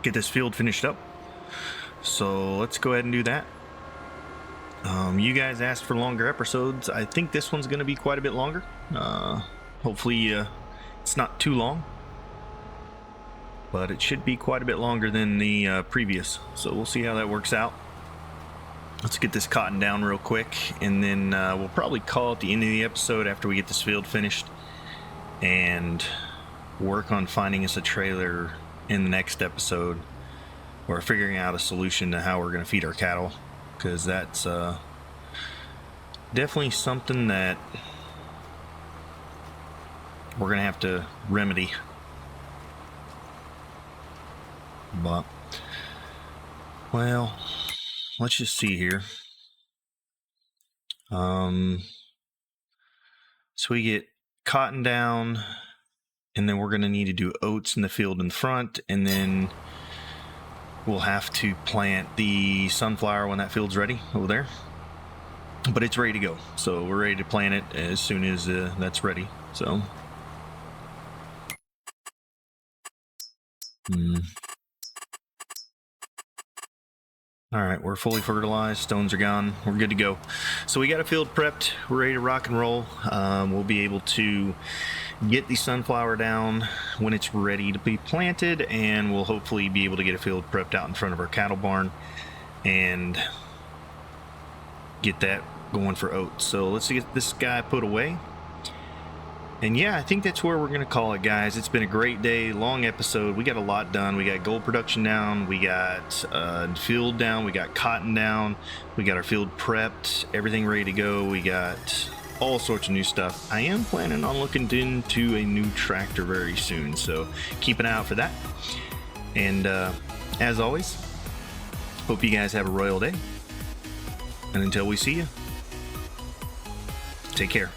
S1: get this field finished up. So let's go ahead and do that. You guys asked for longer episodes. I think this one's gonna be quite a bit longer. Hopefully it's not too long, but it should be quite a bit longer than the previous. So we'll see how that works out. Let's get this cotton down real quick, and then we'll probably call at the end of the episode after we get this field finished and work on finding us a trailer in the next episode, or figuring out a solution to how we're going to feed our cattle, because that's definitely something that we're going to have to remedy. But, well, let's just see here. So we get cotton down, and then we're going to need to do oats in the field in the front, and then we'll have to plant the sunflower when that field's ready over there. But it's ready to go, so we're ready to plant it as soon as that's ready. So all right, we're fully fertilized, stones are gone, we're good to go. So we got a field prepped, we're ready to rock and roll. We'll be able to get the sunflower down when it's ready to be planted, and we'll hopefully be able to get a field prepped out in front of our cattle barn and get that going for oats. So let's get this guy put away. And yeah, I think that's where we're going to call it, guys. It's been a great day, long episode. We got a lot done. We got gold production down. We got field down. We got cotton down. We got our field prepped. Everything ready to go. We got all sorts of new stuff. I am planning on looking into a new tractor very soon, so keep an eye out for that. And as always, hope you guys have a royal day. And until we see you, take care.